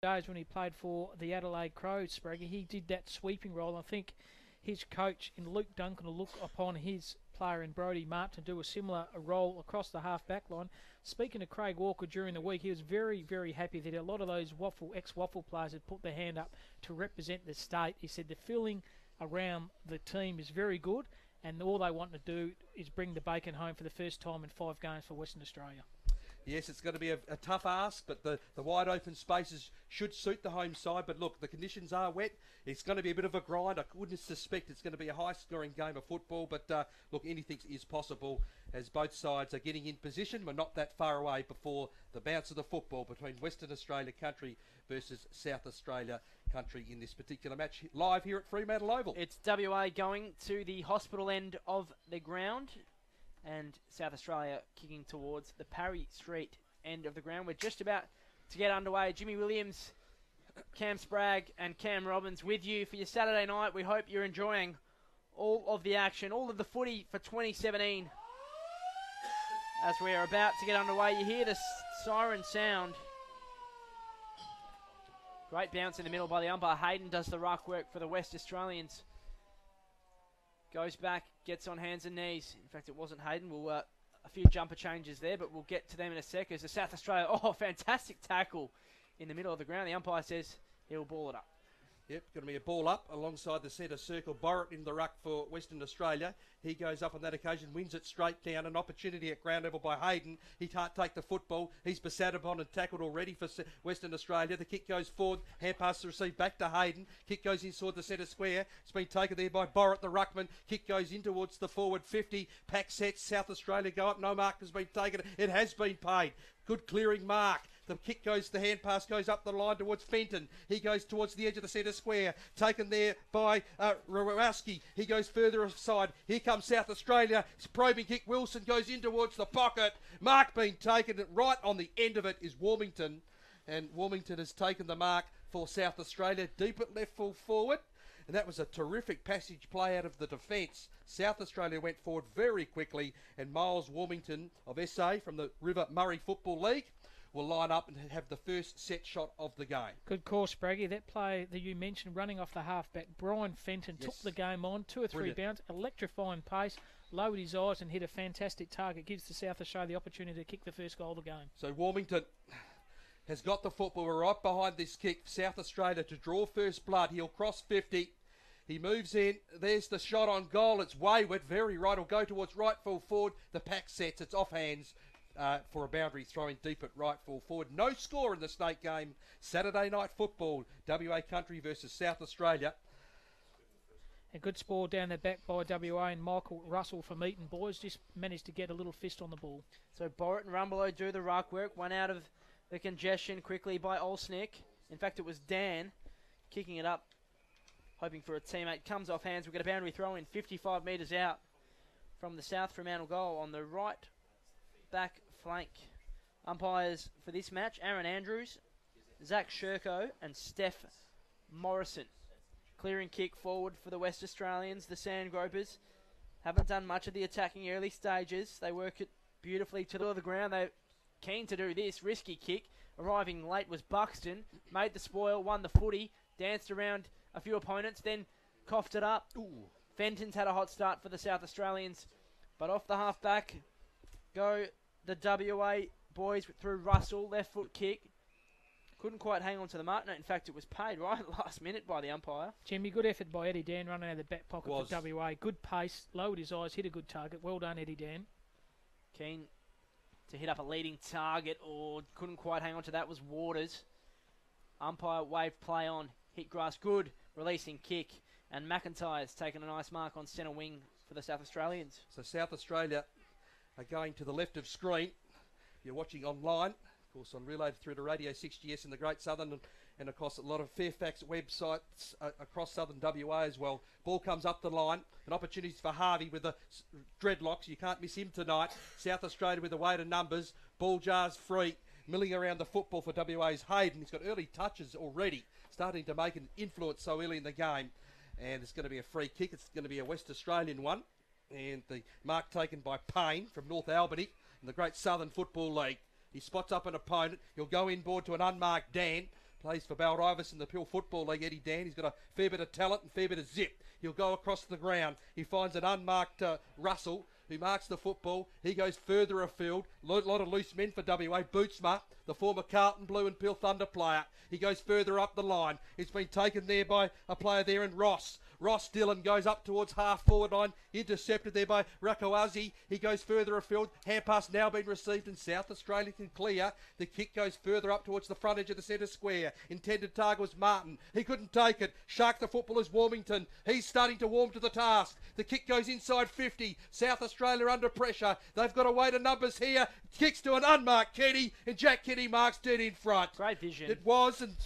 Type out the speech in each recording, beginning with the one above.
days when he played for the Adelaide Crows, Spraggy. He did that sweeping role. I think his coach in Luke Duncan will look upon his player in Brodie Martin to do a similar role across the half-back line. Speaking to Craig Walker during the week, he was very, very happy that a lot of those ex-Waffle players had put their hand up to represent the state. He said the feeling around the team is very good, and all they want to do is bring the bacon home for the first time in 5 games for Western Australia. Yes, it's going to be a tough ask, but the wide open spaces should suit the home side. But look, the conditions are wet. It's going to be a bit of a grind. I wouldn't suspect it's going to be a high-scoring game of football. But look, anything is possible as both sides are getting in position. We're not that far away before the bounce of the football between Western Australia country versus South Australia country in this particular match. Live here at Fremantle Oval. It's WA going to the hospital end of the ground, and South Australia kicking towards the Parry Street end of the ground. We're just about to get underway. Jimmy Williams, Cam Spragg and Cam Robbins with you for your Saturday night. We hope you're enjoying all of the action, all of the footy for 2017. As we are about to get underway, you hear the siren sound. Great bounce in the middle by the umpire. Hayden does the ruck work for the West Australians. Goes back, gets on hands and knees. In fact, it wasn't Hayden. A few jumper changes there, but we'll get to them in a sec. As the South Australia, fantastic tackle in the middle of the ground. The umpire says he'll ball it up. Yep, going to be a ball up alongside the centre circle. Borrett in the ruck for Western Australia. He goes up on that occasion, wins it straight down. An opportunity at ground level by Hayden. He can't take the football. He's besat upon and tackled already for Western Australia. The kick goes forward. Hand pass to receive back to Hayden. Kick goes inside the centre square. It's been taken there by Borrett, the ruckman. Kick goes in towards the forward 50. Pack sets. South Australia go up. No mark has been taken. It has been paid. Good clearing mark. The kick goes, the hand pass goes up the line towards Fenton. He goes towards the edge of the centre square. Taken there by Rawowski. He goes further aside. Here comes South Australia. It's probing kick. Wilson goes in towards the pocket. Mark being taken. Right on the end of it is Warmington. And Warmington has taken the mark for South Australia. Deep at left full forward. And that was a terrific passage play out of the defence. South Australia went forward very quickly. And Miles Warmington of SA from the River Murray Football League will line up and have the first set shot of the game. Good call, Spraggy. That play that you mentioned, running off the halfback, Brian Fenton took the game on, 2 or 3 bounce, electrifying pace, lowered his eyes and hit a fantastic target. Gives the South Australia the opportunity to kick the first goal of the game. So Warmington has got the football. We're right behind this kick. South Australia to draw first blood. He'll cross 50. He moves in. There's the shot on goal. It's wayward. Very right. He'll go towards right full forward. The pack sets. It's off hands. For a boundary throw in deep at right full forward. No score in the Snake game. Saturday night football. WA country versus South Australia. A good spoil down the back by WA, and Michael Russell from Eton Boys just managed to get a little fist on the ball. So Borrett and Rumbelow do the ruck work. One out of the congestion quickly by Olsnick. In fact, it was Dan kicking it up, hoping for a teammate. Comes off hands. We've got a boundary throw in 55 metres out from the South Fremantle goal on the right back flank. Umpires for this match, Aaron Andrews, Zach Sherko and Steph Morrison. Clearing kick forward for the West Australians. The Sandgropers haven't done much of the attacking early stages. They work it beautifully to the ground. They're keen to do this. Risky kick. Arriving late was Buxton. Made the spoil, won the footy, danced around a few opponents, then coughed it up. Fenton's had a hot start for the South Australians, but off the half-back go the WA boys through Russell, left foot kick. Couldn't quite hang on to the mark. No, in fact, it was paid right last minute by the umpire. Jimmy, good effort by Eddie Dan running out of the back pocket for WA. Good pace, lowered his eyes, hit a good target. Well done, Eddie Dan. Keen to hit up a leading target, or couldn't quite hang on to that was Waters. Umpire waved play on, hit grass, good, releasing kick. And McIntyre's taken a nice mark on centre wing for the South Australians. So South Australia are going to the left of screen. You're watching online, of course, on relayed through to Radio 6GS in the Great Southern and of course a lot of Fairfax websites across Southern WA as well. Ball comes up the line, an opportunity for Harvey with the dreadlocks. You can't miss him tonight. South Australia with the weight of numbers. Ball jars free. Milling around the football for WA's Hayden. He's got early touches already, starting to make an influence so early in the game. And it's going to be a free kick. It's going to be a West Australian one. And the mark taken by Payne from North Albany in the Great Southern Football League. He spots up an opponent. He'll go inboard to an unmarked Dan. Plays for Baldivis in the Pill Football League, Eddie Dan. He's got a fair bit of talent and fair bit of zip. He'll go across the ground. He finds an unmarked Russell, who marks the football. He goes further afield. Lot of loose men for WA. Bootsma, the former Carlton Blue and Pill Thunder player. He goes further up the line. It's been taken there by a player there in Ross. Ross Dillon goes up towards half-forward line, intercepted there by Rakowazi. He goes further afield. Hand pass now been received, and South Australia can clear. The kick goes further up towards the front edge of the centre square. Intended target was Martin. He couldn't take it. Shark the football is Warmington. He's starting to warm to the task. The kick goes inside 50. South Australia under pressure. They've got a weight of numbers here. Kicks to an unmarked Kenny, and Jack Kenny marks dead in front. Great vision. It was, and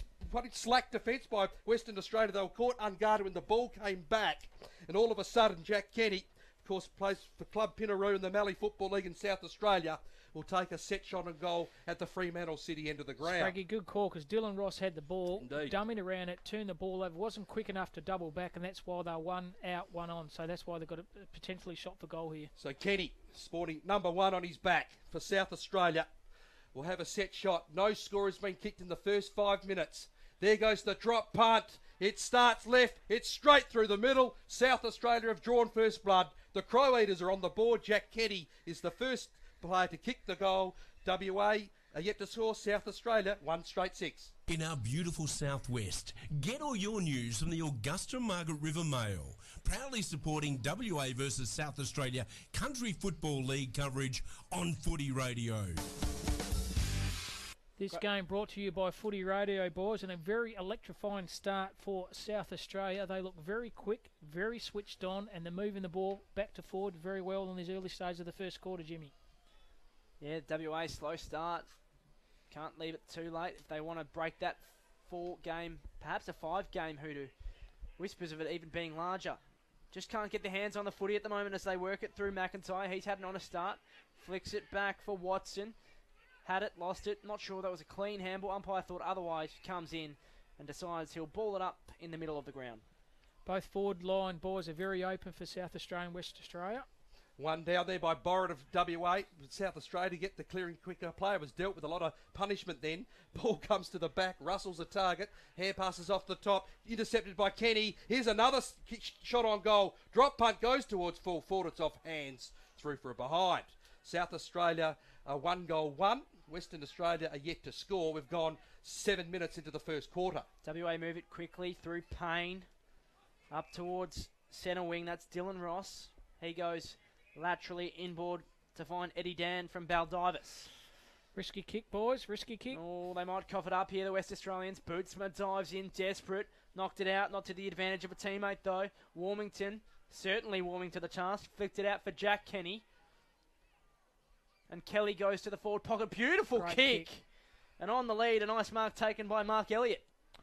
slack defence by Western Australia. They were caught unguarded when the ball came back. And all of a sudden, Jack Kenny, of course, plays for Club Pinaroo in the Mallee Football League in South Australia, will take a set shot and goal at the Fremantle City end of the ground. Spraggy, good call, because Dylan Ross had the ball, Indeed. dummied around it, turned the ball over, wasn't quick enough to double back, and that's why they're one out, one on. So that's why they've got a potentially shot for goal here. So Kenny, sporting number 1 on his back for South Australia, will have a set shot. No score has been kicked in the first 5 minutes. There goes the drop punt. It starts left. It's straight through the middle. South Australia have drawn first blood. The Crow Eaters are on the board. Jack Kenny is the first player to kick the goal. WA are yet to score. South Australia 1 straight 6. In our beautiful southwest, get all your news from the Augusta Margaret River Mail, proudly supporting WA versus South Australia Country Football League coverage on Footy Radio. This game brought to you by Footy Radio, boys, and a very electrifying start for South Australia. They look very quick, very switched on, and they're moving the ball back to forward very well in these early stages of the first quarter, Jimmy. Yeah, WA slow start. Can't leave it too late if they want to break that 4-game, perhaps a 5-game hoodoo. Whispers of it even being larger. Just can't get their hands on the footy at the moment as they work it through McIntyre. He's had an honest start. Flicks it back for Watson. Had it, lost it. Not sure that was a clean handball. Umpire thought otherwise. Comes in and decides he'll ball it up in the middle of the ground. Both forward line boys are very open for South Australia and West Australia. One down there by Borrett of WA. South Australia to get the clearing quicker. Player was dealt with a lot of punishment then. Ball comes to the back. Russell's a target. Hair passes off the top. Intercepted by Kenny. Here's another shot on goal. Drop punt goes towards full forward. It's off hands. Through for a behind. South Australia 1 goal 1. Western Australia are yet to score. We've gone 7 minutes into the first quarter. WA move it quickly through Payne. Up towards centre wing. That's Dylan Ross. He goes laterally inboard to find Eddie Dan from Baldivis. Risky kick, boys. Risky kick. Oh, they might cough it up here, the West Australians. Bootsma dives in, desperate. Knocked it out, not to the advantage of a teammate, though. Warmington, certainly warming to the task. Flicked it out for Jack Kenny. And Kelly goes to the forward pocket. Beautiful kick. And on the lead, a nice mark taken by Mark Elliott.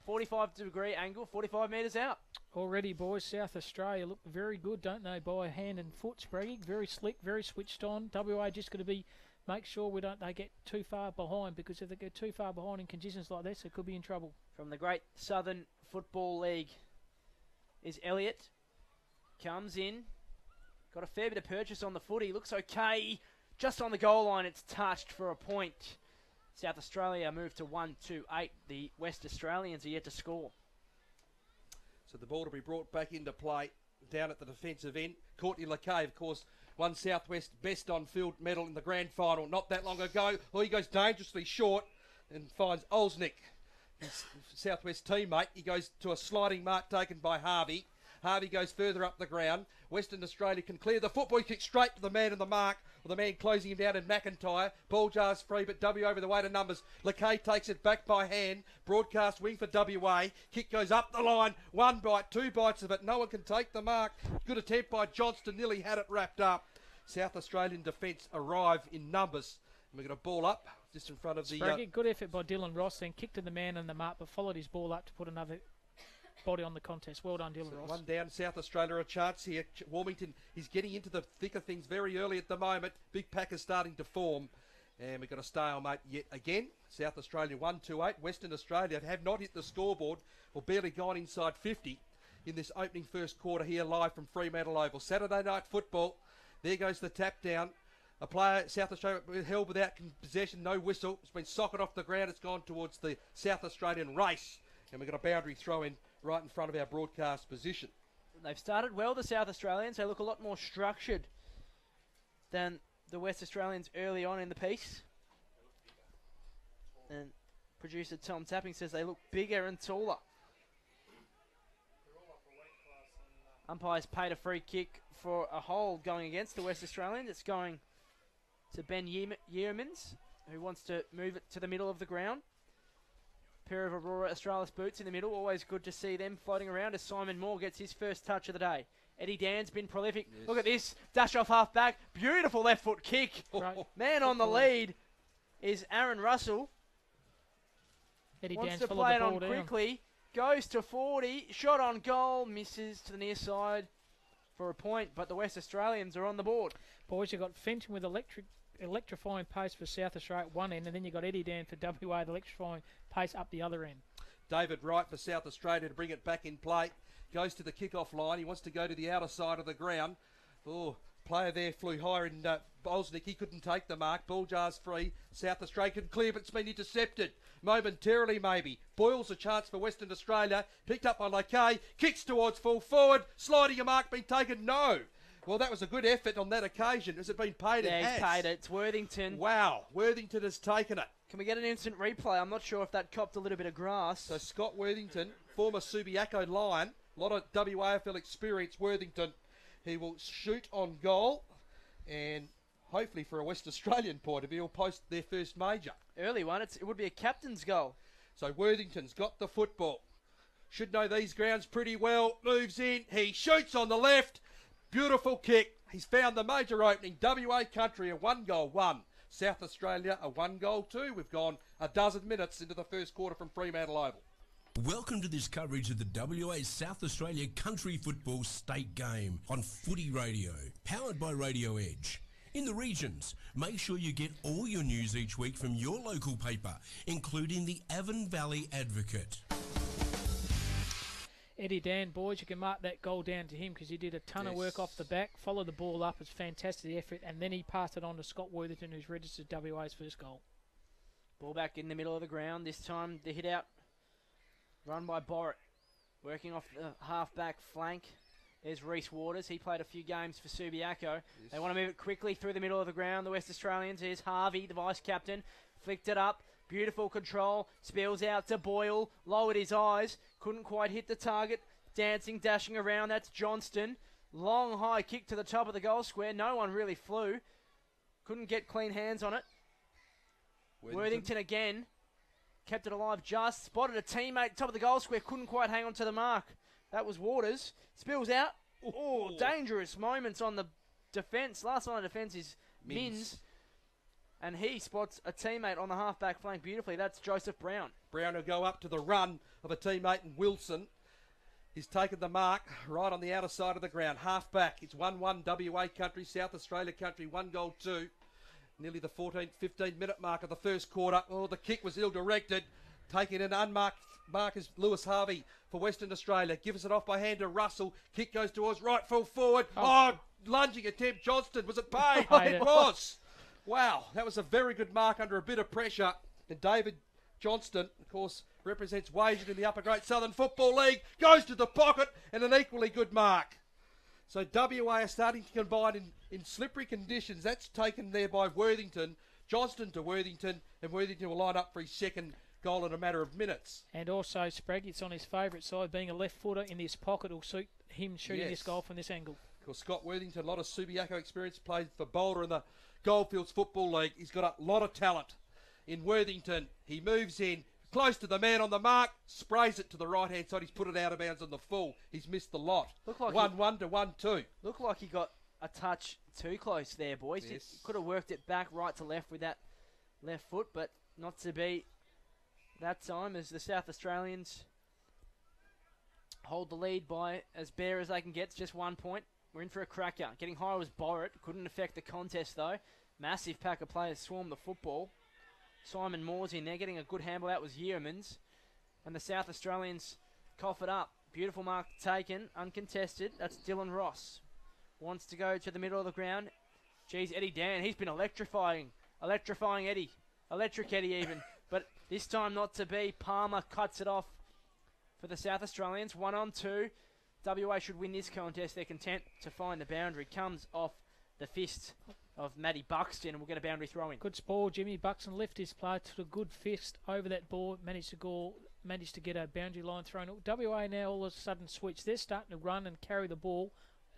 45-degree angle, 45 metres out. Already, boys, South Australia look very good, don't they, by hand and foot, Spraggy. Very slick, very switched on. WA just going to make sure they get too far behind, because if they get too far behind in conditions like this, they could be in trouble. From the Great Southern Football League is Elliott. Comes in. Got a fair bit of purchase on the footy. Looks okay. Just on the goal line, it's touched for a point. South Australia move to 1-2-8. The West Australians are yet to score. So the ball to be brought back into play down at the defensive end. Courtney Lackay, of course, won Southwest Best on Field medal in the grand final not that long ago. Well, he goes dangerously short and finds Olsnick, his Southwest teammate. He goes to a sliding mark taken by Harvey. Harvey goes further up the ground. Western Australia can clear the football. He kicks straight to the man in the mark, or the man closing him down in McIntyre. Ball jars free, but W over the weight of numbers. Lackay takes it back by hand. Broadcast wing for WA. Kick goes up the line. 1 bite, 2 bites of it. No one can take the mark. Good attempt by Johnston. Nearly had it wrapped up. South Australian defence arrive in numbers. And we're going to ball up just in front of the... Good effort by Dylan Ross, then kicked to the man in the mark, but followed his ball up to put another body on the contest. Well done, Dylan Ross. One down, South Australia a chance here. Warmington is getting into the thick of things very early at the moment. Big pack is starting to form. And we've got a stalemate yet again. South Australia 1-2-8. Western Australia have not hit the scoreboard or barely gone inside 50 in this opening first quarter here live from Fremantle Oval. Saturday night football. There goes the tap down. A player, South Australia, held without possession, no whistle. It's been socket off the ground. It's gone towards the South Australian race. And we've got a boundary throw in right in front of our broadcast position. They've started well, the South Australians. They look a lot more structured than the West Australians early on in the piece. And producer Tom Tapping says they look bigger and taller. Umpires paid a free kick for a hold going against the West Australians. It's going to Ben Yeomans, who wants to move it to the middle of the ground. Pair of Aurora Australis boots in the middle. Always good to see them floating around as Simon Moore gets his first touch of the day. Eddie Dan's been prolific. Yes. Look at this. Dash off half back. Beautiful left foot kick. Right. Man on the lead is Aaron Russell. Eddie Wants Dan's to followed play the it ball on down. quickly. Goes to 40. Shot on goal. Misses to the near side for a point. But the West Australians are on the board. Boys, you've got Fenton with electrifying pace for South Australia at one end, and then you've got Eddie Dan for WA, the electrifying pace up the other end. David Wright for South Australia to bring it back in play. Goes to the kick-off line. He wants to go to the outer side of the ground. Oh, player there flew higher in Bosnick. He couldn't take the mark. Ball jar's free. South Australia can clear, but it's been intercepted. Momentarily, maybe. Boyle's a chance for Western Australia. Picked up by Lakay. Kicks towards full forward. Sliding a mark been taken. No. Well, that was a good effort on that occasion. Has it been paid? Yeah, it he's has. paid it. It's Worthington. Wow. Worthington has taken it. Can we get an instant replay? I'm not sure if that copped a little bit of grass. So Scott Worthington, former Subiaco Lion, a lot of WAFL experience. Worthington, he will shoot on goal, and hopefully for a West Australian point of view, will post their first major. Early one. It would be a captain's goal. So Worthington's got the football. Should know these grounds pretty well. Moves in. He shoots on the left. Beautiful kick. He's found the major opening. WA country a 1-goal-1. South Australia a 1-goal-2. We've gone a dozen minutes into the first quarter from Fremantle Oval. Welcome to this coverage of the WA South Australia Country Football State Game on Footy Radio, powered by Radio Edge. In the regions, make sure you get all your news each week from your local paper, including the Avon Valley Advocate. Eddie Dan, boys, you can mark that goal down to him because he did a ton of work off the back, followed the ball up. It's fantastic effort, and then he passed it on to Scott Worthington, who's registered WA's first goal. Ball back in the middle of the ground. This time the hit out run by Borrett. Working off the half-back flank. There's Reece Waters. He played a few games for Subiaco. Yes. They want to move it quickly through the middle of the ground. The West Australians. Here's Harvey, the vice-captain. Flicked it up. Beautiful control. Spills out to Boyle. Lowered his eyes. Couldn't quite hit the target. Dancing, dashing around. That's Johnston. Long, high kick to the top of the goal square. No one really flew. Couldn't get clean hands on it. Worthington again. Kept it alive just. Spotted a teammate top of the goal square. Couldn't quite hang on to the mark. That was Waters. Spills out. Oh, dangerous moments on the defence. Last line of defence is Mins. And he spots a teammate on the half-back flank beautifully. That's Joseph Brown. Brown will go up to the run of a teammate in Wilson. He's taken the mark right on the outer side of the ground. Half-back. It's 1-1 WA country, South Australia country, 1-goal-2. Nearly the 14, 15-minute mark of the first quarter. Oh, the kick was ill-directed. Taking an unmarked mark is Lewis Harvey for Western Australia. Gives it off by hand to Russell. Kick goes towards right full forward. Oh, lunging attempt. Johnston. Was it paid? It was. Wow, that was a very good mark under a bit of pressure. And David Johnston, of course, represents Wagen in the Upper Great Southern Football League. Goes to the pocket and an equally good mark. So WA are starting to combine in slippery conditions. That's taken there by Worthington. Johnston to Worthington, and Worthington will line up for his second goal in a matter of minutes. And also, Sprague, it's on his favourite side. Being a left footer in this pocket will suit him shooting this goal from this angle. Of course, Scott Worthington, a lot of Subiaco experience, played for Boulder in the Goldfields Football League. He's got a lot of talent. In Worthington, he moves in, close to the man on the mark, sprays it to the right-hand side. He's put it out of bounds on the full. He's missed the lot. Look like 1-1 to 1-2. Looked like he got a touch too close there, boys. Yes. He could have worked it back right to left with that left foot, but not to be that time as the South Australians hold the lead by as bare as they can get. It's just 1 point. We're in for a cracker. Getting high was Borrett. Couldn't affect the contest, though. Massive pack of players swarmed the football. Simon Moore's in there. Getting a good handle out was Yeomans. And the South Australians cough it up. Beautiful mark taken. Uncontested. That's Dylan Ross. Wants to go to the middle of the ground. Geez, Eddie Dan, he's been electrifying Eddie. Electric Eddie even. But this time not to be. Palmer cuts it off for the South Australians. 1-on-2. WA should win this contest. They're content to find the boundary. Comes off the fist of Matty Buxton, and we'll get a boundary throw in. Good ball. Jimmy Buxton left his player to a good fist over that ball. Managed to get a boundary line thrown. WA now all of a sudden switch. They're starting to run and carry the ball,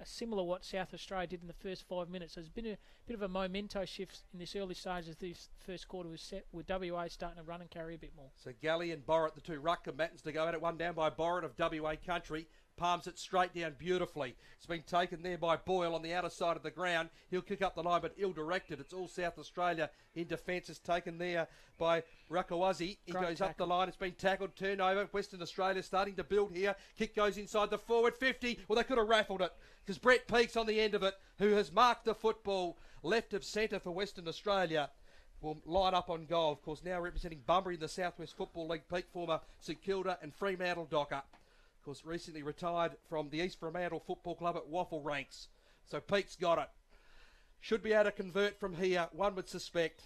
similar to what South Australia did in the first 5 minutes. There's been a bit of a memento shift in this early stage as this first quarter was set, with WA starting to run and carry a bit more. So Galley and Borrett, the two ruck combatants, to go at it. One down by Borrett of WA country. Palms it straight down beautifully. It's been taken there by Boyle on the outer side of the ground. He'll kick up the line, but ill-directed. It's all South Australia in defence. It's taken there by Rakawazi. He goes up the line. It's been tackled. Turnover. Western Australia starting to build here. Kick goes inside the forward 50. Well, they could have raffled it because Brett Peake's on the end of it, who has marked the football left of centre for Western Australia. Will line up on goal. Of course, now representing Bunbury in the Southwest Football League. Peake, former St Kilda and Fremantle docker. Of course, recently retired from the East Fremantle Football Club at Waffle ranks. So Peake's got it. Should be able to convert from here, one would suspect.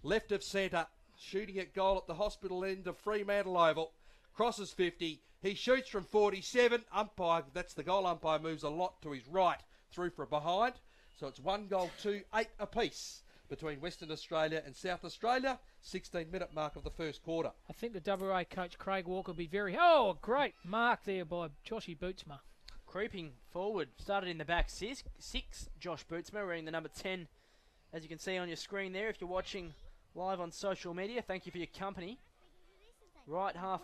Left of centre, shooting at goal at the hospital end of Fremantle Oval. Crosses 50. He shoots from 47. Umpire, that's the goal umpire, moves a lot to his right, through for behind. So it's 1-2, 8 apiece between Western Australia and South Australia. 16-minute mark of the first quarter. I think the WA coach Craig Walker will be very... Oh, a great mark there by Joshy Bootsma. Creeping forward, started in the back six. Josh Bootsma wearing the number 10, as you can see on your screen there. If you're watching live on social media, thank you for your company. Right half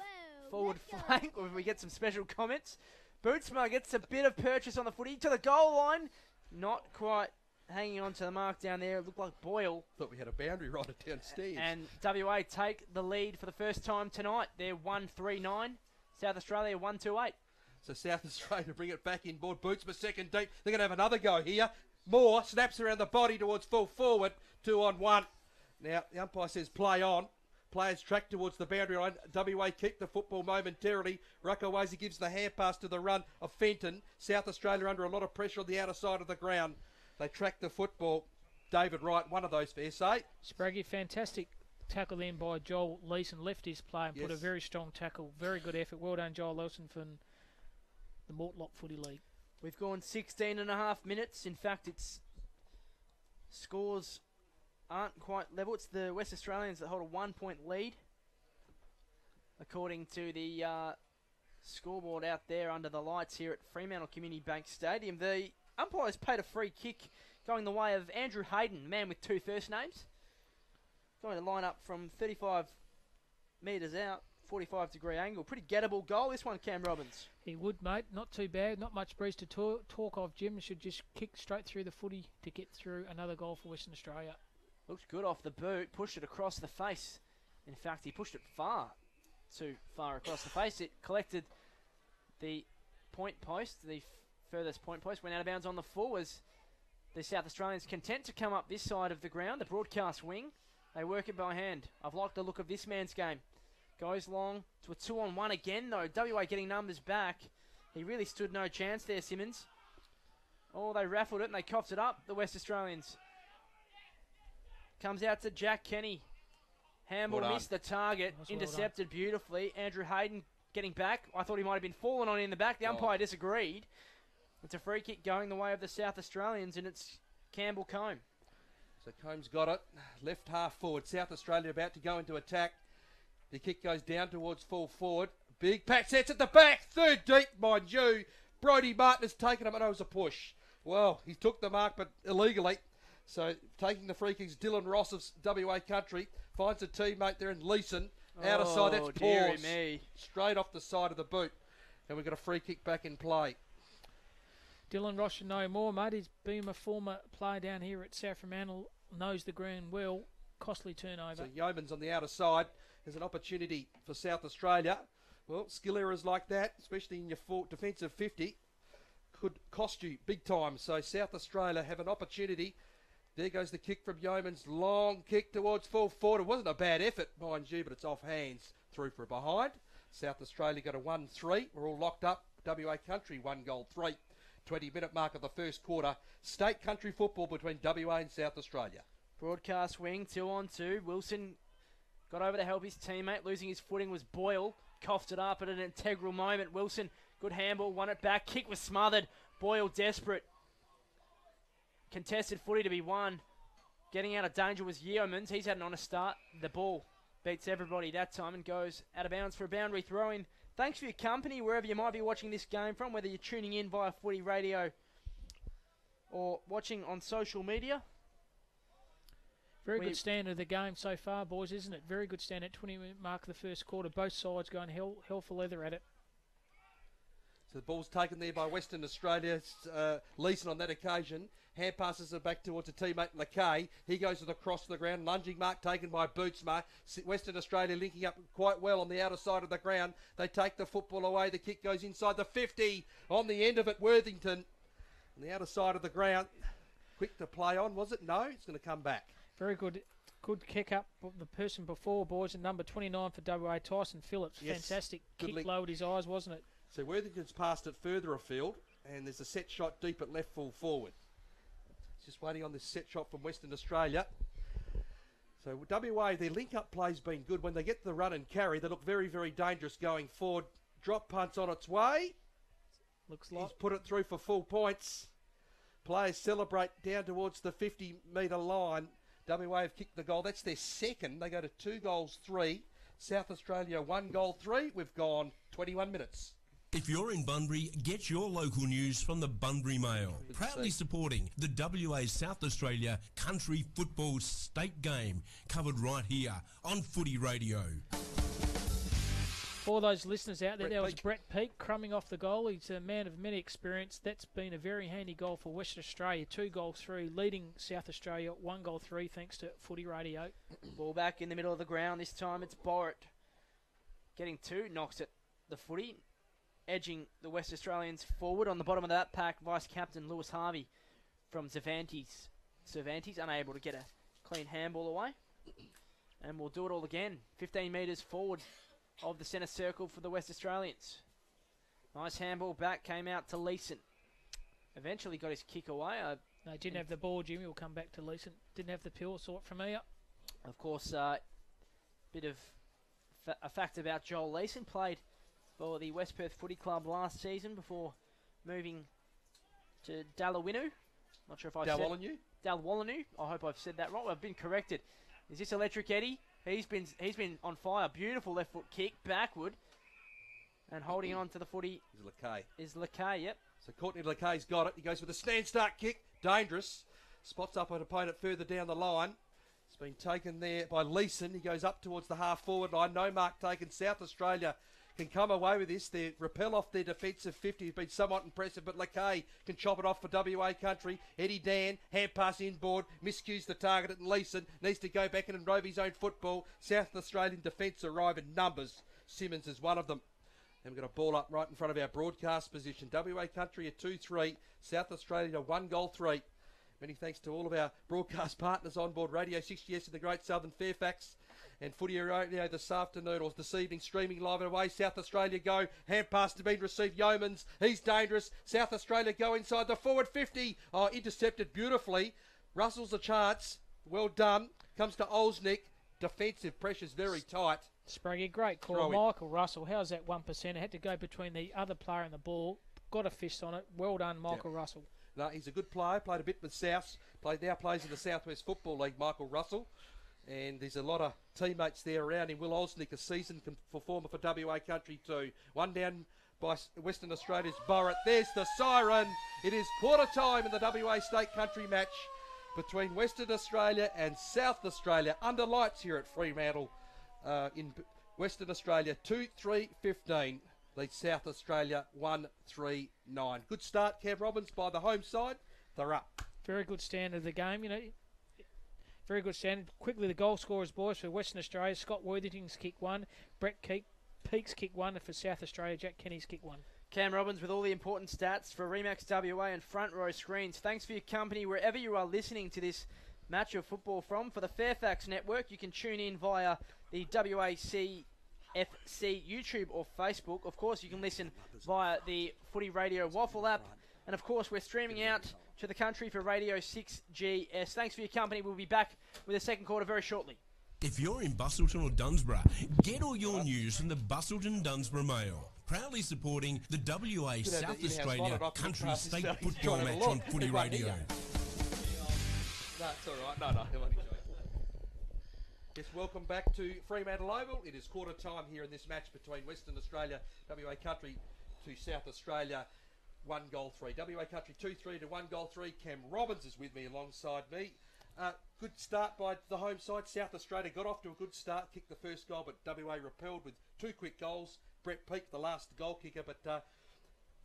forward flank, where we get some special comments. Bootsma gets a bit of purchase on the footy to the goal line. Not quite hanging on to the mark down there. It looked like Boyle. Thought we had a boundary rider downstairs. And WA take the lead for the first time tonight. They're 1-3-9. South Australia 1-2-8. So South Australia bring it back in board. Bootsma second deep. They're going to have another go here. Moore snaps around the body towards full forward. 2-on-1. Now the umpire says play on. Players track towards the boundary line. WA keep the football momentarily. Rakawazi gives the hand pass to the run of Fenton. South Australia under a lot of pressure on the outer side of the ground. They track the football. David Wright, one of those for SA. Spraggy, fantastic tackle then by Joel Leeson. Left his play and put a very strong tackle. Very good effort. Well done, Joel Leeson, from the Mortlock Footy League. We've gone 16 and a half minutes. In fact, it's scores aren't quite level. It's the West Australians that hold a 1-point lead, according to the scoreboard out there under the lights here at Fremantle Community Bank Stadium. The umpires paid a free kick going the way of Andrew Hayden, man with two first names. Going to line up from 35 metres out, 45-degree angle. Pretty gettable goal, this one, Cam Robbins. He would, mate. Not too bad. Not much breeze to talk of. Jim should just kick straight through the footy to get through another goal for Western Australia. Looks good off the boot. Pushed it across the face. In fact, he pushed it too far across the face. It collected the point post, the furthest point post, went out of bounds on the full as the South Australians content to come up this side of the ground, the broadcast wing. They work it by hand. I've liked the look of this man's game. Goes long to a 2-on-1 again, though. WA getting numbers back. He really stood no chance there, Simmons. Oh, they raffled it and they coughed it up, the West Australians. Comes out to Jack Kenny. Hamble missed the target. Intercepted beautifully. Andrew Hayden getting back. I thought he might have been fallen on in the back. The umpire disagreed. It's a free kick going the way of the South Australians, and it's Campbell Combe. So Combs got it. Left half forward. South Australia about to go into attack. The kick goes down towards full forward. Big pack sets at the back. Third deep, mind you. Brodie Martin has taken him, and it was a push. Well, he took the mark, but illegally. So taking the free kicks, Dylan Ross of WA country finds a teammate there in Leeson. Outer side, that's Paws. Straight off the side of the boot. And we've got a free kick back in play. Dylan Ross should know more, mate. He's been a former player down here at South Fremantle. Knows the ground well. Costly turnover. So Yeoman's on the outer side. There's an opportunity for South Australia. Well, skill errors like that, especially in your defensive 50, could cost you big time. So South Australia have an opportunity. There goes the kick from Yeoman's. Long kick towards full forward. It wasn't a bad effort, mind you, but it's off hands. Through for behind. South Australia got a 1-3. We're all locked up. WA country 1-3. 20-minute mark of the first quarter. State country football between WA and South Australia. Broadcast wing, 2-on-2. Wilson got over to help his teammate. Losing his footing was Boyle. Coughed it up at an integral moment. Wilson, good handball, won it back. Kick was smothered. Boyle desperate. Contested footy to be won. Getting out of danger was Yeomans. He's had an honest start. The ball beats everybody that time and goes out of bounds for a boundary throw-in. Thanks for your company wherever you might be watching this game from, whether you're tuning in via Footy Radio or watching on social media. Very good stand of the game so far, boys, isn't it? Very good stand at 20-minute mark of the first quarter. Both sides going hell for leather at it. So the ball's taken there by Western Australia. Leeson on that occasion. Hand passes it back towards a teammate, Lackay. He goes to the cross to the ground. Lunging mark taken by Bootsma. Western Australia linking up quite well on the outer side of the ground. They take the football away. The kick goes inside the 50. On the end of it, Worthington. On the outer side of the ground. Quick to play on, was it? No, it's going to come back. Very good kick up. The person before, boys, at number 29 for WA, Tyson Phillips. Yes. Fantastic Good kick, link. lowered his eyes, wasn't it? So Worthington's passed it further afield, and there's a set shot deep at left full forward. Just waiting on this set shot from Western Australia. So WA, their link-up play's been good. When they get the run and carry, they look very, very dangerous going forward. Drop punt's on its way. Looks like. He's put it through for full points. Players celebrate down towards the 50-metre line. WA have kicked the goal. That's their second. They go to 2 goals, 3. South Australia 1 goal, 3. We've gone 21 minutes. If you're in Bunbury, get your local news from the Bunbury Mail. Proudly supporting the WA South Australia Country Football State Game, covered right here on Footy Radio. For those listeners out there, Brett there was Peake. Brett Peake crumbing off the goal. He's a man of many experience. That's been a very handy goal for Western Australia. 2 goals, 3, leading South Australia 1 goal, 3, thanks to Footy Radio. Ball back in the middle of the ground. This time it's Borrett. Getting 2, knocks at the footy. Edging the West Australians forward. On the bottom of that pack, Vice-Captain Lewis Harvey from Cervantes. Cervantes unable to get a clean handball away. And we'll do it all again. 15 metres forward of the centre circle for the West Australians. Nice handball back, came out to Leeson. Eventually got his kick away. No, didn't have the ball, Jimmy. We'll come back to Leeson. Didn't have the pill sort from here. Of course, bit of a fact about Joel Leeson. Played for the West Perth Footy Club last season before moving to Dallawinu. Not sure if I said Dalwallinu. I hope I've said that right. I've been corrected. Is this Electric Eddie? He's been on fire. Beautiful left foot kick backward, and holding on to the footy is Lackay. Yep. So Courtney Lackay's got it. He goes with a stand start kick. Dangerous. Spots up an opponent further down the line. It's been taken there by Leeson. He goes up towards the half forward line. No mark taken. South Australia can come away with this. They repel off their defensive 50. Has been somewhat impressive, but Lackay can chop it off for WA country. Eddie Dan, hand pass inboard, miscues the target, and Leeson needs to go back in and rove his own football. South Australian defence arrive in numbers. Simmons is one of them. And we've got a ball up right in front of our broadcast position. WA country at 2-3. South Australia 1 goal, 3. Many thanks to all of our broadcast partners on board Radio 60S in the Great Southern Fairfax. And Footy Radio this afternoon, or this evening, streaming live and away. South Australia go. Hand pass to be received. Yeomans. He's dangerous. South Australia go inside the forward 50. Oh, intercepted beautifully. Russell's a chance. Well done. Comes to Olsnick. Defensive pressure's very tight. Spraggy, great call. Michael Russell, how's that 1%? Had to go between the other player and the ball. Got a fist on it. Well done, Michael Russell. No, he's a good player. Played a bit with Souths. Now plays in the Southwest Football League, Michael Russell. And there's a lot of teammates there around him. Will Olsnick, a seasoned performer for WA country too. One down by Western Australia's Burrett. There's the siren. It is quarter time in the WA State Country match between Western Australia and South Australia. Under lights here at Fremantle in Western Australia. 2-3-15. Leads South Australia 1-3-9. Good start, Kev Robbins, by the home side. They're up. Very good stand of the game, you know. Very good stand. Quickly, the goal scorers, boys, for Western Australia. Scott Worthington's kick 1. Brett Peake's kick 1. And for South Australia, Jack Kenny's kick 1. Cam Robbins with all the important stats for Remax WA and Front Row Screens. Thanks for your company wherever you are listening to this match of football from. For the Fairfax Network, you can tune in via the WACFC YouTube or Facebook. Of course, you can listen via the Footy Radio Waffle app And, of course, we're streaming out to the country for Radio 6GS. Thanks for your company. We'll be back with the second quarter very shortly. If you're in Bustleton or Dunsborough, get all your news from the Bustleton Dunsborough Mail. Proudly supporting the WA South Australia Country State Football Match on Footy Radio. That's all right. No. Yes, welcome back to Fremantle Oval. It is quarter time here in this match between Western Australia, WA Country to South Australia. 1 goal 3. WA Country 2-3 to 1 goal 3. Cam Robbins is with me alongside me. Good start by the home side. South Australia got off to a good start, kicked the first goal, but WA repelled with 2 quick goals. Brett Peake, the last goal kicker, but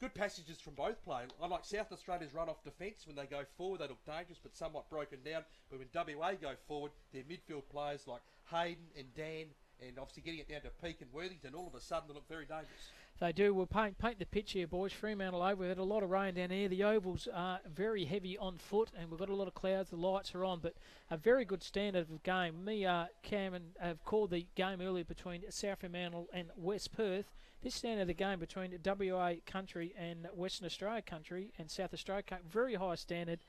good passages from both players. I like South Australia's run off defence. When they go forward, they look dangerous, but somewhat broken down. But when WA go forward, their midfield players like Hayden and Dan, and obviously getting it down to Peake and Worthington, all of a sudden they look very dangerous. They do. We'll paint the pitch here, boys. Fremantle Oval. We've had a lot of rain down here. The ovals are very heavy on foot, and we've got a lot of clouds. The lights are on, but a very good standard of game. Me, Cam, and have called the game earlier between South Fremantle and West Perth. This standard of the game between WA Country and Western Australia Country and South Australia Country, very high standard.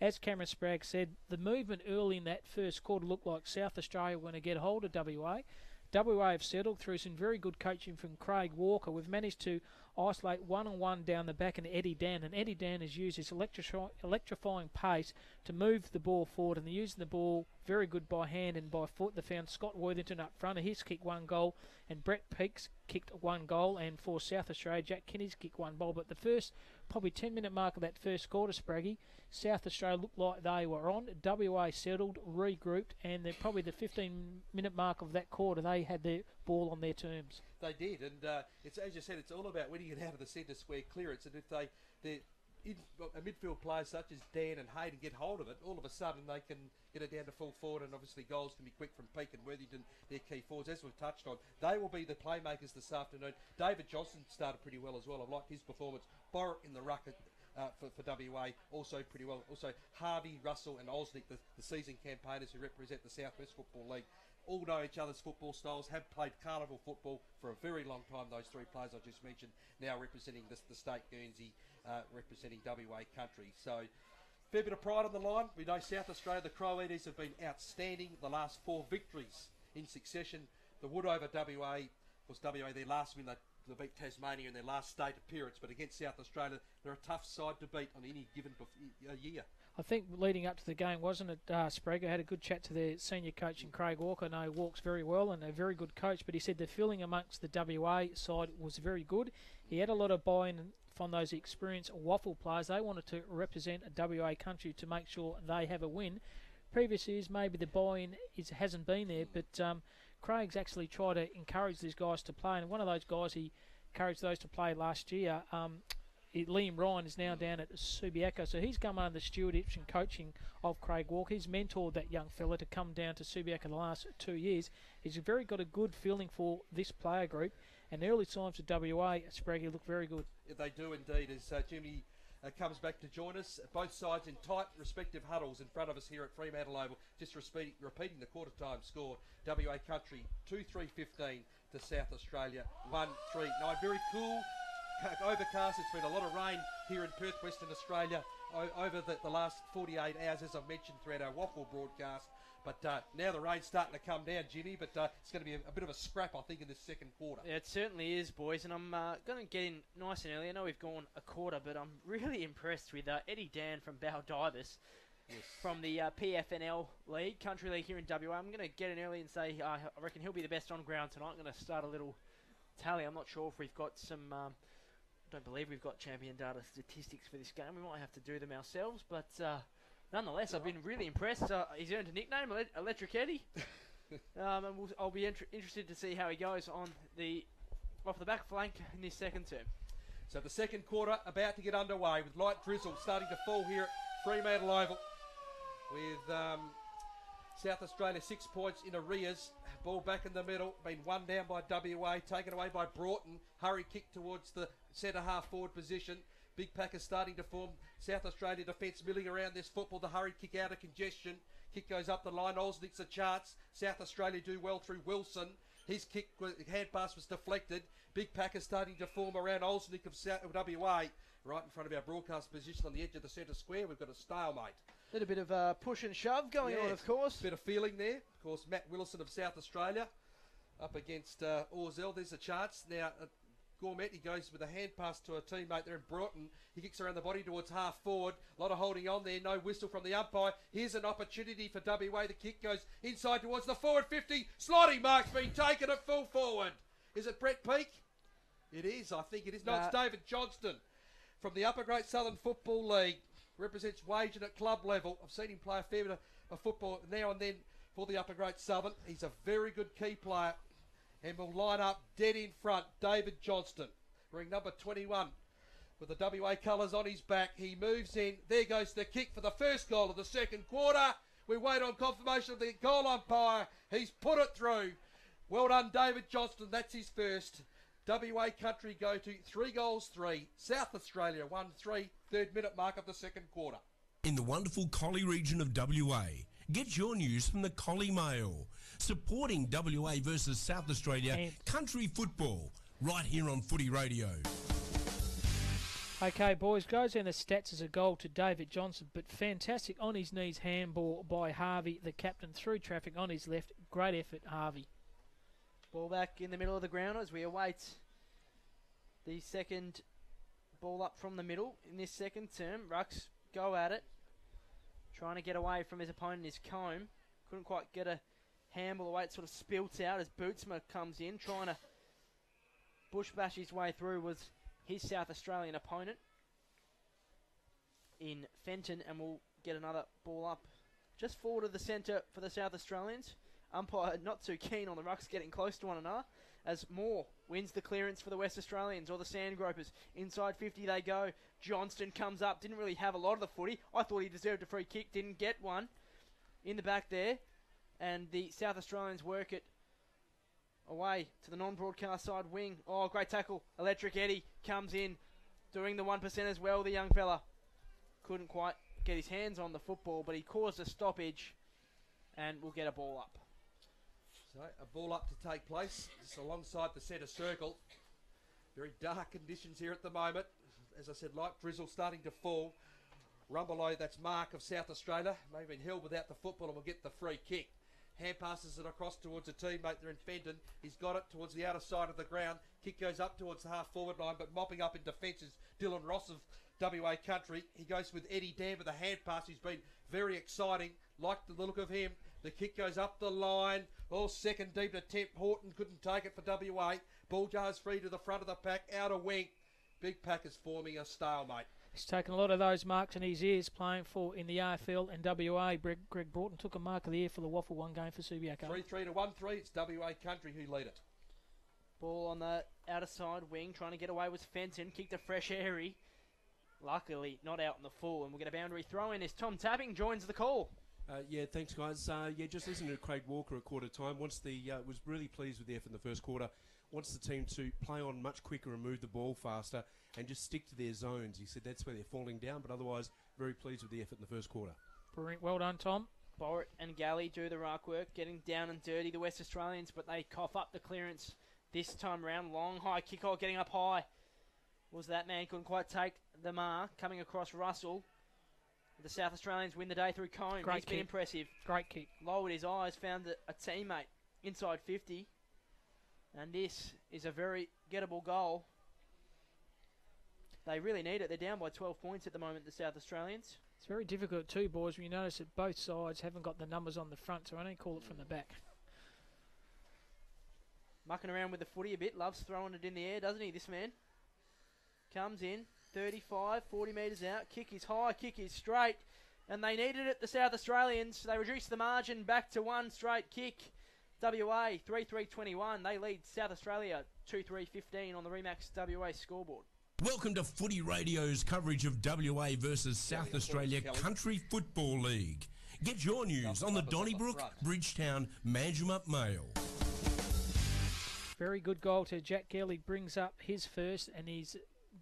As Cameron Sprague said, the movement early in that first quarter looked like South Australia were going to get hold of WA. WA have settled through some very good coaching from Craig Walker. We've managed to isolate one-on-one down the back and Eddie Dan. And Eddie Dan has used his electrifying pace to move the ball forward. And they're using the ball very good by hand and by foot. They found Scott Worthington up front. He's kicked 1 goal. And Brett Peake's kicked 1 goal. And for South Australia, Jack Kinney's kicked 1 goal. But the first, probably 10-minute mark of that first quarter, Spraggy, South Australia looked like they were on. WA settled, regrouped, and they're probably the 15-minute mark of that quarter, they had their ball on their terms. They did, and it's as you said, it's all about winning it out of the centre square clearance. And if they're a midfield players such as Dan and Hayden get hold of it, all of a sudden they can get it down to full forward, and obviously goals can be quick from Peake and Worthington, their key forwards. As we've touched on, they will be the playmakers this afternoon. David Johnson started pretty well as well. I've liked his performance. Borrett in the ruck for WA also pretty well. Also Harvey, Russell and Osnick, the season campaigners who represent the South West Football League, all know each other's football styles, have played carnival football for a very long time. Those 3 players I just mentioned, now representing the state Guernsey, representing WA Country. So fair bit of pride on the line. We know South Australia, the Crow Eaters, have been outstanding. The last 4 victories in succession. The Wood over WA was their last win. They beat Tasmania in their last state appearance, but against South Australia, they're a tough side to beat on any given year. I think leading up to the game, wasn't it, Sprague? I had a good chat to their senior coach in Craig Walker. I know he walks very well and a very good coach, but he said the feeling amongst the WA side was very good. He had a lot of buy-in from those experienced waffle players. They wanted to represent a WA Country to make sure they have a win. Previous years, maybe the buy-in hasn't been there, but Craig's actually tried to encourage these guys to play, and one of those guys he encouraged those to play last year, Liam Ryan, is now down at Subiaco, so he's come under the stewardship and coaching of Craig Walker. He's mentored that young fella to come down to Subiaco the last 2 years. He's very got a good feeling for this player group, and early signs of WA, Spraggy, look very good. Yeah, they do indeed, as Jimmy comes back to join us. Both sides in tight respective huddles in front of us here at Fremantle Oval. Just repeating the quarter time score. WA Country 2-3-15 to South Australia 1-3-9. Very cool, overcast. It's been a lot of rain here in Perth, Western Australia over the last 48 hours, as I've mentioned throughout our Waffle broadcast. But now the rain's starting to come down, Jimmy, but it's going to be a bit of a scrap, I think, in this second quarter. Yeah, it certainly is, boys, and I'm going to get in nice and early. I know we've gone a quarter, but I'm really impressed with Eddie Dan from Baldivis, from the PFNL League, Country League here in WA. I'm going to get in early and say I reckon he'll be the best on ground tonight. I'm going to start a little tally. I'm not sure if we've got some... I don't believe we've got champion data statistics for this game. We might have to do them ourselves, but... nonetheless, I've been really impressed. He's earned a nickname, Electric Eddie. And I'll be interested to see how he goes off the back flank in this second term. So the second quarter about to get underway with light drizzle starting to fall here at Fremantle Oval. With South Australia 6 points in arrears. Ball back in the middle, been one down by WA, taken away by Broughton. Hurry kick towards the centre half forward position. Big pack is starting to form. South Australia defence milling around this football. The hurry kick out of congestion. Kick goes up the line. Olsnick's a chance. South Australia do well through Wilson. His hand pass was deflected. Big Packer starting to form around Olsnick of WA. Right in front of our broadcast position on the edge of the centre square. We've got a stalemate. Little bit of push and shove going on, of course. Bit of feeling there. Of course, Matt Willison of South Australia up against Orzell. There's a chance. Now, Gourmet, he goes with a hand pass to a teammate there in Broughton. He kicks around the body towards half forward. A lot of holding on there. No whistle from the umpire. Here's an opportunity for WA. The kick goes inside towards the forward 50. Sliding mark's been taken at full forward. Is it Brett Peake? It is. I think it is. No, it's David Johnston from the Upper Great Southern Football League. Represents Wagen at club level. I've seen him play a fair bit of football now and then for the Upper Great Southern. He's a very good key player and will line up dead in front. David Johnston, wearing number 21 with the WA colours on his back. He moves in. There goes the kick for the first goal of the second quarter. We wait on confirmation of the goal umpire. He's put it through. Well done, David Johnston. That's his first. WA country go to 3-3. South Australia 1-3. Third minute mark of the second quarter. In the wonderful Collie region of WA, get your news from the Collie Mail. Supporting WA versus South Australia country football right here on Footy Radio. Okay, boys, goes in the stats as a goal to David Johnson, but fantastic on his knees handball by Harvey, the captain, through traffic on his left. Great effort, Harvey. Ball back in the middle of the ground as we await the second ball up from the middle in this second term. Rucks go at it, trying to get away from his opponent, his Combe. Couldn't quite get a handball away. It sort of spilt out as Bootsma comes in, trying to bush bash his way through was his South Australian opponent in Fenton, and we'll get another ball up just forward of the centre for the South Australians. Umpire not too keen on the rucks getting close to one another as Moore wins the clearance for the West Australians or the Sandgropers. Inside 50 they go. Johnston comes up. Didn't really have a lot of the footy. I thought he deserved a free kick. Didn't get one in the back there. And the South Australians work it away to the non-broadcast side wing. Oh, great tackle. Electric Eddie comes in doing the 1% as well, the young fella. Couldn't quite get his hands on the football, but he caused a stoppage and we'll get a ball up. So a ball up to take place just alongside the centre circle. Very dark conditions here at the moment. As I said, light drizzle starting to fall. Rumbelow, that's Mark of South Australia. May have been held without the football and will get the free kick. Hand passes it across towards a teammate there in Fenton. He's got it towards the outer side of the ground. Kick goes up towards the half-forward line, but mopping up in defence is Dylan Ross of WA country. He goes with Eddie Dan with a hand pass. He's been very exciting. Like the look of him. The kick goes up the line. Oh, second deep attempt. Horton couldn't take it for WA. Ball jars free to the front of the pack. Outer wing. Big Pack is forming a stalemate. He's taken a lot of those marks in his ears playing for in the AFL and WA. Greg Broughton took a mark of the year for the Waffle 1 game for Subiaco. 3-3 to 1-3. It's WA country who lead it. Ball on the outer side wing. Trying to get away with Fenton. Kicked a fresh airy. Luckily not out in the full. And we'll get a boundary throw in as Tom Tapping joins the call. Yeah, thanks, guys. Just listening to Craig Walker at quarter time. Was really pleased with the effort in the first quarter. Wants the team to play on much quicker and move the ball faster and just stick to their zones. He said that's where they're falling down, but otherwise very pleased with the effort in the first quarter. Brilliant. Well done, Tom. Borrett and Galley do the ruck work, getting down and dirty, the West Australians, but they cough up the clearance this time round. Long, high kick, getting up high. Was that man, couldn't quite take the mark, coming across Russell. The South Australians win the day through Combe. He's been impressive. Great kick. Lowered his eyes, found a teammate inside 50. And this is a very gettable goal. They really need it. They're down by 12 points at the moment, the South Australians. It's very difficult too, boys, when you notice that both sides haven't got the numbers on the front, so I don't call it from the back. Mucking around with the footy a bit. Loves throwing it in the air, doesn't he, this man? Comes in. 35, 40 metres out. Kick is high, kick is straight. And they needed it, the South Australians. They reduced the margin back to one straight kick. WA 3-3-21. They lead South Australia 2-3-15 on the Remax WA scoreboard. Welcome to Footy Radio's coverage of WA versus South Australia Country Football League. Get your news on the Donnybrook, Bridgetown, Manjimup Mail. Very good goal to Jack Gelly. Brings up his first and he's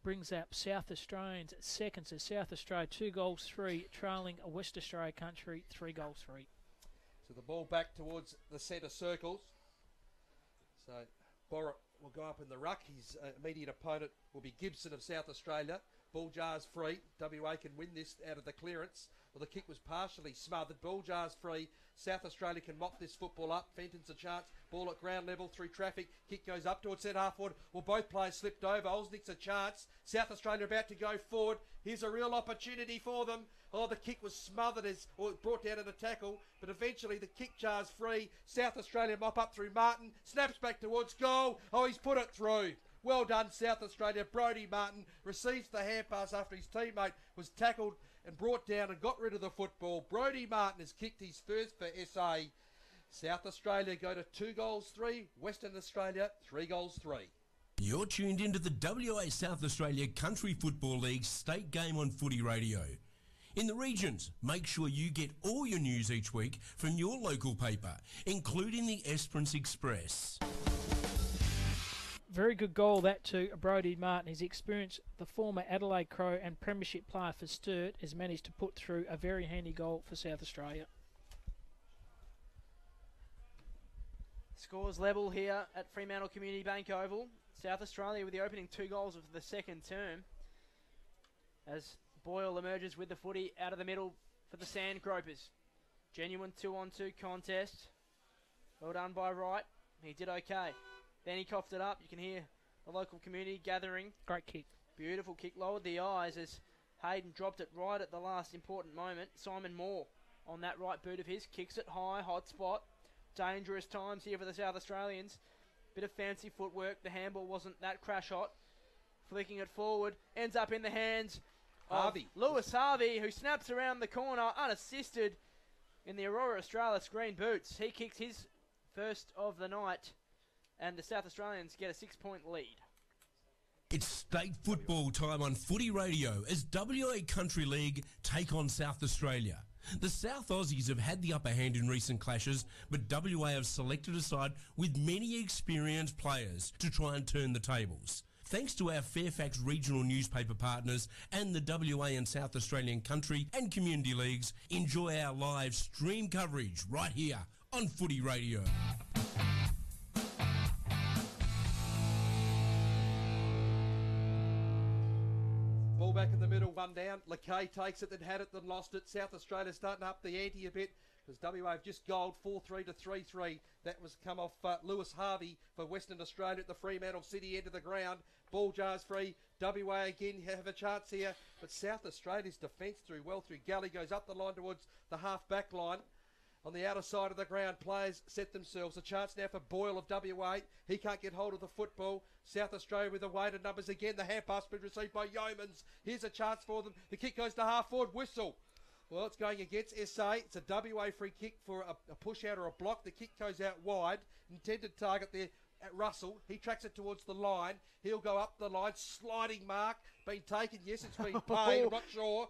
brings up South Australians second. So South Australia 2-3, trailing a West Australia country 3-3. So the ball back towards the centre circles. So Borrett will go up in the ruck. His immediate opponent will be Gibson of South Australia. Ball jar's free. WA can win this out of the clearance. Well, the kick was partially smothered. Ball jar's free. South Australia can mop this football up. Fenton's a chance. Ball at ground level through traffic. Kick goes up towards centre half forward. Well, both players slipped over. Olsnick's a chance. South Australia about to go forward. Here's a real opportunity for them. Oh, the kick was smothered or brought down in a tackle, but eventually the kick jar's free. South Australia mop up through Martin. Snaps back towards goal. Oh, he's put it through. Well done, South Australia. Brodie Martin receives the hand pass after his teammate was tackled and brought down and got rid of the football. Brodie Martin has kicked his first for SA. South Australia go to 2-3. Western Australia 3-3. You're tuned into the WA South Australia Country Football League state game on Footy Radio. In the regions, make sure you get all your news each week from your local paper, including the Esperance Express. Very good goal that to Brodie Martin. His experience, the former Adelaide Crow and premiership player for Sturt, has managed to put through a very handy goal for South Australia. Scores level here at Fremantle Community Bank Oval. South Australia with the opening 2 goals of the second term. As Boyle emerges with the footy out of the middle for the Sandgropers. Genuine 2-on-2 contest. Well done by Wright. He did okay. Then he coughed it up. You can hear the local community gathering. Great kick. Beautiful kick. Lowered the eyes as Hayden dropped it right at the last important moment. Simon Moore on that right boot of his. Kicks it high. Hot spot. Dangerous times here for the South Australians. Bit of fancy footwork. The handball wasn't that crash hot. Flicking it forward. Ends up in the hands of Harvey. Lewis Harvey, who snaps around the corner unassisted in the Aurora Australis green boots. He kicks his first of the night. And the South Australians get a 6-point lead. It's state football time on Footy Radio as WA Country League take on South Australia. The South Aussies have had the upper hand in recent clashes, but WA have selected a side with many experienced players to try and turn the tables. Thanks to our Fairfax regional newspaper partners and the WA and South Australian Country and Community Leagues, enjoy our live stream coverage right here on Footy Radio. Ball back in the middle, one down. LeKay takes it, then had it, then lost it. South Australia starting up the ante a bit because WA have just goaled 4-3 to 3-3. That was come off Lewis Harvey for Western Australia at the Fremantle City end of the ground. Ball jars free. WA again have a chance here, but South Australia's defence through well through Galley goes up the line towards the half-back line. On the outer side of the ground, players set themselves. A chance now for Boyle of WA. He can't get hold of the football. South Australia with the weighted numbers again. The hand pass been received by Yeomans. Here's a chance for them. The kick goes to half forward. Whistle. Well, it's going against SA. It's a WA free kick for a push out or a block. The kick goes out wide. Intended target there at Russell. He tracks it towards the line. He'll go up the line. Sliding mark. Been taken. Yes, it's been paid. I'm not sure.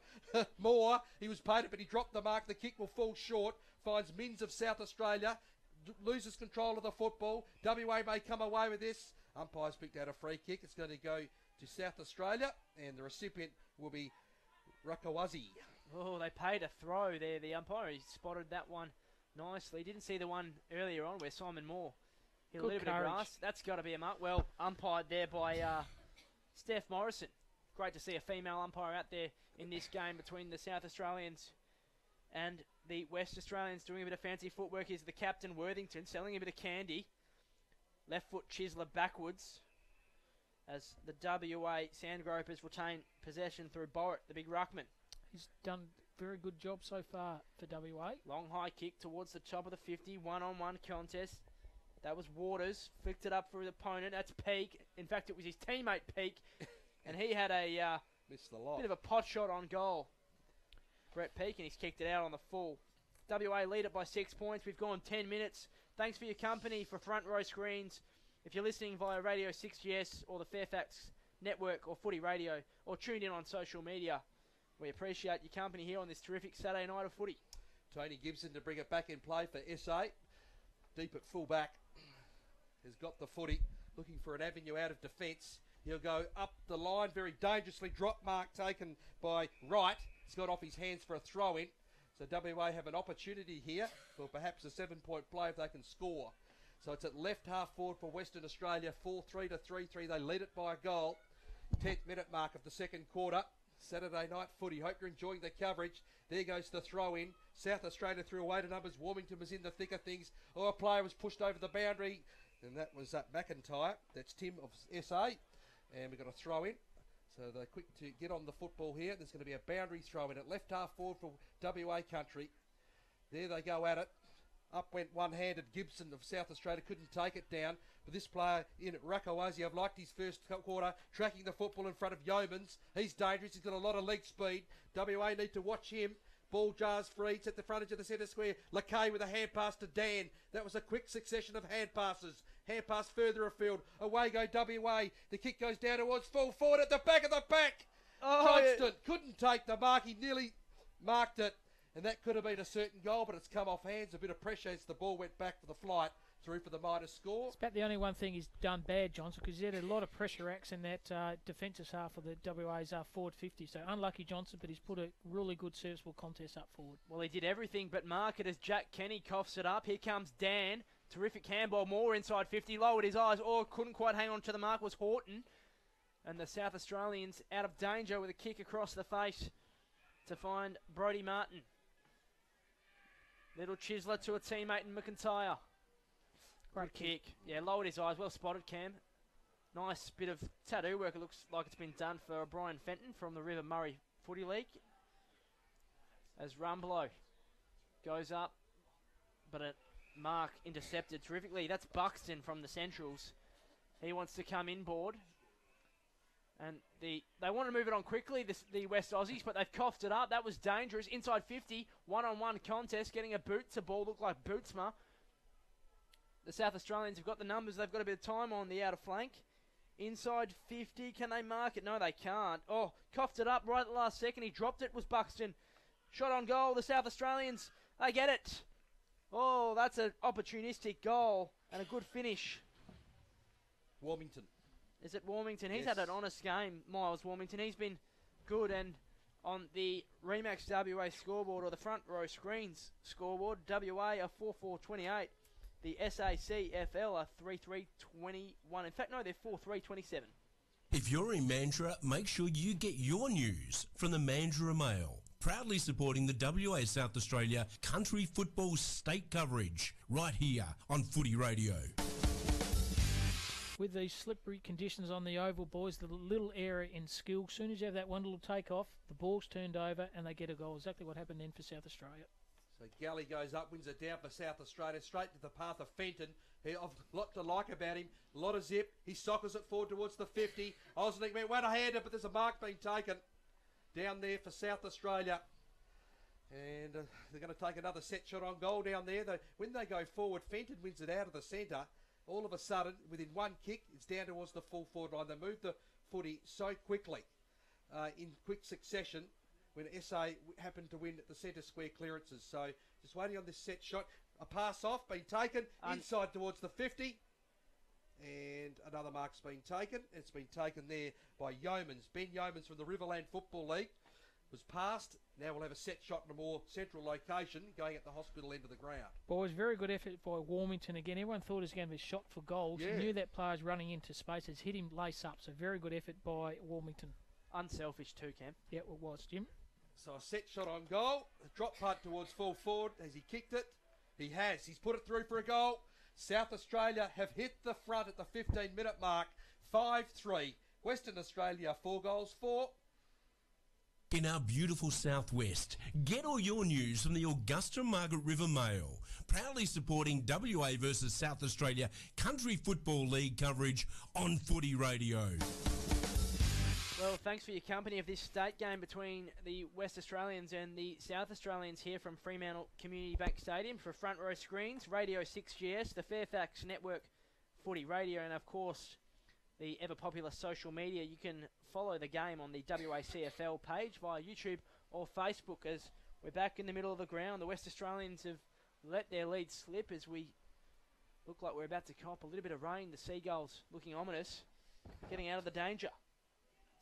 More. He was paid it, but he dropped the mark. The kick will fall short. Finds Mins of South Australia. Loses control of the football. WA may come away with this. Umpires picked out a free kick. It's going to go to South Australia. And the recipient will be Rakawazi. Oh, they paid a throw there. The umpire, he spotted that one nicely. Didn't see the one earlier on where Simon Moore hit a little bit of grass. That's got to be a mark. Well umpired there by Steph Morrison. Great to see a female umpire out there in this game between the South Australians and the West Australians. Doing a bit of fancy footwork is the captain, Worthington, selling a bit of candy. Left foot Chisler backwards as the WA Sandgropers retain possession through Borrett, the big ruckman. He's done a very good job so far for WA. Long high kick towards the top of the 50, one-on-one contest. That was Waters, flicked it up for his opponent. That's Peake. In fact, it was his teammate Peake, and he had a Missed the lot. bit of a pot shot on goal. Brett Peake, and he's kicked it out on the full. WA lead it by 6 points. We've gone 10 minutes. Thanks for your company for Front Row Screens. If you're listening via Radio 6GS or the Fairfax Network or Footy Radio or tuned in on social media, we appreciate your company here on this terrific Saturday night of footy. Tony Gibson to bring it back in play for SA. Deep at full back. Has got the footy. Looking for an avenue out of defence. He'll go up the line very dangerously. Drop mark taken by Wright. He's got off his hands for a throw in. So WA have an opportunity here for perhaps a 7-point play if they can score. So it's at left half forward for Western Australia, 4-3 to 3-3. They lead it by a goal. 10th minute mark of the second quarter. Saturday night footy. Hope you're enjoying the coverage. There goes the throw in. South Australia threw away to numbers. Warmington was in the thick of things. A player was pushed over the boundary, and that was McIntyre. That's Tim of SA. And we've got a throw in. So they're quick to get on the football here. There's going to be a boundary throw in at left half forward for WA country. There they go at it. Up went one-handed Gibson of South Australia, couldn't take it down. But this player in Rakawazi, I've liked his first quarter, tracking the football in front of Yeomans. He's dangerous, he's got a lot of leg speed. WA need to watch him. Ball jars free, it's at the front edge of the centre square. Lakay with a hand pass to Dan. That was a quick succession of hand passes. Hand pass further afield. Away go WA. The kick goes down towards full forward at the back of the back. Johnston couldn't take the mark. He nearly marked it. And that could have been a certain goal, but it's come off hands. A bit of pressure as the ball went back for the flight. Through for the minor score. It's about the only one thing he's done bad, Johnson, because he had a lot of pressure acts in that defensive half of the WA's forward 50. So unlucky Johnson, but he's put a really good serviceable contest up forward. Well, he did everything but mark it as Jack Kenny coughs it up. Here comes Dan. Terrific handball, more inside 50. Lowered his eyes. Couldn't quite hang on to the mark was Horton. And the South Australians out of danger with a kick across the face to find Brodie Martin. Little chiseler to a teammate in McIntyre. Good kick. Yeah, lowered his eyes. Well spotted, Cam. Nice bit of tattoo work. It looks like it's been done for Brian Fenton from the River Murray Footy League. As Rumbelow goes up, but a mark intercepted terrifically. That's Buxton from the Centrals. He wants to come inboard. And they want to move it on quickly, the West Aussies, but they've coughed it up. That was dangerous. Inside 50, one-on-one contest, getting a boot to ball, looked like Bootsma. The South Australians have got the numbers. They've got a bit of time on the outer flank. Inside 50, can they mark it? No, they can't. Coughed it up right at the last second. He dropped it, was Buxton. Shot on goal, the South Australians, they get it. That's an opportunistic goal and a good finish. Warmington. Is it Warmington? He's Yes. had an honest game, Miles Warmington. He's been good, and on the Remax WA scoreboard, or the front row screens scoreboard, WA are 4-4-28. The SACFL are 3-3-21. In fact, no, they're 4-3-27. If you're in Mandurah, make sure you get your news from the Mandurah Mail. Proudly supporting the WA South Australia country football state coverage right here on Footy Radio. With these slippery conditions on the oval, boys, the little area in skill, as soon as you have that one little take-off, the ball's turned over and they get a goal. Exactly what happened then for South Australia. So Galley goes up, wins it down for South Australia, straight to the path of Fenton. I've a lot to like about him. A lot of zip. He sockers it forward towards the 50. Osnick went one-handed, but there's a mark being taken down there for South Australia. And they're going to take another set shot on goal down there. When they go forward, Fenton wins it out of the centre. All of a sudden, within one kick, it's down towards the full forward line. They move the footy so quickly in quick succession when SA happened to win the centre square clearances. So just waiting on this set shot. A pass off, being taken inside towards the 50. And another mark's been taken. It's been taken there by Yeomans. Ben Yeomans from the Riverland Football League was passed. Now we'll have a set shot in a more central location going at the hospital end of the ground. Boys, very good effort by Warmington again. Everyone thought it was going to be a shot for goals. Yeah. You knew that player's running into space. Has hit him lace up. So very good effort by Warmington. Unselfish too, Cam. Yeah, it was, Jim. So a set shot on goal. A drop punt towards full forward. Has he kicked it? He has. He's put it through for a goal. South Australia have hit the front at the 15-minute mark. 5-3. Western Australia 4 goals for. In our beautiful southwest, get all your news from the Augusta Margaret River Mail. Proudly supporting WA versus South Australia Country Football League coverage on Footy Radio. Well, thanks for your company of this state game between the West Australians and the South Australians here from Fremantle Community Bank Stadium. For front row screens, Radio 6GS, the Fairfax Network Footy Radio, and of course the ever popular social media. You can follow the game on the WACFL page via YouTube or Facebook as we're back in the middle of the ground. The West Australians have let their lead slip as we look like we're about to cop a little bit of rain. The Seagulls looking ominous, getting out of the danger.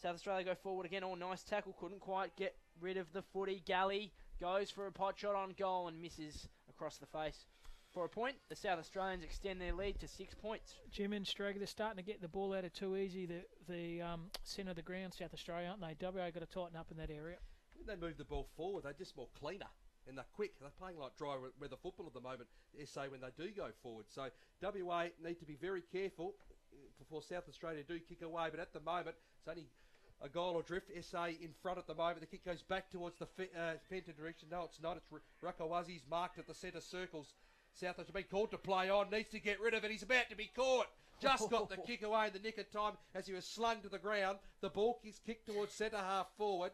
South Australia go forward again. Nice tackle. Couldn't quite get rid of the footy. Galley goes for a pot shot on goal and misses across the face. for a point. The South Australians extend their lead to 6 points. Jim and Strager, they're starting to get the ball out of too easy. The centre of the ground, South Australia, aren't they? WA got to tighten up in that area. When they move the ball forward, they're just more cleaner and they're quick. They're playing like dry weather football at the moment, SA, when they do go forward. So WA need to be very careful before South Australia do kick away. But at the moment, it's only a goal adrift. SA in front at the moment. The kick goes back towards the Fenton direction. No, it's not. It's Rakawazi's marked at the centre circles. South Australia been called to play on. Needs to get rid of it. He's about to be caught. Just got the kick away in the nick of time as he was slung to the ground. The ball is kicked towards centre half forward.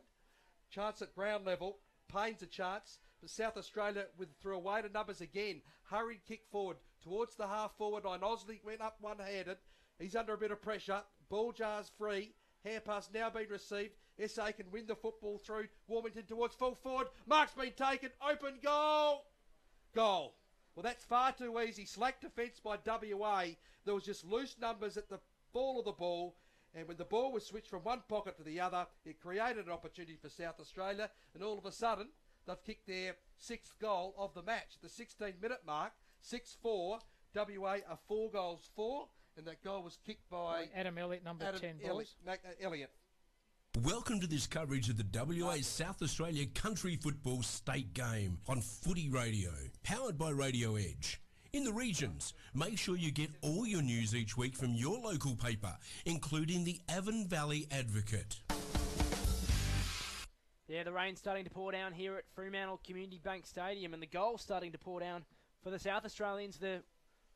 Chance at ground level. Payne's a chance. But South Australia, through a weight of numbers again, hurried kick forward towards the half forward line. Osley went up one-handed. He's under a bit of pressure. Ball jar's free. Hand pass now being received. SA can win the football through. Warmington towards full forward. Mark's been taken. Open goal. Goal. Well, that's far too easy. Slack defence by WA. There was just loose numbers at the ball of the ball. And when the ball was switched from one pocket to the other, it created an opportunity for South Australia. And all of a sudden, they've kicked their 6th goal of the match. The 16-minute mark, 6-4. WA are 4 goals for. And that goal was kicked by Adam Elliott, number 10. Elliott. Welcome to this coverage of the WA South Australia Country Football State Game on Footy Radio, powered by Radio Edge. In the regions, make sure you get all your news each week from your local paper, including the Avon Valley Advocate. Yeah, the rain's starting to pour down here at Fremantle Community Bank Stadium, and the goal's starting to pour down for the South Australians. The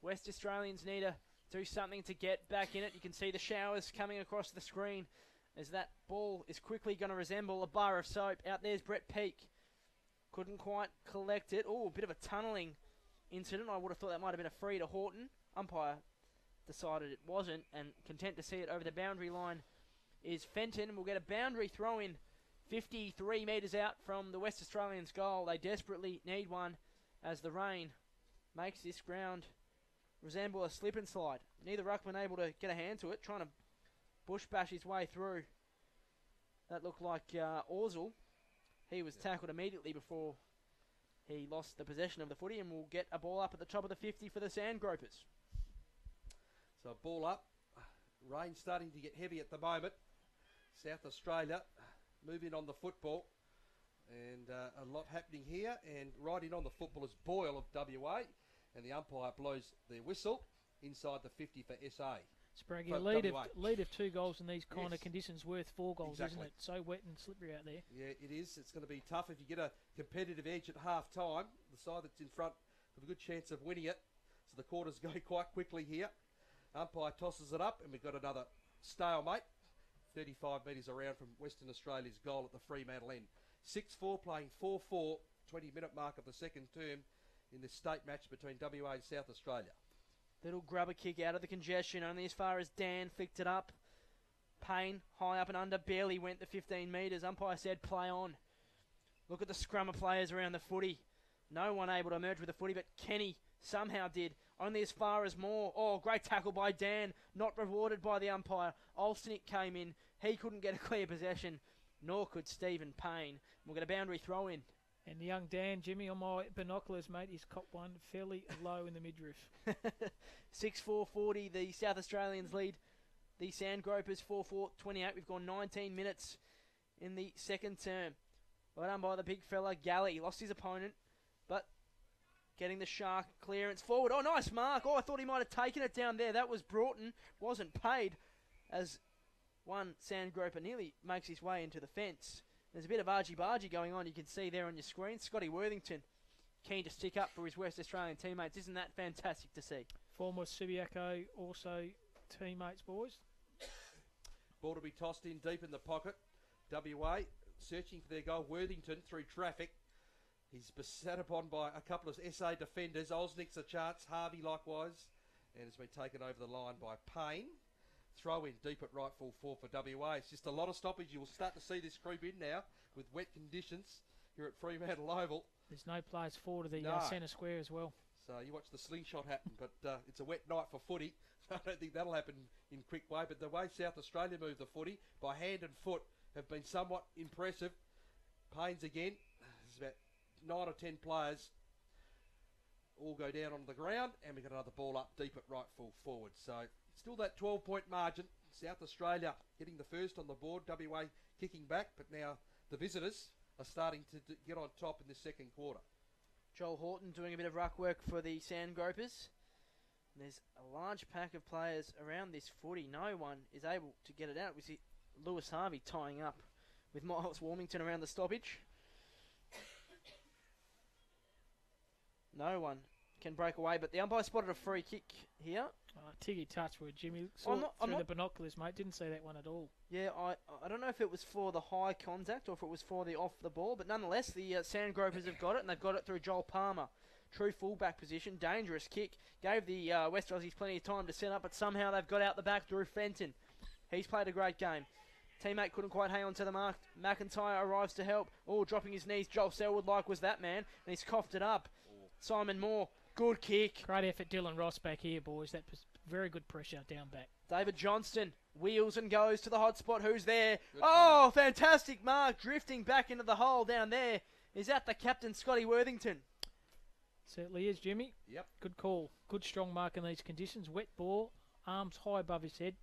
West Australians need to do something to get back in it. You can see the showers coming across the screen as that ball is quickly going to resemble a bar of soap. Out there's Brett Peake. Couldn't quite collect it. Oh, a bit of a tunnelling incident. I would have thought that might have been a free to Horton. Umpire decided it wasn't, and content to see it over the boundary line is Fenton. We'll get a boundary throw in 53 metres out from the West Australians' goal. They desperately need one as the rain makes this ground resemble a slip and slide. Neither ruckman able to get a hand to it, trying to bush bash his way through. That looked like Orzul. He was tackled immediately before he lost the possession of the footy, and will get a ball up at the top of the 50 for the Sandgropers. So ball up. Rain starting to get heavy at the moment. South Australia moving on the football. And a lot happening here. And right in on the football is Boyle of WA. And the umpire blows the whistle inside the 50 for SA. Sprague, a lead of 2 goals in these kind of conditions worth 4 goals, exactly. Isn't it? So wet and slippery out there. Yeah, it is. It's going to be tough if you get a competitive edge at half time. The side that's in front have a good chance of winning it. So the quarters go quite quickly here. Umpire tosses it up, and we've got another stalemate. 35 metres around from Western Australia's goal at the Fremantle end. 6-4 playing 4-4, 20-minute mark of the second term in this state match between WA and South Australia. Little grubber kick out of the congestion, only as far as Dan flicked it up. Payne, high up and under, barely went the 15 metres. Umpire said play on. Look at the scrum of players around the footy. No one able to emerge with the footy, but Kenny somehow did. Only as far as Moore. Oh, great tackle by Dan. Not rewarded by the umpire. Olsnick came in. He couldn't get a clear possession, nor could Stephen Payne. We'll get a boundary throw in. And the young Dan, Jimmy, on my binoculars, mate, he's copped one fairly low in the midriff. 6-4-40, the South Australians lead. The Sandgropers 4-4-28. We've gone 19 minutes in the second term. Well done by the big fella, Galley. Lost his opponent, but getting the Shark clearance forward. Oh, nice mark. Oh, I thought he might have taken it down there. That was Broughton. Wasn't paid as one Sandgroper nearly makes his way into the fence. There's a bit of argy-bargy going on, you can see there on your screen. Scotty Worthington keen to stick up for his West Australian teammates. Isn't that fantastic to see? Former Subiaco also teammates, boys. Ball to be tossed in deep in the pocket. WA searching for their goal. Worthington through traffic. He's beset upon by a couple of SA defenders. Olsnick's a chance. Harvey likewise. And it's been taken over the line by Payne. Throw in deep at right full forward for WA. It's just a lot of stoppage. You will start to see this creep in now with wet conditions here at Fremantle Oval. There's no players forward of the centre square as well. So you watch the slingshot happen, but it's a wet night for footy. I don't think that'll happen in quick way. But the way South Australia move the footy by hand and foot have been somewhat impressive. Payne's again. There's about 9 or 10 players all go down on the ground, and we got another ball up deep at right full forward. So still that 12-point margin. South Australia getting the first on the board, WA kicking back, but now the visitors are starting to get on top in the second quarter. Joel Horton doing a bit of ruck work for the Sandgropers. There's a large pack of players around this footy. No one is able to get it out. We see Lewis Harvey tying up with Miles Warmington around the stoppage. No one can break away, but the umpire spotted a free kick here. Tiggy touch for Jimmy. Saw it through the binoculars, mate. Didn't see that one at all. Yeah, I don't know if it was for the high contact or if it was for the off the ball, but nonetheless, the Sandgropers have got it, and they've got it through Joel Palmer. True fullback position, dangerous kick. Gave the West Aussies plenty of time to set up, but somehow they've got out the back through Fenton. He's played a great game. Teammate couldn't quite hang on to the mark. McIntyre arrives to help. Oh, dropping his knees. Joel Selwood like was that man, and he's coughed it up. Simon Moore, good kick. Great effort, Dylan Ross back here, boys. That was very good pressure down back. David Johnston wheels and goes to the hot spot. Who's there? Good mark. Fantastic mark. Drifting back into the hole down there. Is that the captain, Scotty Worthington? Certainly is, Jimmy. Yep. Good call. Good strong mark in these conditions. Wet ball, arms high above his head.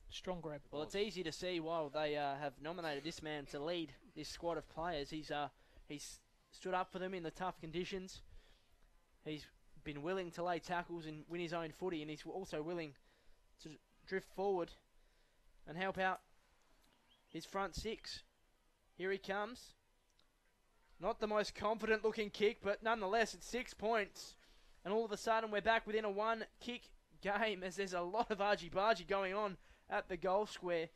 Strong grab. Well, it's easy to see why they have nominated this man to lead this squad of players. He's stood up for them in the tough conditions. He's been willing to lay tackles and win his own footy, and he's also willing to drift forward and help out his front six. Here he comes. Not the most confident looking kick, but nonetheless it's 6 points. And all of a sudden we're back within a one-kick game as there's a lot of argy-bargy going on at the goal square.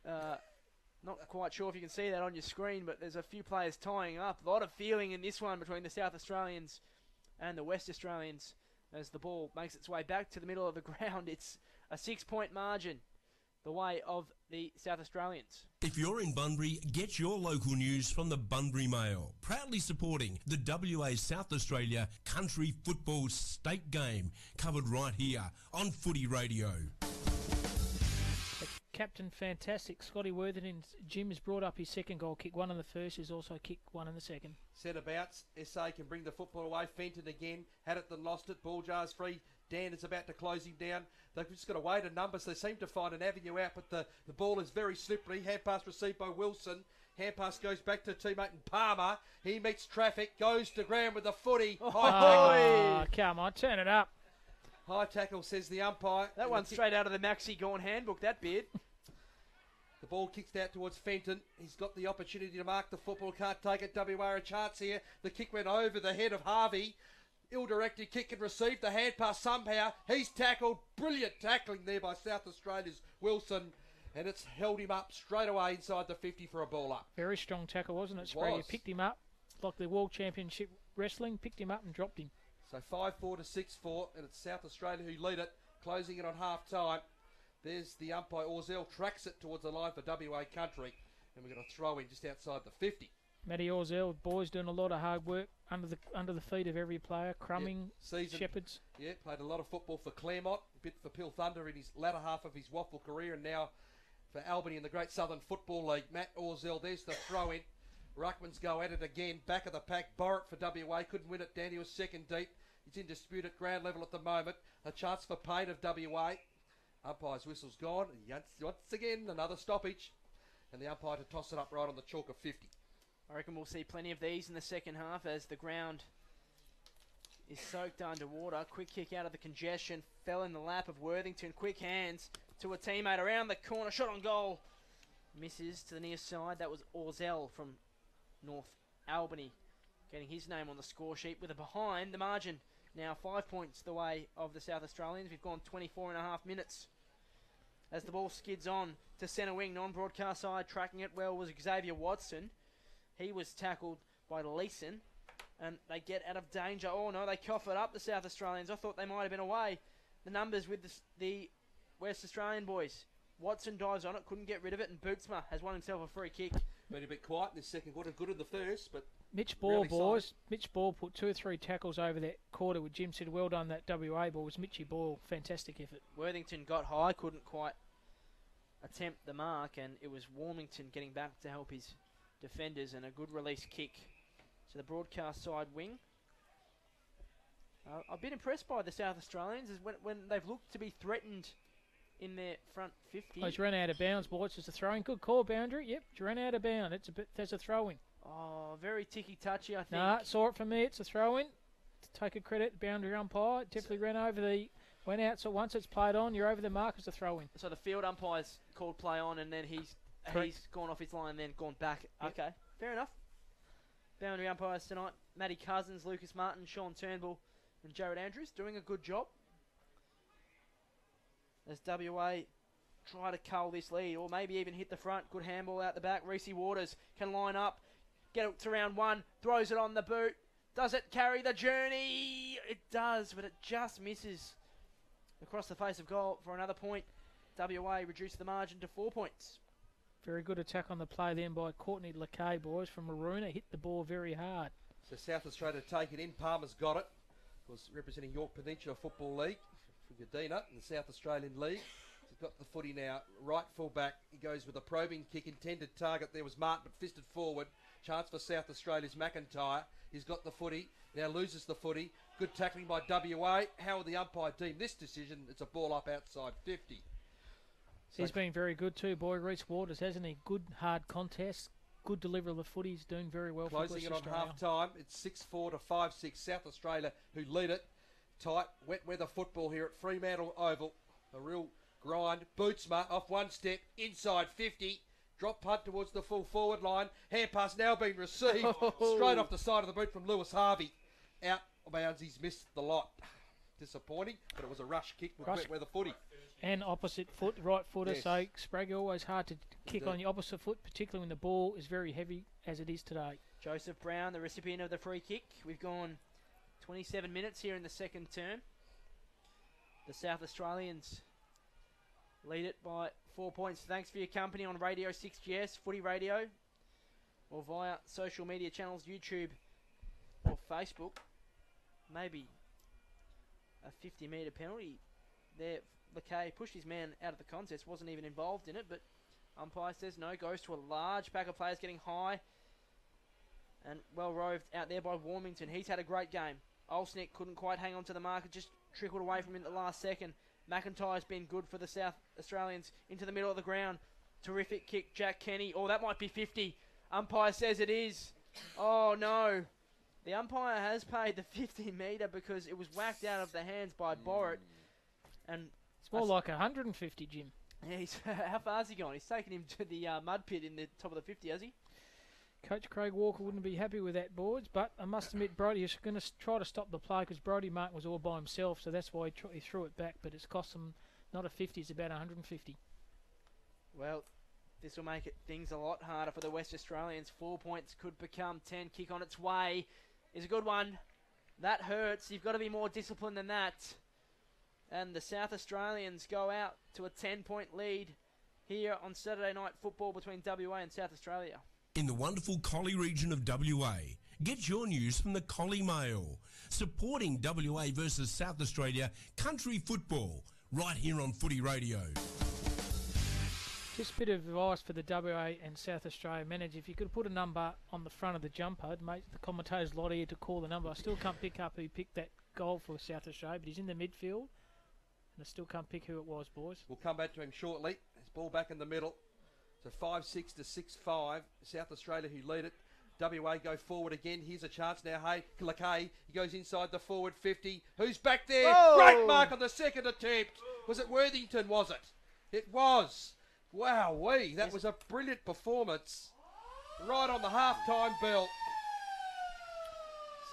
Not quite sure if you can see that on your screen, but there's a few players tying up. A lot of feeling in this one between the South Australians and the West Australians as the ball makes its way back to the middle of the ground. It's a 6-point margin the way of the South Australians. If you're in Bunbury, get your local news from the Bunbury Mail. Proudly supporting the WA South Australia Country Football State Game, covered right here on Footy Radio. Captain fantastic. Scotty Worthington. Jim has brought up his second goal kick. One in the first. He's also kicked one in the second. Centre-bouts. SA can bring the football away. Fenton again. Had it then lost it. Ball jars free. Dan is about to close him down. They've just got to wait a number, so they seem to find an avenue out, but the ball is very slippery. Hand pass received by Wilson. Hand pass goes back to teammate and Palmer. He meets traffic. Goes to ground with the footy. Oh, come on. Turn it up. High tackle, says the umpire. That one's straight out of the Maxi Gorn handbook, that bid. The ball kicks out towards Fenton. He's got the opportunity to mark the football. Can't take it. WA a chance here. The kick went over the head of Harvey. Ill-directed kick and received the hand pass somehow. He's tackled. Brilliant tackling there by South Australia's Wilson. And it's held him up straight away inside the 50 for a ball up. Very strong tackle, wasn't it, Sprague? He picked him up like the World Championship Wrestling. Picked him up and dropped him. So 5-4 to 6-4. And it's South Australia who lead it. Closing it on half-time. There's the umpire. Orzell tracks it towards the line for WA Country. And we're going to throw in just outside the 50. Matty Orzell, boys doing a lot of hard work under the feet of every player. Crumming, Shepherds. Yeah, played a lot of football for Claremont, a bit for Peel Thunder in his latter half of his waffle career, and now for Albany in the Great Southern Football League. Matt Orzell, there's the throw in. Ruckmans go at it again, back of the pack. Borrett for WA, couldn't win it. Danny was second deep. He's in dispute at ground level at the moment. A chance for Payne of WA. Umpire's whistle's gone. Once again, another stoppage. And the umpire to toss it up right on the chalk of 50. I reckon we'll see plenty of these in the second half as the ground is soaked underwater. Quick kick out of the congestion. Fell in the lap of Worthington. Quick hands to a teammate around the corner. Shot on goal. Misses to the near side. That was Orzell from North Albany getting his name on the score sheet with a behind the margin. Now 5 points the way of the South Australians. We've gone 24 and a half minutes as the ball skids on to centre wing. Non-broadcast side tracking it well was Xavier Watson. He was tackled by Leeson, and they get out of danger. Oh, no, they cough it up, the South Australians. I thought they might have been away. The numbers with the West Australian boys. Watson dives on it, couldn't get rid of it, and Bootsma has won himself a free kick. Been a bit quiet in this second quarter. Good in the first, but Mitch Ball, really boys. solid. Mitch Ball put 2 or 3 tackles over that quarter with Jim said, well done, that WA ball was Mitchy Ball. Fantastic effort. Worthington got high, couldn't quite attempt the mark, and it was Warmington getting back to help his defenders, and a good release kick to the broadcast side wing. I've been impressed by the South Australians is when they've looked to be threatened in their front 50. Oh, he's run out of bounds, boys. It's a throw-in. Good call, boundary. Yep, he's run out of bounds. There's a throw-in. Oh, very ticky-touchy, I think. Nah, saw it from me. It's a throw-in. To take a credit, boundary umpire definitely went out. So once it's played on, you're over the mark as a throw-in. So the field umpire's called play on, and then he's gone off his line and then gone back. Yep. Okay, fair enough. Boundary umpires tonight: Matty Cousins, Lucas Martin, Sean Turnbull, and Jared Andrews doing a good job. As WA try to cull this lead, or maybe even hit the front. Good handball out the back. Reece Waters can line up, get it to round one, throws it on the boot. Does it carry the journey? It does, but it just misses across the face of goal for another point. WA reduced the margin to 4 points. Very good attack on the play then by Courtney Lakay, boys, from Maroona. Hit the ball very hard. So South Australia take it in. Palmer's got it. Was representing York Peninsula Football League for Gadina in the South Australian League. He's got the footy now. Right full back. He goes with a probing kick. Intended target there was Martin, but fisted forward. Chance for South Australia's McIntyre. He's got the footy. Now loses the footy. Good tackling by WA. How will the umpire deem this decision? It's a ball up outside 50. He's been very good too, boy. Reece Waters, hasn't he? Good hard contest. Good delivery of the footy. He's doing very well for Closing West it on Australia. half time. It's 6-4 to 5-6. South Australia who lead it. Tight, wet weather football here at Fremantle Oval. A real grind. Bootsma off one step. Inside 50. Drop punt towards the full forward line. Hand pass now being received. Straight off the side of the boot from Lewis Harvey. Out of bounds. He's missed the lot. Disappointing, but it was a rush kick with wet weather footy. And opposite foot, right footer. Yes. So Sprague always hard to kick Indeed. on your opposite foot, particularly when the ball is very heavy as it is today. Joseph Brown, the recipient of the free kick. We've gone 27 minutes here in the second term. The South Australians lead it by 4 points. Thanks for your company on Radio 6GS, Footy Radio, or via social media channels, YouTube or Facebook. Maybe a 50-metre penalty there. Lakay pushed his man out of the contest, wasn't even involved in it, but umpire says no, goes to a large pack of players getting high and well roved out there by Warmington. He's had a great game. Olsnick couldn't quite hang on to the mark, it just trickled away from him at the last second. McIntyre's been good for the South Australians into the middle of the ground. Terrific kick, Jack Kenny. Oh, that might be 50. Umpire says it is. Oh, no. The umpire has paid the 50-metre because it was whacked out of the hands by Borrett. And It's more like 150, Jim. yeah, how far's he gone? He's taken him to the mud pit in the top of the 50, has he? Coach Craig Walker wouldn't be happy with that, boards, but I must admit Brody is going to try to stop the play because Brody Martin was all by himself, so that's why he threw it back, but it's cost him not a 50, it's about 150. Well, this will make things a lot harder for the West Australians. 4 points could become 10. Kick on its way is a good one. That hurts. You've got to be more disciplined than that. And the South Australians go out to a 10-point lead here on Saturday night football between WA and South Australia. In the wonderful Collie region of WA, get your news from the Collie Mail, supporting WA versus South Australia country football, right here on Footy Radio. Just a bit of advice for the WA and South Australia manager. If you could put a number on the front of the jumper, it'd make the commentators a lot easier to call the number. I still can't pick up who picked that goal for South Australia, but he's in the midfield, and I still can't pick who it was, boys. We'll come back to him shortly. His ball back in the middle. So 5-6 to 6-5. South Australia who lead it. WA go forward again. Here's a chance now. Hey, Lakay. He goes inside the forward 50. Who's back there? Oh! Great mark on the second attempt. Was it Worthington, was it? It was. Wow-wee. That was a brilliant performance. Right on the half-time bell.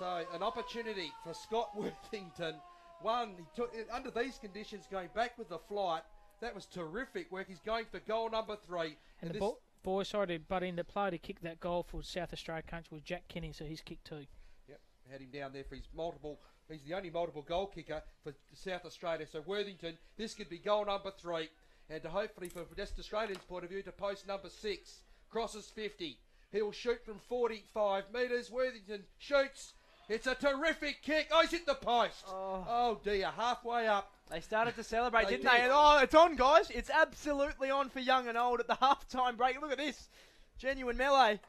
So an opportunity for Scott Worthington. One, he took under these conditions going back with the flight. That was terrific work. He's going for goal number 3. And the boy, sorry to butt in, the player to kick that goal for South Australia country was Jack Kenny, so he's kicked 2. Yep, had him down there for his multiple. He's the only multiple goal kicker for South Australia. So Worthington, this could be goal number 3. And to hopefully, from West Australians' point of view, to post number 6. Crosses 50. He'll shoot from 45 metres. Worthington shoots. It's a terrific kick. Oh, he's hit the post. Oh dear, halfway up. They started to celebrate, They didn't did. they? And, oh, it's on, guys. It's absolutely on for young and old at the half-time break. Look at this. Genuine melee.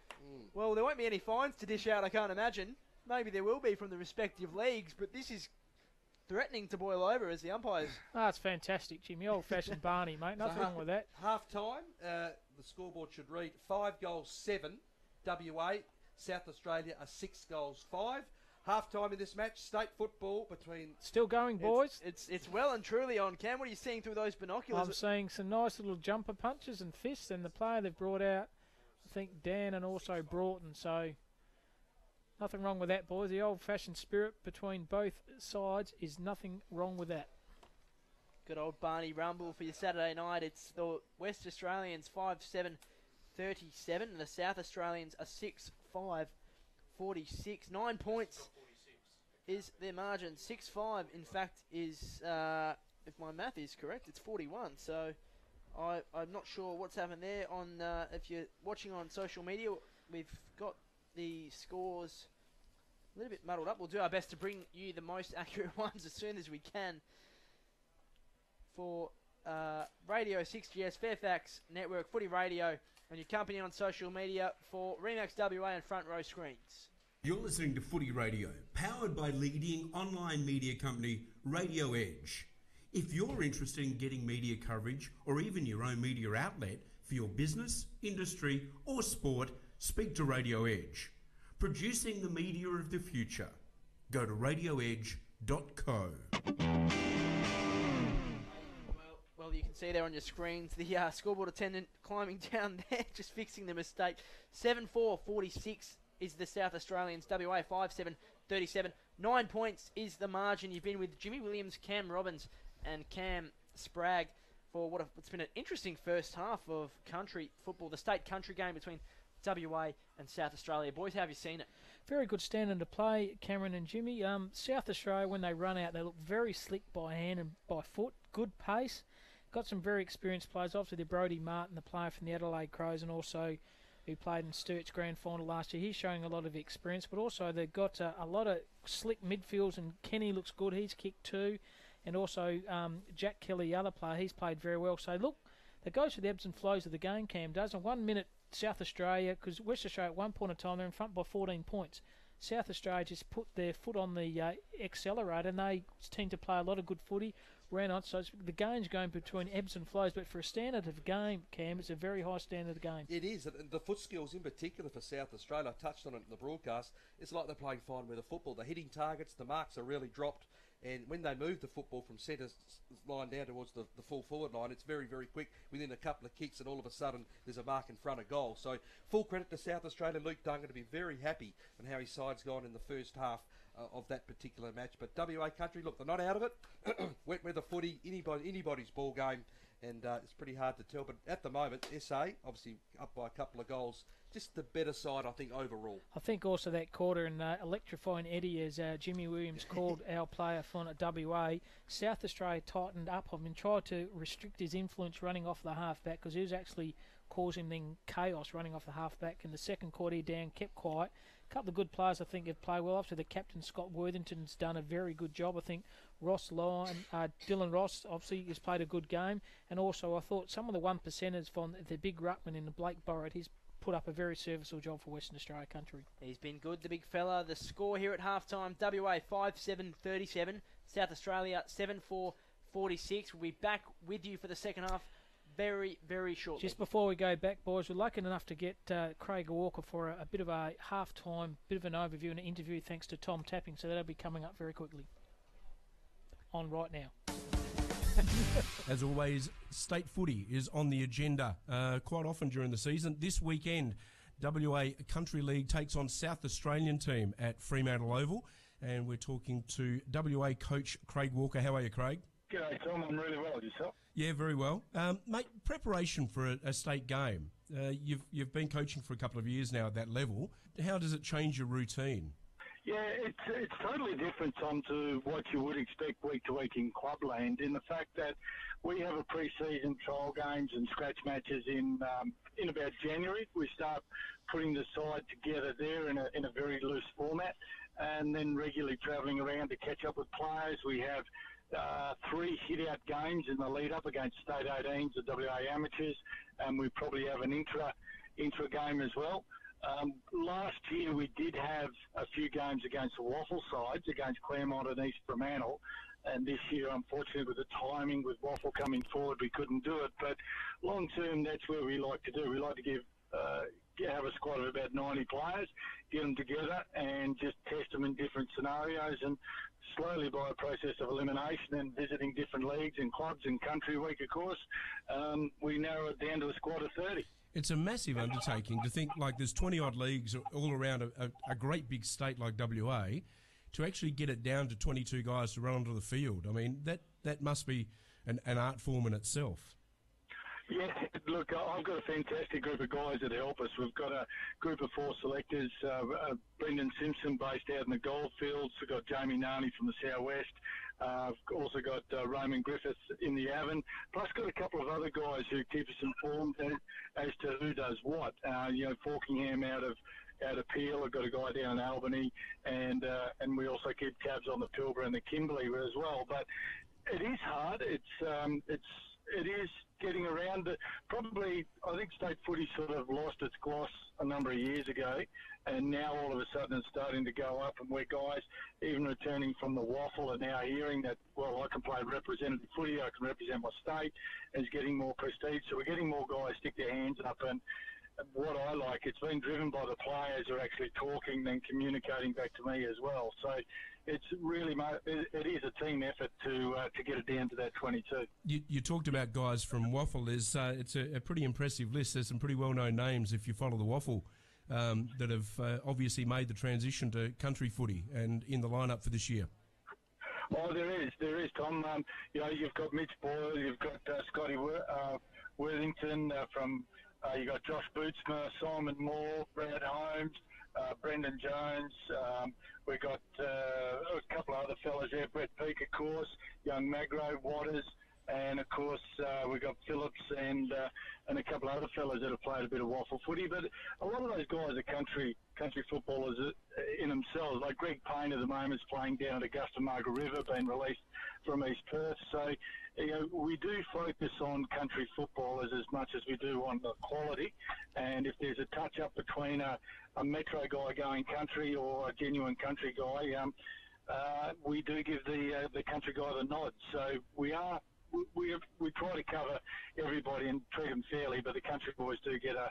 Well, there won't be any fines to dish out, I can't imagine. Maybe there will be from the respective leagues, but this is threatening to boil over as the umpires. Ah, it's fantastic, Jimmy. Old-fashioned Barney, mate. Nothing wrong with that. Half time, the scoreboard should read 5 goals 7, WA. South Australia are 6 goals 5. Half time in this match, state football between... Still going, boys. It's well and truly on. Cam, what are you seeing through those binoculars? I'm seeing some nice little jumper punches and fists, and the player they've brought out, I think Dan and also Broughton. So nothing wrong with that, boys. The old-fashioned spirit between both sides is nothing wrong with that. Good old Barney Rumble for your Saturday night. It's the West Australians 5-7-37, and the South Australians are 6-5-46. 9 points is their margin. 6-5, in fact, is, if my math is correct, it's 41. So I'm not sure what's happened there. If you're watching on social media, we've got the scores a little bit muddled up. We'll do our best to bring you the most accurate ones as soon as we can. For Radio 6GS, Fairfax Network, Footy Radio, and your company on social media for Remax WA and Front Row Screens. You're listening to Footy Radio, powered by leading online media company Radio Edge. If you're interested in getting media coverage or even your own media outlet for your business, industry or sport, speak to Radio Edge. Producing the media of the future. Go to radioedge.co. Well, you can see there on your screens the scoreboard attendant climbing down there, just fixing the mistake. 7-4-46 is the South Australians. WA 5-7-37. 9 points is the margin. You've been with Jimmy Williams, Cam Robbins, and Cam Sprague for what's been an interesting first half of country football, the state country game between WA and South Australia. Boys, how have you seen it? Very good standing to play, Cameron and Jimmy. South Australia, when they run out, they look very slick by hand and by foot. Good pace. Got some very experienced players. Obviously, the Brodie Martin, the player from the Adelaide Crows, and also who played in Stuart's grand final last year. He's showing a lot of experience, but also they've got a lot of slick midfields, and Kenny looks good. He's kicked too. And also Jack Kelly, the other player, he's played very well. So, look, that goes for the ebbs and flows of the game, Cam does. In 1 minute, South Australia, because West Australia at one point in time, they're in front by 14 points. South Australia just put their foot on the accelerator, and they tend to play a lot of good footy. Ran on, so the game's going between ebbs and flows, but for a standard of game, Cam, it's a very high standard of game. It is, and the foot skills in particular for South Australia, I touched on it in the broadcast, it's like they're playing fine with the football. They're hitting targets, the marks are really dropped, and when they move the football from centre line down towards the full forward line, it's very, very quick. Within a couple of kicks, and all of a sudden, there's a mark in front of goal. So, full credit to South Australia. Luke Duncan to be very happy on how his side's gone in the first half of that particular match. But WA country, look, they're not out of it. Wet weather footy, anybody's ball game, and it's pretty hard to tell. But at the moment, SA obviously up by a couple of goals. Just the better side, I think, overall. I think also that quarter and electrifying Eddie, as Jimmy Williams called our player from WA, South Australia tightened up. I mean, tried to restrict his influence running off the half-back, because he was actually causing then chaos running off the half-back. In the second quarter, Dan kept quiet. A couple of good players, I think, have played well. Obviously, the captain, Scott Worthington's done a very good job. I think Ross Lyon, Dylan Ross, obviously, has played a good game. And also, I thought some of the one-percenters from the big ruckman in the Blake Burrett, he's put up a very serviceable job for Western Australia country. He's been good, the big fella. The score here at halftime, WA 5-7-37, South Australia 7-4-46. We'll be back with you for the second half very, very shortly. Just before we go back, boys, we're lucky enough to get Craig Walker for a bit of a half-time, bit of an overview and an interview thanks to Tom Tapping, so that'll be coming up very quickly. On right now. As always, state footy is on the agenda quite often during the season. This weekend, WA Country League takes on South Australian team at Fremantle Oval, and we're talking to WA coach Craig Walker. How are you, Craig? G'day, Tom. I'm really well. Yourself? Yeah, very well. Mate, preparation for a state game. You've been coaching for a couple of years now at that level. How does it change your routine? Yeah, it's totally different, Tom, to what you would expect week to week in clubland, in the fact that we have a pre-season trial games and scratch matches in about January. We start putting the side together there in a very loose format, and then regularly travelling around to catch up with players. We have 3 hit-out games in the lead-up against State 18s, the WA amateurs, and we probably have an intra game as well. Last year we did have a few games against the Waffle sides, against Claremont and East Fremantle, And this year, unfortunately, with the timing, with Waffle coming forward, we couldn't do it. But long term, that's where we like to do. We like to have a squad of about 90 players, get them together and just test them in different scenarios, and slowly by a process of elimination and visiting different leagues and clubs and country week, of course, we narrow it down to a squad of 30. It's a massive undertaking to think, like, there's 20-odd leagues all around a great big state like WA, to actually get it down to 22 guys to run onto the field. I mean, that must be an art form in itself. Yeah, look, I've got a fantastic group of guys that help us. We've got a group of 4 selectors, Brendan Simpson based out in the Goldfields. We've got Jamie Narney from the Southwest. I've also got Roman Griffiths in the Avon. Plus got a couple of other guys who keep us informed as to who does what. Forkingham out of Peel. I've got a guy down in Albany, and we also keep tabs on the Pilbara and the Kimberley as well. But it is hard. It is getting around. Probably, I think state footy sort of lost its gloss a number of years ago, and now all of a sudden it's starting to go up, and where guys, even returning from the Waffle, are now hearing that, well, I can play representative footy, I can represent my state, and it's getting more prestige. So we're getting more guys stick their hands up, and what I like, it's been driven by the players who are actually talking and communicating back to me as well. So it's really, it is a team effort to get it down to that 22. You talked about guys from Waffle. It's a pretty impressive list. There's some pretty well-known names, if you follow the Waffle, that have obviously made the transition to country footy and in the lineup for this year. Oh, there is, Tom. You've got Mitch Boyle, you've got Scotty Worthington from... you got Josh Bootsma, Simon Moore, Brad Holmes, Brendan Jones. We got a couple of other fellas there, Brett Peake, of course, young Magro, Waters, and of course we got Phillips and a couple of other fellas that have played a bit of Waffle footy. But a lot of those guys are country footballers in themselves. Like Greg Payne at the moment is playing down at Augusta Margaret River, being released from East Perth. So we do focus on country footballers as much as we do on the quality. And if there's a touch-up between a metro guy going country or a genuine country guy, we do give the country guy the nod. So we try to cover everybody and treat them fairly, but the country boys do get a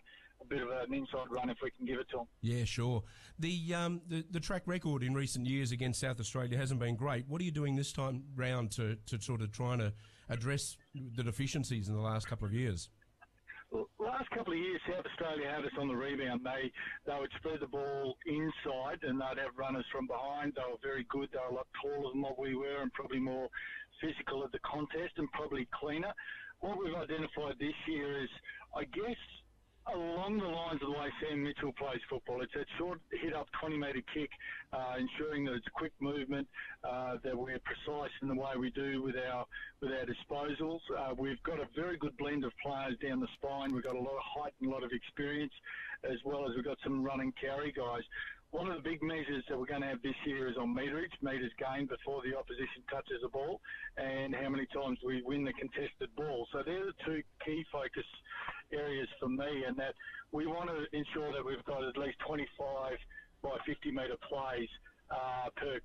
bit of an inside run if we can give it to them. Yeah, sure. The track record in recent years against South Australia hasn't been great. What are you doing this time round to sort of trying to address the deficiencies in the last couple of years? Well, last couple of years, South Australia had us on the rebound. They would spread the ball inside and they'd have runners from behind. They were very good. They were a lot taller than what we were and probably more physical at the contest and probably cleaner. What we've identified this year is, I guess, along the lines of the way Sam Mitchell plays football. It's that short hit-up 20-metre kick, ensuring that it's quick movement, that we're precise in the way we do with our disposals. We've got a very good blend of players down the spine. We've got a lot of height and a lot of experience, as well as we've got some run and carry guys. One of the big measures that we're going to have this year is on meterage, metres gained before the opposition touches the ball, and how many times we win the contested ball. So they're the two key focus areas for me, and that we want to ensure that we've got at least 25 by 50 metre plays per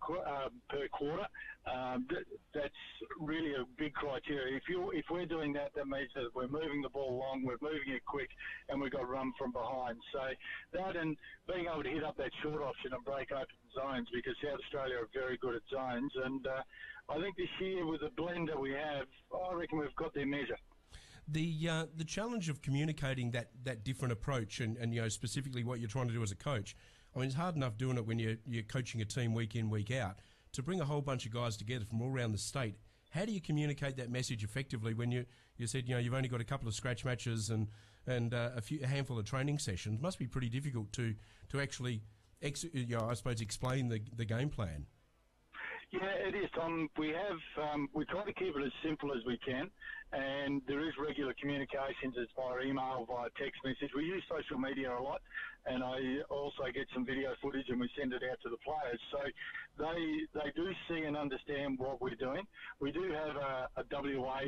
quarter. That's really a big criteria. If we're doing that, that means that we're moving the ball long, we're moving it quick, and we've got run from behind. So that and being able to hit up that short option and break open zones, because South Australia are very good at zones. And I think this year with the blend that we have, I reckon we've got their measure. The challenge of communicating that different approach and specifically what you're trying to do as a coach, I mean, it's hard enough doing it when you're coaching a team week in, week out. To bring a whole bunch of guys together from all around the state, how do you communicate that message effectively when you said, you've only got a couple of scratch matches and a handful of training sessions? It must be pretty difficult to actually, I suppose, explain the game plan. Yeah, it is, Tom. We try to keep it as simple as we can, and there is regular communications. It's via email, via text message. We use social media a lot, and I also get some video footage and we send it out to the players. So they do see and understand what we're doing. We do have a WA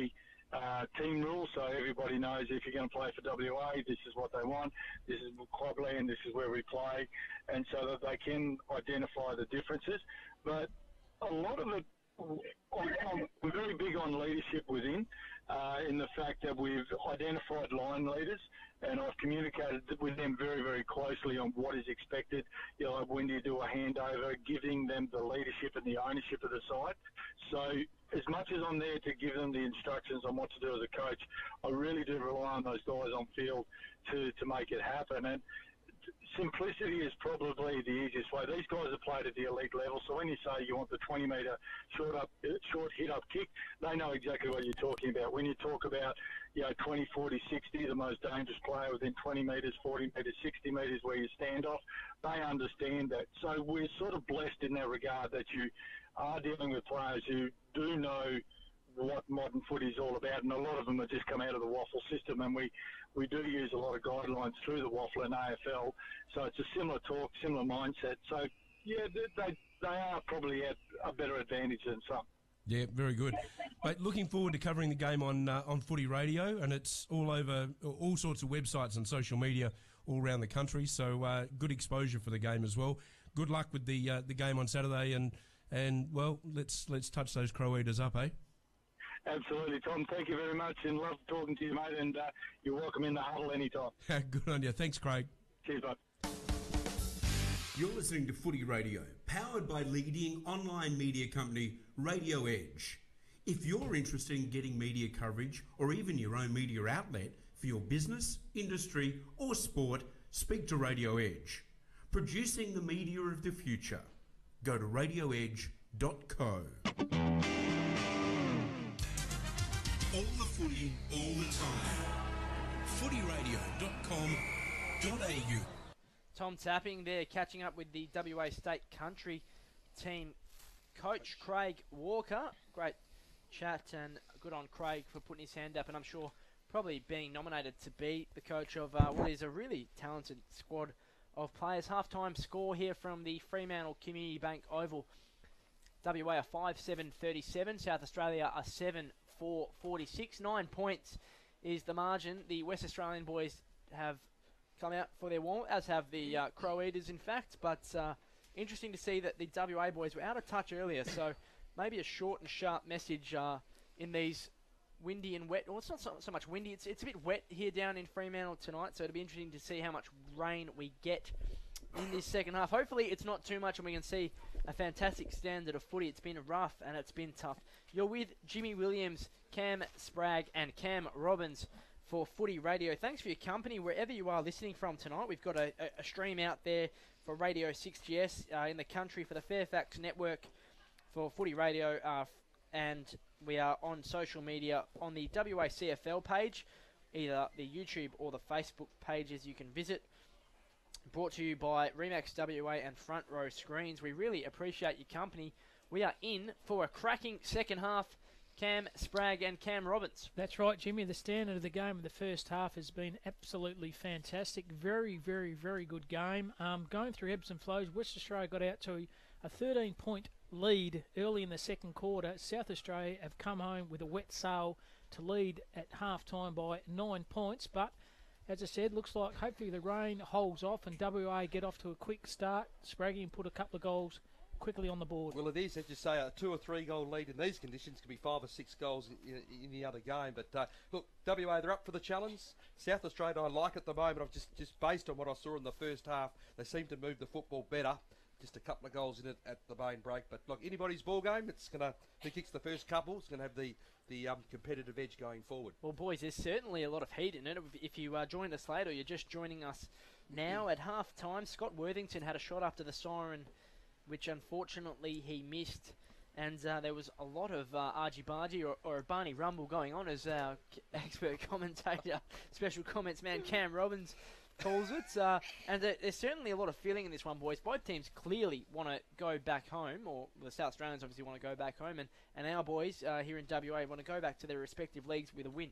team rule, so everybody knows if you're going to play for WA, this is what they want, this is clubland, this is where we play, and so that they can identify the differences. But a lot of it I'm very big on leadership within, in the fact that we've identified line leaders, and I've communicated with them very, very closely on what is expected. You know, when do you do a handover, giving them the leadership and the ownership of the side. So as much as I'm there to give them the instructions on what to do as a coach, I really do rely on those guys on field to make it happen. And simplicity is probably the easiest way. These guys have played at the elite level, so when you say you want the 20-metre short hit-up kick, they know exactly what you're talking about. When you talk about, 20, 40, 60, the most dangerous player within 20 metres, 40 metres, 60 metres where you stand off, they understand that. So we're sort of blessed in that regard that you are dealing with players who do know what modern footy is all about, and a lot of them have just come out of the waffle system, and we do use a lot of guidelines through the waffle and AFL, so it's a similar talk, similar mindset. So, yeah, they are probably at a better advantage than some. Yeah, very good. Mate, looking forward to covering the game on Footy Radio, and it's all over all sorts of websites and social media all around the country, so good exposure for the game as well. Good luck with the game on Saturday, and well, let's touch those Crow Eaters up, eh? Absolutely, Tom. Thank you very much, and love talking to you, mate, and you're welcome in the huddle anytime. Good on you. Thanks, Craig. Cheers, bud. You're listening to Footy Radio, powered by leading online media company Radio Edge. If you're interested in getting media coverage or even your own media outlet for your business, industry or sport, speak to Radio Edge. Producing the media of the future. Go to radioedge.co. All the footy, all the time. footyradio.com.au. Tom Tapping there, catching up with the WA State Country team coach, Craig Walker. Great chat, and good on Craig for putting his hand up, and I'm sure probably being nominated to be the coach of what is a really talented squad of players. Half-time score here from the Fremantle Community Bank Oval. WA a 5-7-37, South Australia a 7-4-46. 9 points is the margin. The West Australian boys have come out for their warm, as have the Crow Eaters, in fact. But interesting to see that the WA boys were out of touch earlier, so maybe a short and sharp message in these windy and wet. Well, it's not so much windy. It's a bit wet here down in Fremantle tonight, so it'll be interesting to see how much rain we get in this second half. Hopefully it's not too much and we can see a fantastic standard of footy. It's been rough and it's been tough. You're with Jimmy Williams, Cam Spragg and Cam Robbins for Footy Radio. Thanks for your company wherever you are listening from tonight. We've got a stream out there for Radio 6GS in the country, for the Fairfax Network for Footy Radio, and we are on social media on the WACFL page, either the YouTube or the Facebook pages you can visit. Brought to you by Remax WA and Front Row Screens. We really appreciate your company. We are in for a cracking second half. Cam Spragg and Cam Robbins. That's right, Jimmy. The standard of the game in the first half has been absolutely fantastic. Very, very, very good game. Going through ebbs and flows, West Australia got out to a 13-point lead early in the second quarter. South Australia have come home with a wet sail to lead at half-time by 9 points. But, as I said, looks like hopefully the rain holds off and WA get off to a quick start. Spraggy and put a couple of goals quickly on the board. Well, it is, as you say, a 2 or 3 goal lead in these conditions could be 5 or 6 goals in the other game. But look, WA, they're up for the challenge. South Australia, I like at the moment. I've just based on what I saw in the first half, they seem to move the football better. Just a couple of goals in it at the main break. But look, anybody's ball game. It's gonna, who kicks the first couple, it's gonna have the competitive edge going forward. Well, boys, there's certainly a lot of heat in it. If you joined us late or you're just joining us now at half time, Scott Worthington had a shot after the siren, which unfortunately he missed, and there was a lot of argy-bargy or a Barney Rumble going on, as our expert commentator, special comments man Cam Robbins calls it. And there's certainly a lot of feeling in this one, boys. Both teams clearly want to go back home, or the South Australians obviously want to go back home, and our boys here in WA want to go back to their respective leagues with a win.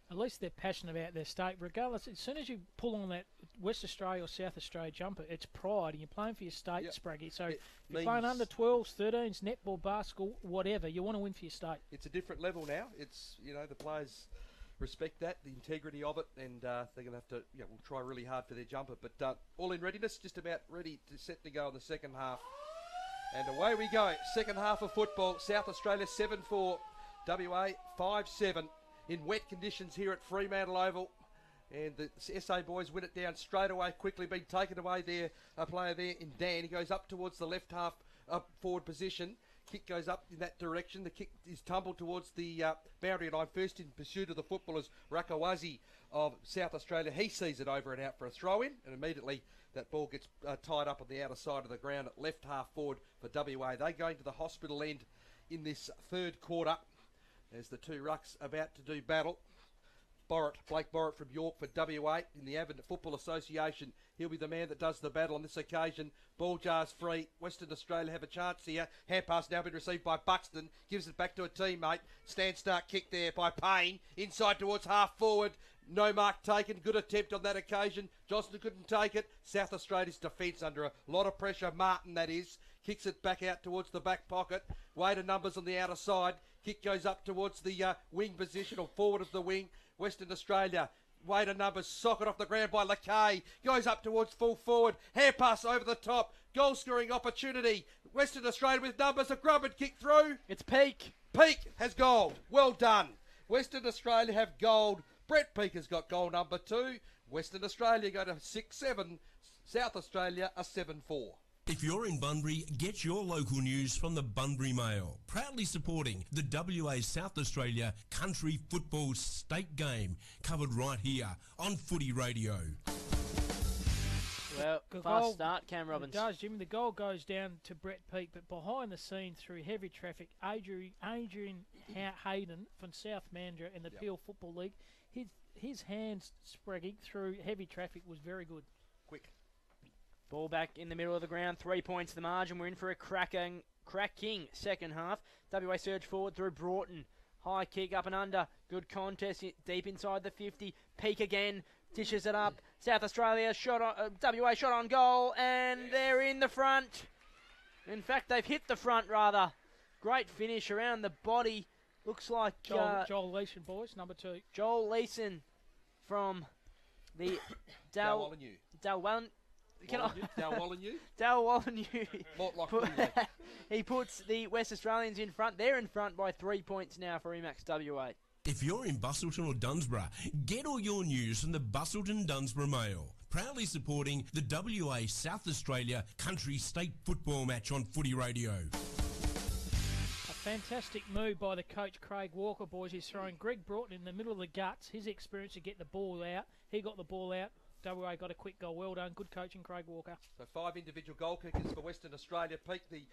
At least they're passionate about their state. Regardless, as soon as you pull on that West Australia or South Australia jumper, it's pride, and you're playing for your state, Yep. Spraggy. So if you're playing under 12s, 13s, netball, basketball, whatever, you want to win for your state. It's a different level now. It's, the players respect that, the integrity of it, and they're going to have to, we'll try really hard for their jumper. But all in readiness, just about ready to set to go in the second half. And away we go. Second half of football. South Australia 7-4. WA 5-7. In wet conditions here at Fremantle Oval. And the SA boys win it down straight away, quickly being taken away there. A player there in Dan. He goes up towards the left half forward position. Kick goes up in that direction. The kick is tumbled towards the boundary line. First in pursuit of the footballers, Rakawazi of South Australia. He sees it over and out for a throw-in, and immediately that ball gets tied up on the outer side of the ground at left half forward for WA. They go into the hospital end in this third quarter as the two rucks about to do battle. Blake Borrett from York for WA in the Avid Football Association. He'll be the man that does the battle on this occasion. Ball jars free. Western Australia have a chance here. Hand pass now been received by Buxton. Gives it back to a teammate. Stand start kick there by Payne. Inside towards half forward. No mark taken. Good attempt on that occasion. Johnston couldn't take it. South Australia's defence under a lot of pressure. Martin, that is. Kicks it back out towards the back pocket. Weight of numbers on the outer side. Kick goes up towards the wing position or forward of the wing. Western Australia, weight of numbers, socket off the ground by Lakay. Goes up towards full forward. Hand pass over the top. Goal scoring opportunity. Western Australia with numbers. A grub and kick through. It's Peake. Peake has gold. Well done. Western Australia have gold. Brett Peake has got goal number 2. Western Australia go to 6-7. South Australia a 7-4. If you're in Bunbury, get your local news from the Bunbury Mail. Proudly supporting the WA South Australia Country Football State Game. Covered right here on Footy Radio. Well, Good fast goal. start, Cam Robbins. It does, Jimmy. The goal goes down to Brett Peake, but behind the scenes through heavy traffic, Adrian Hayden from South Mandurah in the Peel Football League, his hands spragging through heavy traffic was very good. Quick. Ball back in the middle of the ground, 3 points the margin. We're in for a cracking second half. WA surge forward through Broughton. High kick up and under. Good contest deep inside the 50. Peake again. Dishes it up. South Australia shot on, WA shot on goal, and they're in the front. In fact, they've hit the front rather. Great finish around the body. Looks like Joel Leeson, boys, number 2. Joel Leeson from the Dalwallen. Dalwallen. He puts the West Australians in front. They're in front by 3 points now for Emacs WA. If you're in Busselton or Dunsborough, get all your news from the Busselton Dunsborough Mail. Proudly supporting the WA South Australia Country State Football Match on Footy Radio. A fantastic move by the coach, Craig Walker, boys. He's throwing Greg Broughton in the middle of the guts. His experience to get the ball out. He got the ball out. WA got a quick goal. Well done. Good coaching, Craig Walker. So 5 individual goal kickers for Western Australia. Peake the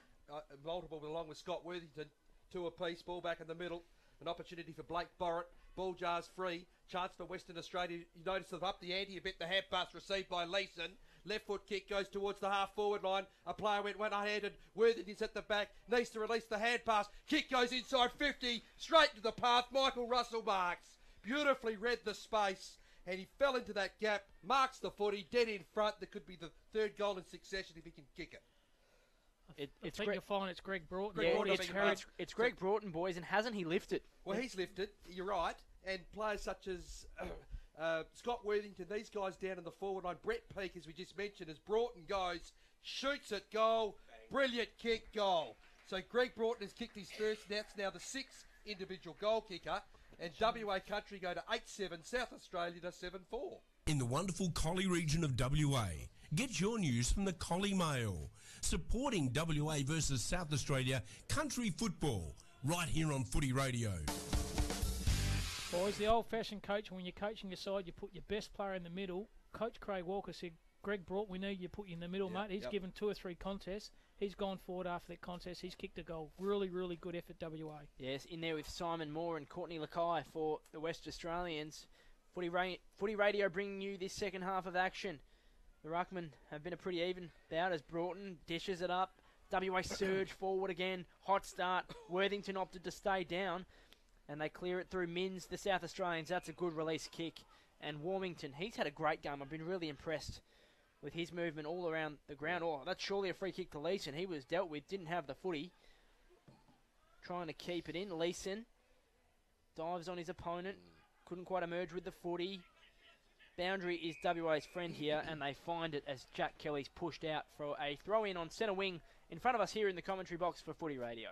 multiple along with Scott Worthington. 2 apiece. Ball back in the middle. An opportunity for Blake Borrett. Ball jars free. Chance for Western Australia. You notice them up the ante a bit. The hand pass received by Leeson. Left foot kick goes towards the half forward line. A player went one-handed. Worthington's at the back. Needs to release the hand pass. Kick goes inside 50. Straight to the path. Michael Russell marks. Beautifully read the space. And he fell into that gap. Marks the footy. Dead in front. That could be the 3rd goal in succession if he can kick it. I think you'll find it's Greg Broughton. It's Greg Broughton, boys, and hasn't he lifted? Well, he's lifted. You're right. And players such as Scott Worthington, these guys down in the forward line. Brett Peake, as we just mentioned, as Broughton goes, shoots at goal. Brilliant kick, goal. So Greg Broughton has kicked his first. That's now the 6th individual goal kicker. And WA Country go to 8-7. South Australia to 7-4. In the wonderful Collie region of WA, get your news from the Collie Mail. Supporting WA versus South Australia country football right here on Footy Radio. Boys, the old-fashioned coach, when you're coaching your side, you put your best player in the middle. Coach Craig Walker said, Greg Broughton, we need you to put you in the middle, mate. He's given 2 or 3 contests. He's gone forward after that contest. He's kicked a goal. Really, really good effort, WA. Yes, in there with Simon Moore and Courtney Lakay for the West Australians. Footy Radio bringing you this second half of action. The Ruckmen have been a pretty even bout as Broughton dishes it up. WA surge forward again. Hot start. Worthington opted to stay down. And they clear it through Mins, the South Australians. That's a good release kick. And Warmington, he's had a great game. I've been really impressed with his movement all around the ground. Oh, that's surely a free kick to Leeson. He was dealt with, didn't have the footy. Trying to keep it in. Leeson dives on his opponent. Couldn't quite emerge with the footy. Boundary is WA's friend here, and they find it as Jack Kelly's pushed out for a throw-in on centre wing in front of us here in the commentary box for Footy Radio.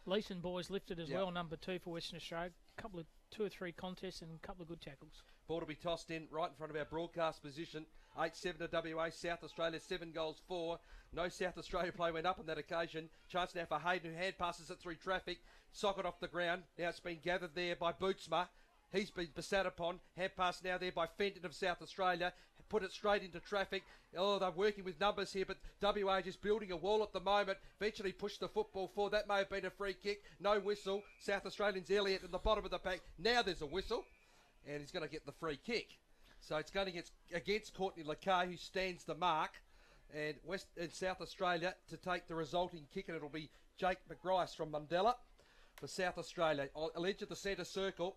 Leeson boys lifted as Yep. well, number 2 for Western Australia. Couple of 2 or 3 contests and a couple of good tackles. Ball to be tossed in right in front of our broadcast position. 8-7 to WA. South Australia 7 goals 4. No South Australia play went up on that occasion. Chance now for Hayden, who hand passes it through traffic. Socket off the ground. Now it's been gathered there by Bootsma. He's been besat upon. Hand pass now there by Fenton of South Australia. Put it straight into traffic. Oh, they're working with numbers here, but WA just building a wall at the moment. Eventually pushed the football forward. That may have been a free kick. No whistle. South Australians Elliott at the bottom of the pack. Now there's a whistle, and he's going to get the free kick. So it's going to get against Courtney Lakay, who stands the mark, and South Australia to take the resulting kick, and it'll be Jake McGrice from Mundella for South Australia. On the edge of the centre circle.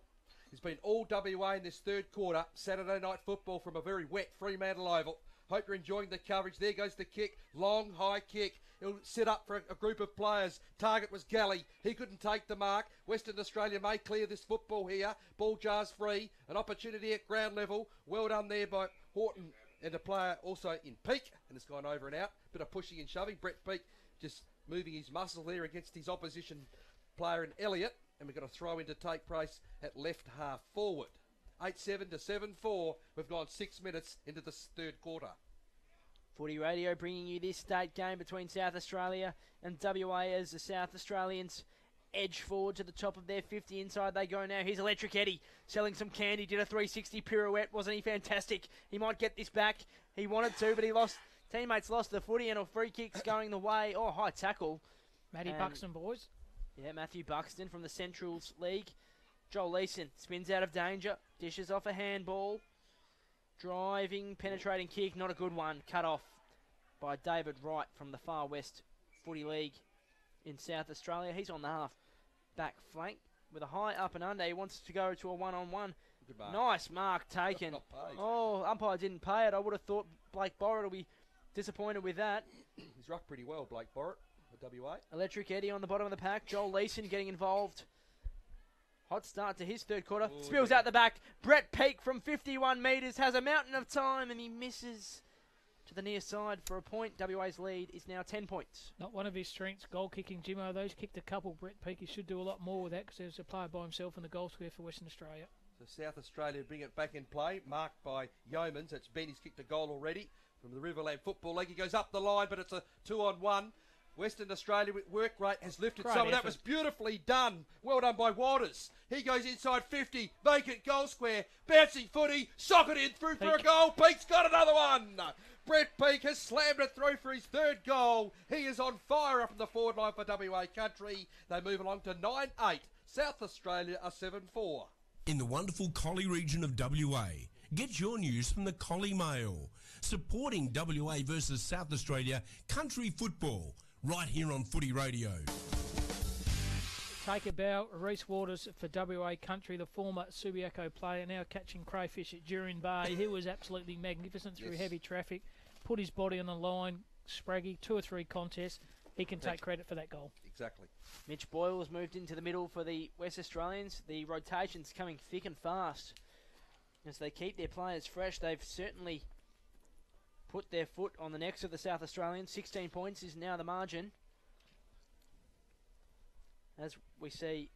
It's been all WA in this third quarter. Saturday night football from a very wet Fremantle Oval. Hope you're enjoying the coverage. There goes the kick. Long, high kick. It'll set up for a group of players. Target was Galley. He couldn't take the mark. Western Australia may clear this football here. Ball jars free. An opportunity at ground level. Well done there by Horton. And a player also in Peak. And it's gone over and out. Bit of pushing and shoving. Brett Peak just moving his muscle there against his opposition player in Elliott. And we've got a throw in to take place at left half forward. 8-7 to 7-4. We've gone 6 minutes into the third quarter. Footy Radio bringing you this state game between South Australia and WA as the South Australians edge forward to the top of their 50. Inside they go now. Here's Electric Eddie selling some candy. Did a 360 pirouette. Wasn't he fantastic? He might get this back. He wanted to, but he lost. Teammates lost the footy and a free kick's going the way. Oh, high tackle. Matty Buxton boys. Yeah, Matthew Buxton from the Centrals League. Joel Leeson spins out of danger. Dishes off a handball. Driving, penetrating kick. Not a good one. Cut off by David Wright from the Far West Footy League in South Australia. He's on the half back flank with a high up and under. He wants to go to a one-on-one. Good mark. Nice mark taken. Not paid. Oh, umpire didn't pay it. I would have thought Blake Borrett will be disappointed with that. He's rucked pretty well, Blake Borrett, for WA. Electric Eddie on the bottom of the pack. Joel Leeson getting involved. Hot start to his third quarter. Ooh, Spills out the back. Brett Peake from 51 metres has a mountain of time and he misses to the near side for a point. WA's lead is now 10 points. Not one of his strengths, goal kicking. Jimmo, those kicked a couple. Brett Peake, he should do a lot more with that because there's a player by himself in the goal square for Western Australia. So South Australia bring it back in play, marked by Yeomans. That's Ben, he's kicked a goal already from the Riverland Football League. He goes up the line, but it's a 2-on-1. Western Australia with work rate has lifted Great some. That effort. was beautifully done. Well done by Waters. He goes inside 50, vacant goal square, bouncing footy, socket in through for a Peake. goal. Peake's got another one. Brett Peake has slammed it through for his third goal. He is on fire up in the forward line for WA Country. They move along to 9-8. South Australia are 7-4. In the wonderful Collie region of WA, get your news from the Collie Mail, supporting WA versus South Australia country football, right here on Footy Radio. Take a bow. Reece Waters for WA Country, the former Subiaco player, now catching crayfish at Durin Bay. He was absolutely magnificent through Yes. heavy traffic. Put his body on the line. Spraggy, 2 or 3 contests. He can take credit for that goal. Exactly. Mitch Boyle has moved into the middle for the West Australians. The rotation's coming thick and fast as they keep their players fresh. They've certainly put their foot on the necks of the South Australians. 16 points is now the margin. As we see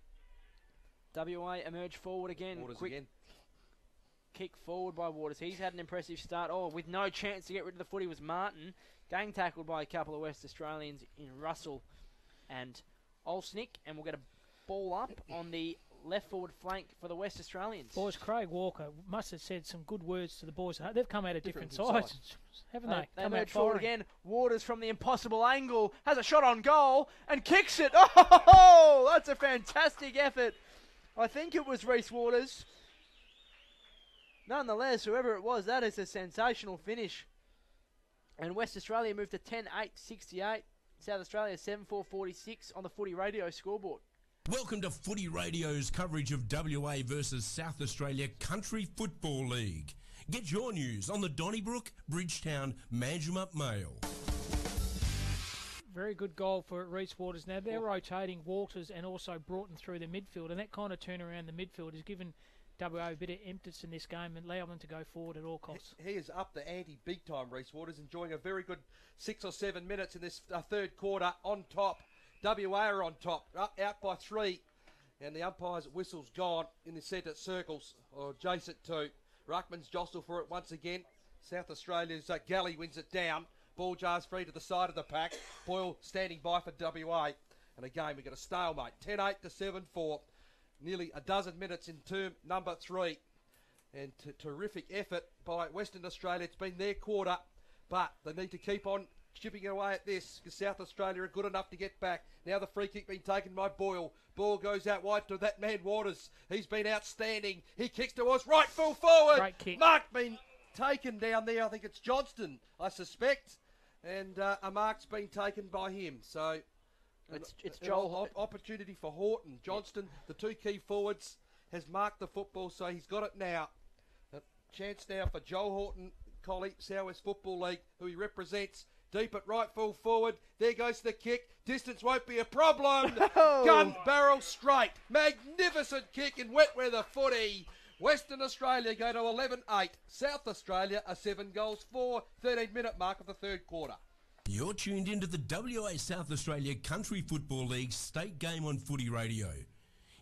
WA emerge forward again. Waters Quick again. kick forward by Waters. He's had an impressive start. Oh, with no chance to get rid of the footy was Martin. Gang tackled by a couple of West Australians in Russell and Olsnick. And we'll get a ball up on the left forward flank for the West Australians. Boys, Craig Walker must have said some good words to the boys. They've come out of different Different sides, haven't they? They Come emerge out forward firing. again. Waters from the impossible angle has a shot on goal and kicks it. Oh, that's a fantastic effort. I think it was Reece Waters. Nonetheless, whoever it was, that is a sensational finish. And West Australia moved to 10-8-68. South Australia 7-4-46 on the Footy Radio scoreboard. Welcome to Footy Radio's coverage of WA versus South Australia Country Football League. Get your news on the Donnybrook, Bridgetown, Manjimup Mail. Very good goal for Reece Waters. Now they're rotating Walters and also Broughton through the midfield, and that kind of turnaround the midfield has given WA a bit of impetus in this game and allow them to go forward at all costs. He is up the ante big time, Reece Waters, enjoying a very good 6 or 7 minutes in this third quarter on top. WA are on top, out by 3. And the umpire's whistle's gone in the centre circles, or adjacent to. Ruckman's jostle for it once again. South Australia's Galley wins it down. Ball jars free to the side of the pack. Boyle standing by for WA. And again, we've got a stalemate. 10-8 to 7-4. Nearly a dozen minutes in term number 3. And terrific effort by Western Australia. It's been their quarter, but they need to keep on chipping away at this because South Australia are good enough to get back. Now the free kick being taken by Boyle. Ball goes out wide to that man Waters. He's been outstanding. He kicks towards right full forward. Great kick. Mark been taken down there. I think it's Johnston, I suspect. And a mark's been taken by him. So it's Joel. Opportunity for Horton. Johnston, the two key forwards, has marked the football, so he's got it now. A chance now for Joel Horton, Collie, South West Football League, who he represents. Deep at right full forward. There goes the kick. Distance won't be a problem. Oh. Gun barrel straight. Magnificent kick in wet weather footy. Western Australia go to 11-8. South Australia are 7 goals for 13-minute mark of the third quarter. You're tuned into the WA South Australia Country Football League state game on Footy Radio.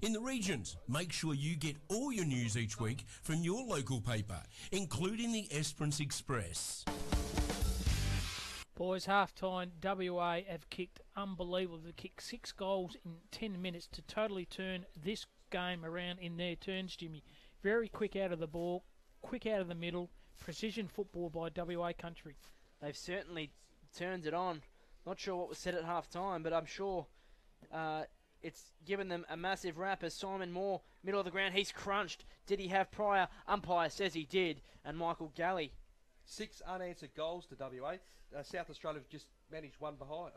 In the regions, make sure you get all your news each week from your local paper, including the Esperance Express. Boys, half-time, WA have kicked unbelievable. They've kicked 6 goals in 10 minutes to totally turn this game around in their turns, Jimmy. Very quick out of the ball, quick out of the middle, precision football by WA country. They've certainly turned it on. Not sure what was said at half-time, but I'm sure it's given them a massive rap as Simon Moore, middle of the ground, he's crunched. Did he have prior? Umpire says he did. And Michael Galley. 6 unanswered goals to WA. South Australia have just managed one behind.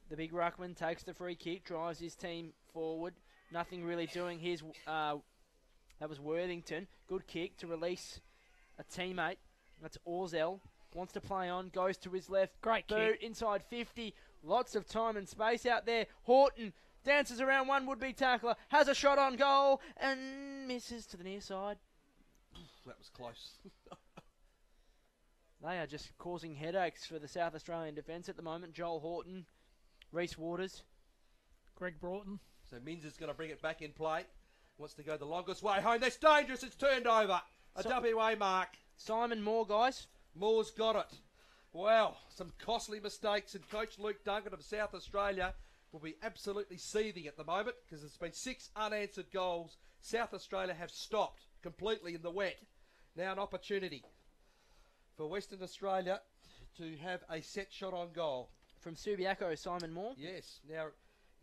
The big ruckman takes the free kick, drives his team forward. Nothing really doing. That was Worthington. Good kick to release a teammate. That's Orzel. Wants to play on. Goes to his left. Great boot kick. Inside 50. Lots of time and space out there. Horton dances around one would-be tackler. Has a shot on goal and misses to the near side. That was close. They are just causing headaches for the South Australian defence at the moment. Joel Horton, Reece Waters. Greg Broughton. So Minns is going to bring it back in play. Wants to go the longest way home. That's dangerous. It's turned over. A WA mark. Simon Moore, guys. Moore's got it. Wow, some costly mistakes. And Coach Luke Duncan of South Australia will be absolutely seething at the moment because there's been 6 unanswered goals. South Australia have stopped completely in the wet. Now an opportunity for Western Australia to have a set shot on goal. From Subiaco, Simon Moore. Yes, now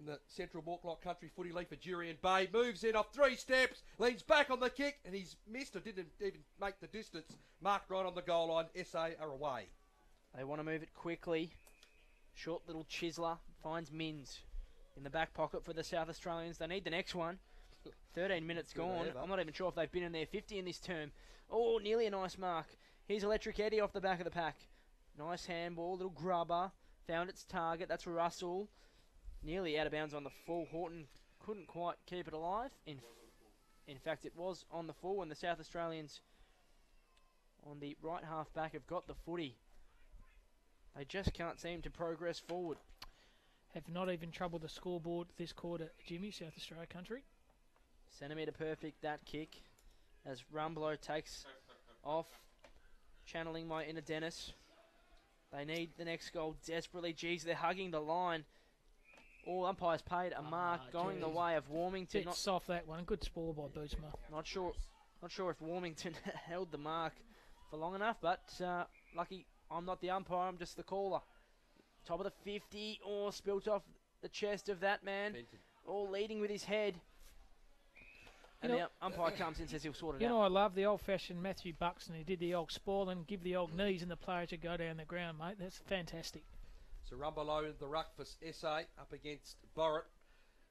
in the Central Mortlock Country Footy League for Jurien Bay. Moves in off 3 steps, leans back on the kick, and he's missed or didn't even make the distance. Marked right on the goal line. SA are away. They want to move it quickly. Short little chiseler finds Minns in the back pocket for the South Australians. They need the next one. 13 minutes gone. I'm not even sure if they've been in there 50 in this term. Oh, nearly a nice mark. Here's Electric Eddie off the back of the pack. Nice handball, little grubber. Found its target. That's Russell. Nearly out of bounds on the full. Horton couldn't quite keep it alive. In fact, it was on the full, and the South Australians on the right half back have got the footy. They just can't seem to progress forward. Have not even troubled the scoreboard this quarter, Jimmy, South Australia country. Centimetre perfect, that kick. As Rumblo takes off, channeling my inner Dennis. They need the next goal desperately. Geez, they're hugging the line. All umpires paid a mark going the way of Warmington. Bit soft that one. Good spoil by Boosma. Not sure if Warmington held the mark for long enough, but lucky I'm not the umpire, I'm just the caller. Top of the 50, spilt off the chest of that man. All leading with his head. And the umpire comes in and says he'll sort it out. You know, I love the old-fashioned Matthew Buxton. He did the old spoiling, give the old knees, and the players would go down the ground, mate. That's fantastic. So Rumbelow in the ruck for SA up against Borrett.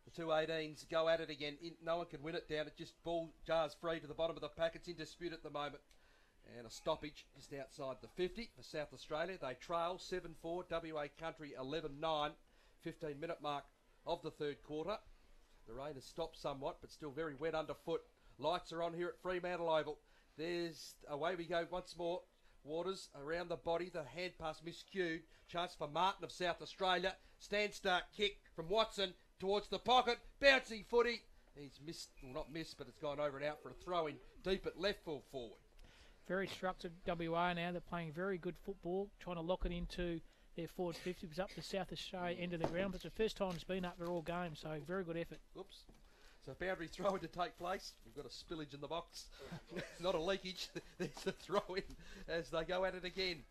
The two 18s go at it again. No one can win it down. It just ball jars free to the bottom of the pack. It's in dispute at the moment. And a stoppage just outside the 50 for South Australia. They trail 7-4. WA Country 11-9. 15-minute mark of the third quarter. The rain has stopped somewhat, but still very wet underfoot. Lights are on here at Fremantle Oval. There's away we go once more. Waters around the body. The hand pass miscued. Chance for Martin of South Australia. Stand start kick from Watson towards the pocket. Bouncing footy. He's missed, well not missed, but it's gone over and out for a throw in deep at left full forward. Very structured WA now. They're playing very good football, trying to lock it into their forward 50. It was up the South Australia end of the ground, but it's the first time it's been up there all game, so very good effort. Oops. So boundary throw in to take place. We've got a spillage in the box. Not a leakage. There's the throw in as they go at it again.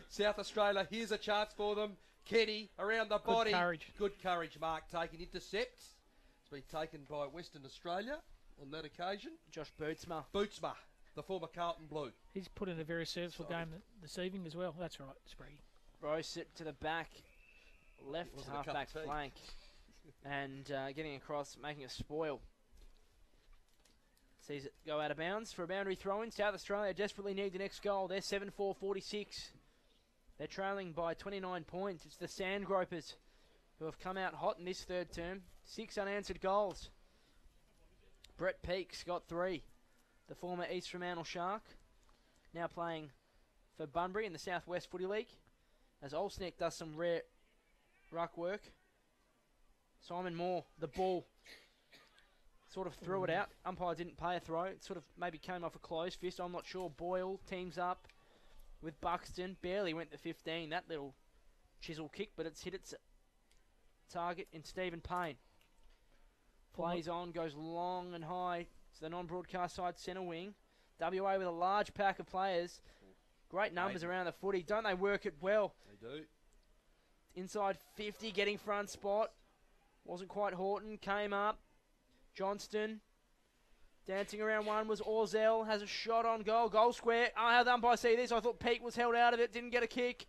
South Australia, here's a chance for them. Kenny around the body. Good courage, Mark, taking intercepts. It's been taken by Western Australia on that occasion. Josh Bootsma, the former Carlton Blue. He's put in a very serviceable game this evening as well. That's right, Spraggy. Rose it to the back, left half-back flank, and getting across, making a spoil. Sees it go out of bounds for a boundary throw-in. South Australia desperately need the next goal. They're 7-4-46. They're trailing by 29 points. It's the Sandgropers who have come out hot in this third term. 6 unanswered goals. Brett Peaks got 3. The former East Fremantle Shark, now playing for Bunbury in the Southwest Footy League, as Olsnick does some rare ruck work. Simon Moore, the ball, sort of threw it out. Umpire didn't pay a throw. It sort of maybe came off a closed fist. I'm not sure. Boyle teams up with Buxton. Barely went to 15. That little chisel kick, but it's hit its target in Stephen Payne. Plays on, goes long and high to the non-broadcast side centre wing. WA with a large pack of players. Great numbers around the footy. Don't they work it well? They do. Inside 50, getting front spot. Wasn't quite Horton. Came up. Johnston. Dancing around one was Orzel. Has a shot on goal. Goal square. How the umpire see this? I thought Peake was held out of it. Didn't get a kick.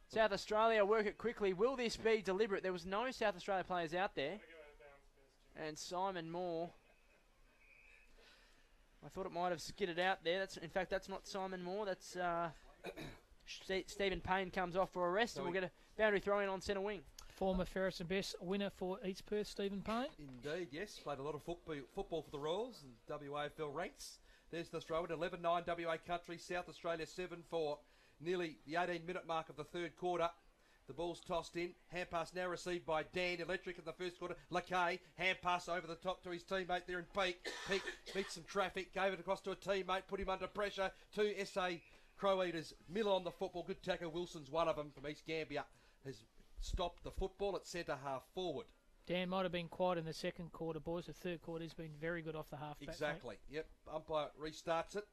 South Australia work it quickly. Will this be deliberate? There was no South Australia players out there. And Simon Moore. I thought it might have skidded out there. In fact, that's not Simon Moore. That's Stephen Payne comes off for arrest, and we'll get a boundary throw in on centre wing. Former Ferris and Best winner for East Perth, Stephen Payne. Indeed, yes. Played a lot of football for the Royals and WAFL ranks. There's the throw in 11-9 WA country. South Australia 7-4. Nearly the 18-minute mark of the third quarter. The ball's tossed in. Hand pass now received by Dan Electric in the first quarter. Lacaille, hand pass over the top to his teammate there in Peake. Peake beat some traffic, gave it across to a teammate, put him under pressure. 2 SA Crow Eaters. Miller on the football. Good tackle. Wilson's one of them from East Gambia. Has stopped the football at centre half forward. Dan might have been quiet in the second quarter, boys. The third quarter has been very good off the half back. Exactly. Yep. Umpire restarts it.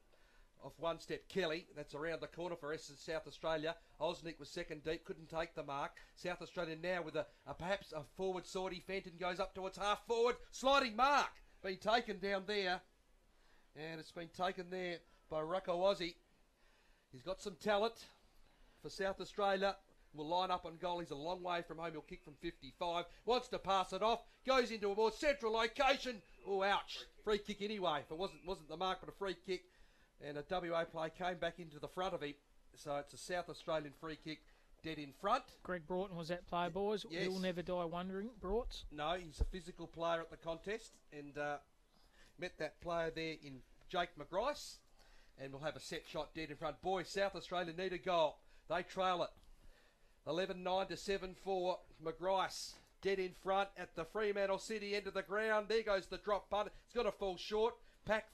Off one step, Kelly. That's around the corner for South Australia. Osnick was second deep, couldn't take the mark. South Australia now with perhaps a forward sortie. Fenton goes up towards half forward. Sliding mark. Been taken down there. And it's been taken there by Ruckawazi. He's got some talent for South Australia. Will line up on goal. He's a long way from home. He'll kick from 55. Wants to pass it off. Goes into a more central location. Oh, ouch. Free kick anyway. If it wasn't the mark, but a free kick. And a WA play came back into the front of him. So it's a South Australian free kick dead in front. Greg Broughton was that player, boys. Yes. We'll never die wondering, Broughts. No, he's a physical player at the contest. And met that player there in Jake McGrice. And we'll have a set shot dead in front. Boys, South Australia need a goal. They trail it. 11-9 to 7-4. McGrice dead in front at the Fremantle City end of the ground. There goes the drop punt. It's got to fall short. Pack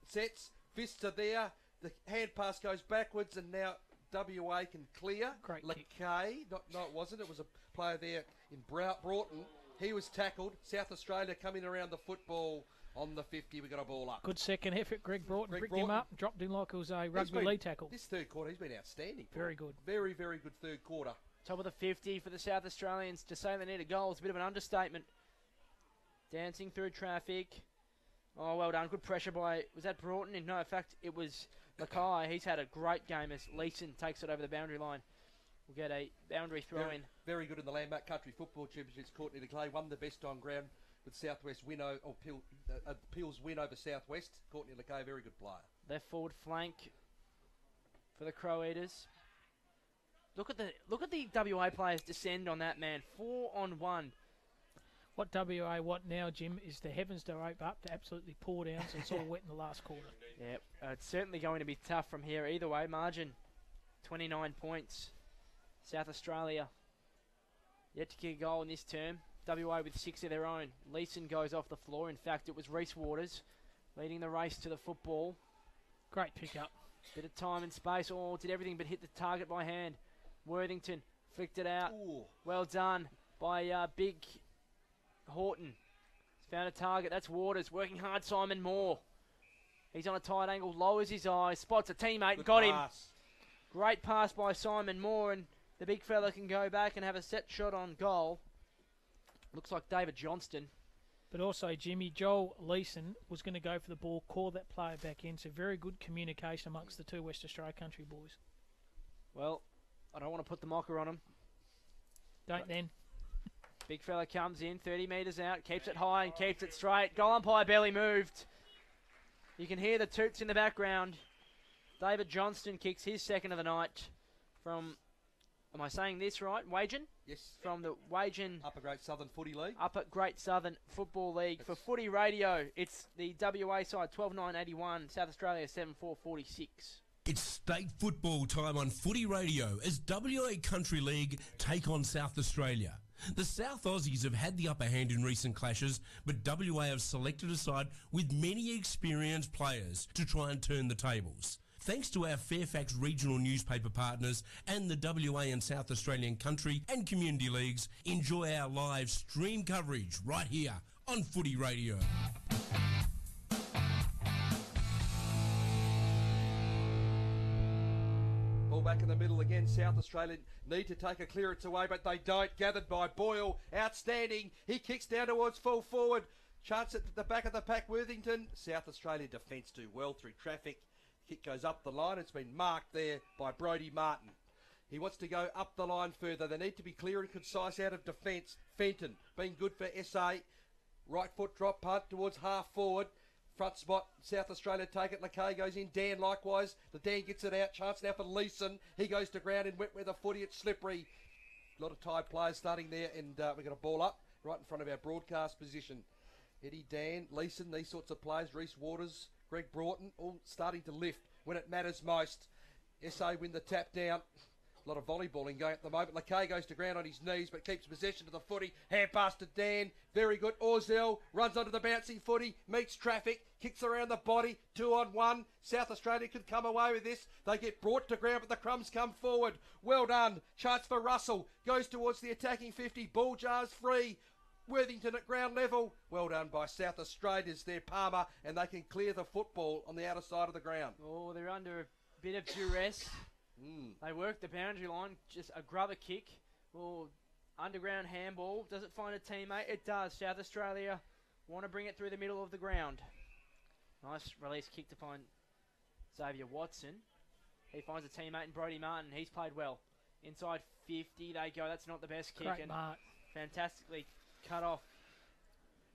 sets. Fists are there. The hand pass goes backwards, and now WA can clear. Great Lacaille, no, it wasn't. It was a player there in Broughton. He was tackled. South Australia coming around the football on the 50. We got a ball up. Good second effort. Greg Broughton picked him up, dropped him like it was a rugby league tackle. This third quarter, he's been outstanding. Very good. Very, very good third quarter. Top of the 50 for the South Australians. To say they need a goal is a bit of an understatement. Dancing through traffic. Oh, well done. Good pressure by, was that Broughton? No, in fact, it was Lacaille. He's had a great game as Leeson takes it over the boundary line. We'll get a boundary throw in. Very good in the Landmark Country Football Championships. Courtney Lacaille won the best on ground with Southwest win Peel's win over Southwest. Courtney Lacaille, very good player. Left forward flank for the Crow Eaters. Look at the WA players descend on that man. 4-on-1. What WA want now, Jim, is the heavens to open up to absolutely pour down, so it's all wet in the last quarter. Yeah, it's certainly going to be tough from here. Either way, margin 29 points. South Australia yet to kick a goal in this term. WA with 6 of their own. Leeson goes off the floor. In fact, it was Reece Waters leading the race to the football. Great pick-up. Bit of time and space. Oh, did everything but hit the target by hand. Worthington flicked it out. Ooh. Well done by Big Horton. He's found a target. That's Waters. Working hard, Simon Moore. He's on a tight angle. Lowers his eyes. Spots a teammate. Good Got him. pass. Great pass by Simon Moore. And the big fella can go back and have a set shot on goal. Looks like David Johnston. But also, Jimmy, Joel Leeson was going to go for the ball, call that player back in. So very good communication amongst the two West Australia country boys. Well, I don't want to put the mocker on him. Don't then. Big fella comes in, 30 metres out, keeps it high and keeps it straight. Goal umpire barely moved. You can hear the toots in the background. David Johnston kicks his second of the night from, am I saying this right, Wagen? Yes. From the Wagen Upper Great Southern Footy League. Upper Great Southern Football League. For Footy Radio, it's the WA side 12.981, South Australia 7.446. It's state football time on Footy Radio as WA Country League take on South Australia. The South Aussies have had the upper hand in recent clashes, but WA have selected a side with many experienced players to try and turn the tables. Thanks to our Fairfax regional newspaper partners and the WA and South Australian country and community leagues, enjoy our live stream coverage right here on Footy Radio. Ball back in the middle again. South Australia need to take a clearance away, but they don't. Gathered by Boyle. Outstanding. He kicks down towards full forward. Chance at the back of the pack, Worthington. South Australia defence do well through traffic. Kick goes up the line. It's been marked there by Brodie Martin. He wants to go up the line further. They need to be clear and concise out of defence. Fenton being good for SA. Right foot drop punt towards half forward. Front spot, South Australia take it. Lakay goes in. Dan likewise. The Dan gets it out. Chance now for Leeson. He goes to ground in wet weather footy. It's slippery. A lot of tired players starting there, and we've got a ball up right in front of our broadcast position. Eddie, Dan, Leeson, these sorts of players. Reece Waters, Greg Broughton, all starting to lift when it matters most. SA win the tap down. A lot of volleyballing going at the moment. Lakay goes to ground on his knees but keeps possession of the footy. Hand pass to Dan. Very good. Orzell runs onto the bouncing footy. Meets traffic. Kicks around the body. 2-on-1. South Australia could come away with this. They get brought to ground but the crumbs come forward. Well done. Chance for Russell. Goes towards the attacking 50. Ball jars free. Worthington at ground level. Well done by South Australia's there, Palmer, and they can clear the football on the outer side of the ground. Oh, they're under a bit of duress. They work the boundary line, just a grubber kick. Oh, underground handball. Does it find a teammate? It does. South Australia want to bring it through the middle of the ground. Nice release kick to find Xavier Watson. He finds a teammate in Brodie Martin. He's played well. Inside 50 they go. That's not the best kick. Great and mark. fantastically cut off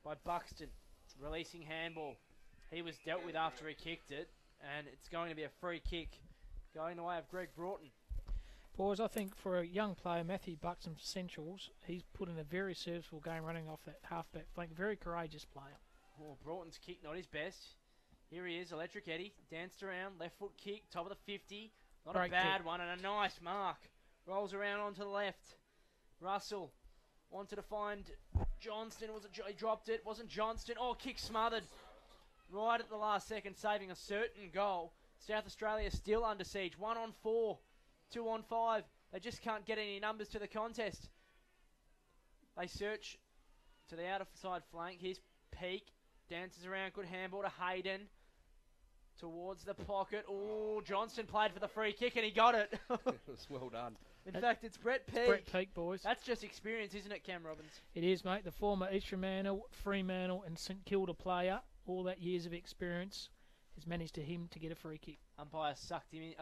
by Buxton. Releasing handball. He was dealt with after he kicked it, and it's going to be a free kick going the way of Greg Broughton. Boys, I think for a young player, Matthew Buxton for Centrals, he's put in a very serviceable game running off that halfback flank. Very courageous player. Oh, Broughton's kick not his best. Here he is, Electric Eddie. Danced around, left foot kick, top of the 50. Not Great a bad kick. one, and a nice mark. Rolls around onto the left. Russell wanted to find Johnston. He dropped it. Wasn't Johnston. Oh, kick smothered. Right at the last second, saving a certain goal. South Australia still under siege. 1-on-4, 2-on-5. They just can't get any numbers to the contest. They search to the outside flank. Here's Peake. Dances around. Good handball to Hayden. Towards the pocket. Oh, Johnston played for the free kick and he got it. It was well done. In fact, it's Brett Peake. Brett Peake, boys. That's just experience, isn't it, Cam Robbins? It is, mate. The former East Fremantle and St Kilda player, all that years of experience, has managed to him to get a free kick. Umpire sucked him in.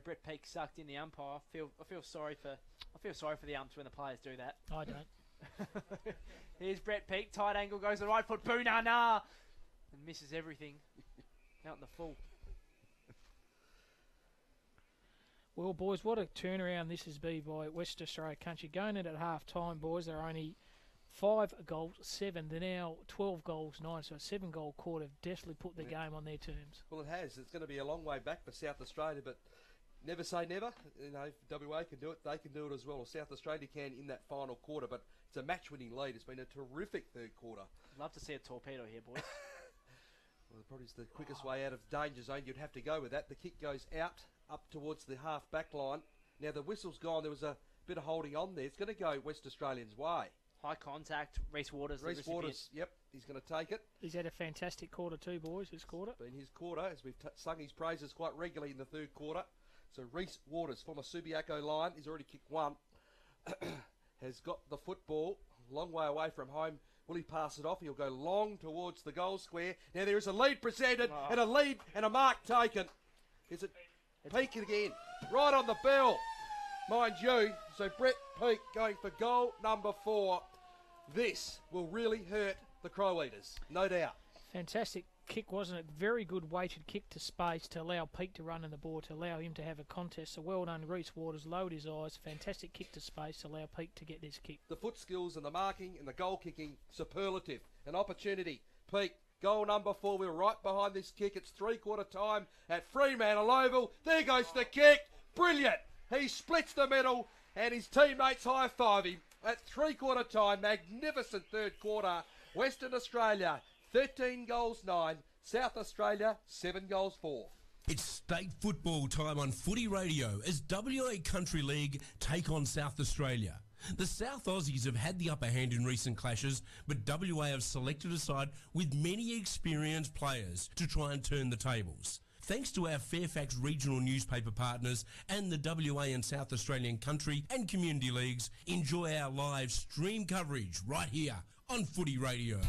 Brett Peake sucked in the umpire. I feel sorry for the umps when the players do that. I don't. Here's Brett Peake. Tight angle goes to the right foot. Boo na na, and misses everything. Out in the full. Well, boys, what a turnaround this has been by West Australia country. Going in at half time, boys, they're only 5 goals, 7. They're now 12 goals, 9. So a 7-goal quarter definitely put the game on their terms. Well, it has. It's going to be a long way back for South Australia, but never say never. You know, if WA can do it, they can do it as well. Or South Australia can in that final quarter, but it's a match-winning lead. It's been a terrific third quarter. I'd love to see a torpedo here, boys. Well, probably the quickest way out of danger zone. You'd have to go with that. The kick goes out, up towards the half-back line. Now, the whistle's gone. There was a bit of holding on there. It's going to go West Australians' way. High contact. Reece Waters. Reece Waters, yep, he's going to take it. He's had a fantastic quarter too, boys, this quarter. Been his quarter, as we've sung his praises quite regularly in the third quarter. So Reece Waters, former Subiaco line, he's already kicked one. Has got the football, long way away from home. Will he pass it off? He'll go long towards the goal square. Now there is a lead presented, and a lead and a mark taken. Is it Peake again? Right on the bell, mind you. So Brett Peake going for goal number 4. This will really hurt the Crow Eaters, no doubt. Fantastic kick, wasn't it? Very good weighted kick to space to allow Peake to run in the ball, to allow him to have a contest. So well done, Reece Waters, lowered his eyes. Fantastic kick to space to allow Peake to get this kick. The foot skills and the marking and the goal kicking, superlative. An opportunity. Peake, goal number 4. We're right behind this kick. It's three-quarter time at Fremantle Oval. There goes the kick. Brilliant. He splits the middle and his teammates high-five him. At three-quarter time, magnificent third quarter. Western Australia, 13 goals 9. South Australia, 7 goals 4. It's state football time on Footy Radio as WA Country League take on South Australia. The South Aussies have had the upper hand in recent clashes, but WA have selected a side with many experienced players to try and turn the tables. Thanks to our Fairfax regional newspaper partners and the WA and South Australian Country and Community Leagues, enjoy our live stream coverage right here on Footy Radio.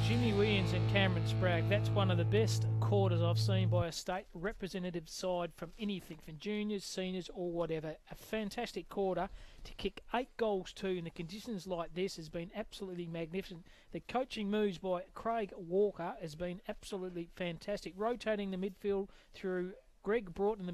Jimmy Williams and Cameron Spragg, that's one of the best quarters I've seen by a state representative side from anything, from juniors, seniors or whatever. A fantastic quarter to kick 8 goals too in the conditions like this has been absolutely magnificent. The coaching moves by Craig Walker has been absolutely fantastic. Rotating the midfield through Greg Broughton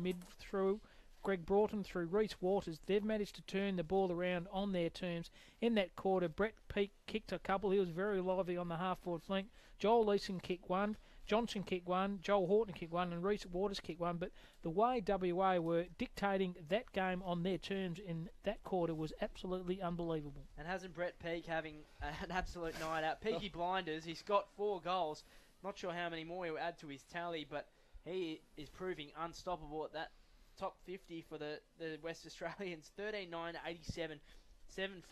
through Reece Waters. They've managed to turn the ball around on their terms. In that quarter, Brett Peake kicked a couple. He was very lively on the half-forward flank. Joel Leeson kicked 1. Johnson kicked 1. Joel Horton kicked 1. And Reece Waters kicked 1. But the way WA were dictating that game on their terms in that quarter was absolutely unbelievable. And hasn't Brett Peake having an absolute night out? Peaky Blinders, he's got 4 goals. Not sure how many more he'll add to his tally, but he is proving unstoppable at that top 50 for the West Australians. 13-9, 87,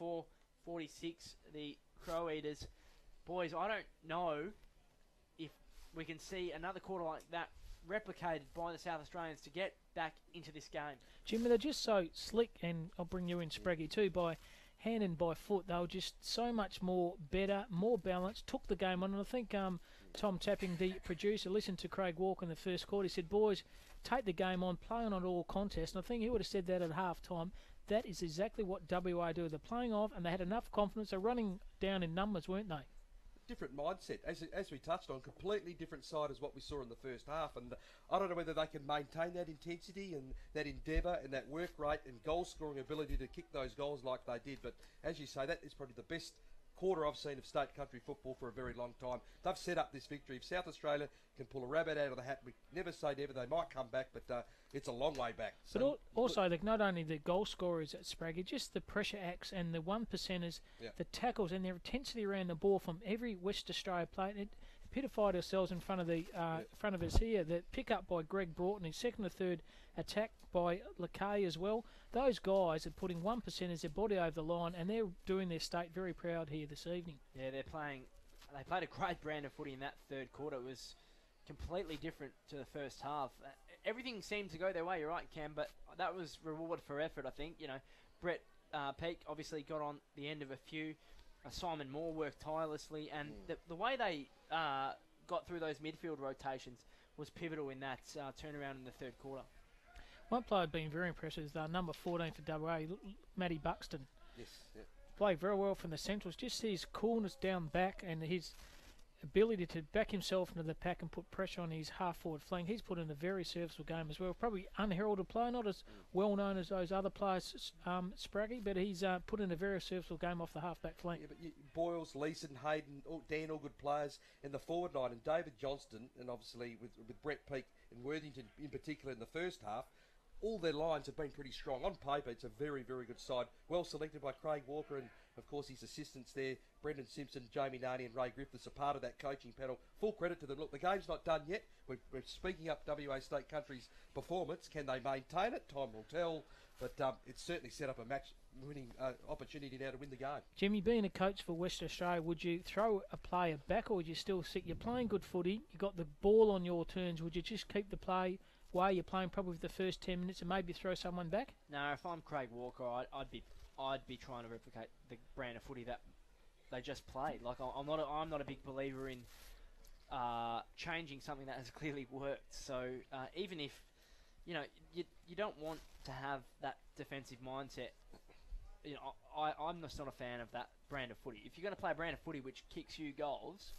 7-4, 46, the Crow Eaters. Boys, I don't know if we can see another quarter like that replicated by the South Australians to get back into this game. Jimmy, they're just so slick, and I'll bring you in, Spraggy, too, by hand and by foot. They were just so much more better, more balanced, took the game on. And I think Tom Tapping, the producer, listened to Craig Walker in the first quarter. He said, boys, take the game on, play on at all contests. And I think he would have said that at half-time. That is exactly what WA do. They're playing off, and they had enough confidence. They're running down in numbers, weren't they? Different mindset, as we touched on, completely different side as what we saw in the first half. And I don't know whether they can maintain that intensity and that endeavour and that work rate and goal-scoring ability to kick those goals like they did. But as you say, that is probably the best quarter I've seen of state country football for a very long time. They've set up this victory. If South Australia can pull a rabbit out of the hat, we never say never, they might come back, but it's a long way back. But also, not only the goal scorers at Spraggy, just the pressure acts and the 1%ers, the tackles and their intensity around the ball from every West Australia player. It pitified ourselves in front of us here. The pick up by Greg Broughton, his second or third attack by Lakay as well. Those guys are putting 1% as their body over the line, and they're doing their state very proud here this evening. Yeah, they played a great brand of footy in that third quarter. It was completely different to the first half. Everything seemed to go their way, you're right, Cam, but that was reward for effort, I think. You know, Brett Peake obviously got on the end of a few. Simon Moore worked tirelessly, and the way they got through those midfield rotations was pivotal in that turnaround in the third quarter. One player I've been very impressed with is number 14 for WA, Matty Buxton. Yes, yeah. Played very well from the centrals. Just his coolness down back and his ability to back himself into the pack and put pressure on his half-forward flank. He's put in a very serviceable game as well. Probably unheralded player, not as well known as those other players, Spraggy, but he's put in a very serviceable game off the half-back flank. Yeah, but Boyles, Leeson, Hayden, Dan, all good players in the forward line, and David Johnston, and obviously with Brett Peake and Worthington in particular in the first half, all their lines have been pretty strong. On paper, it's a very, very good side. Well selected by Craig Walker and, of course, his assistants there, Brendan Simpson, Jamie Narney and Ray Griffiths, are part of that coaching panel. Full credit to them. Look, the game's not done yet. We're speaking up WA State Country's performance. Can they maintain it? Time will tell. But it's certainly set up a match-winning opportunity now to win the game. Jimmy, being a coach for Western Australia, would you throw a player back or would you still sit? You're playing good footy. You got the ball on your turns. Would you just keep the play way you're playing probably for the first 10 minutes and maybe throw someone back? No, if I'm Craig Walker, I'd be trying to replicate the brand of footy that they just played. Like I'm not a big believer in changing something that has clearly worked. So even if you don't want to have that defensive mindset, I'm just not a fan of that brand of footy. If you're going to play a brand of footy which kicks you goals,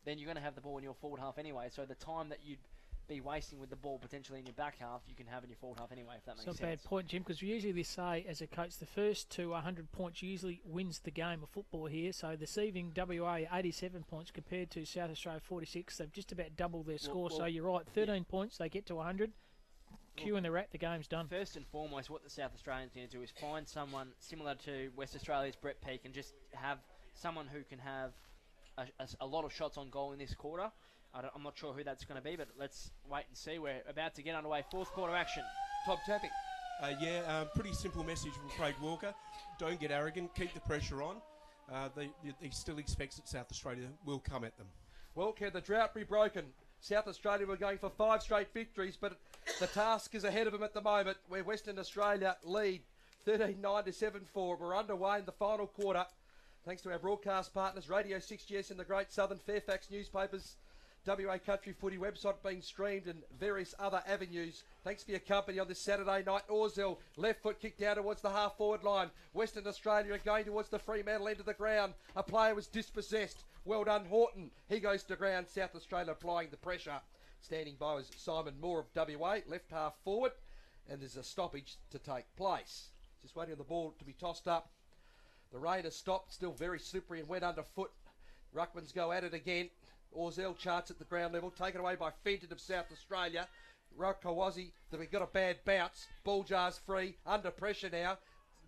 then you're going to have the ball in your forward half anyway. So the time that you'd be wasting with the ball potentially in your back half, you can have in your forward half anyway, if that makes sense. It's not a bad point, Jim, because usually they say, as a coach, the first to 100 points usually wins the game of football here. So this evening, WA 87 points compared to South Australia 46. They've just about doubled their score. So you're right, 13 points, they get to 100. Cue in the rack, the game's done. First and foremost, what the South Australians need to do is find someone similar to West Australia's Brett Peake and just have someone who can have a lot of shots on goal in this quarter. I'm not sure who that's going to be, but let's wait and see. We're about to get underway. Fourth quarter action. Tom Tapping. Pretty simple message from Craig Walker. Don't get arrogant. Keep the pressure on. He still expects that South Australia will come at them. Well, can the drought be broken? South Australia were going for 5 straight victories, but the task is ahead of them at the moment, where Western Australia lead 13-9 to 7-4. We're underway in the final quarter. Thanks to our broadcast partners, Radio 6GS and the Great Southern Fairfax newspapers, WA Country Footy website being streamed and various other avenues. Thanks for your company on this Saturday night. Orzell, left foot kicked down towards the half-forward line. Western Australia are going towards the Fremantle end of the ground. A player was dispossessed. Well done, Horton. He goes to ground. South Australia applying the pressure. Standing by was Simon Moore of WA, left half forward. And there's a stoppage to take place. Just waiting on the ball to be tossed up. The rain has stopped, still very slippery and wet underfoot. Ruckmans go at it again. Orzell charts at the ground level, taken away by Fenton of South Australia. Rokawazi, we've got a bad bounce. Ball jars free, under pressure now.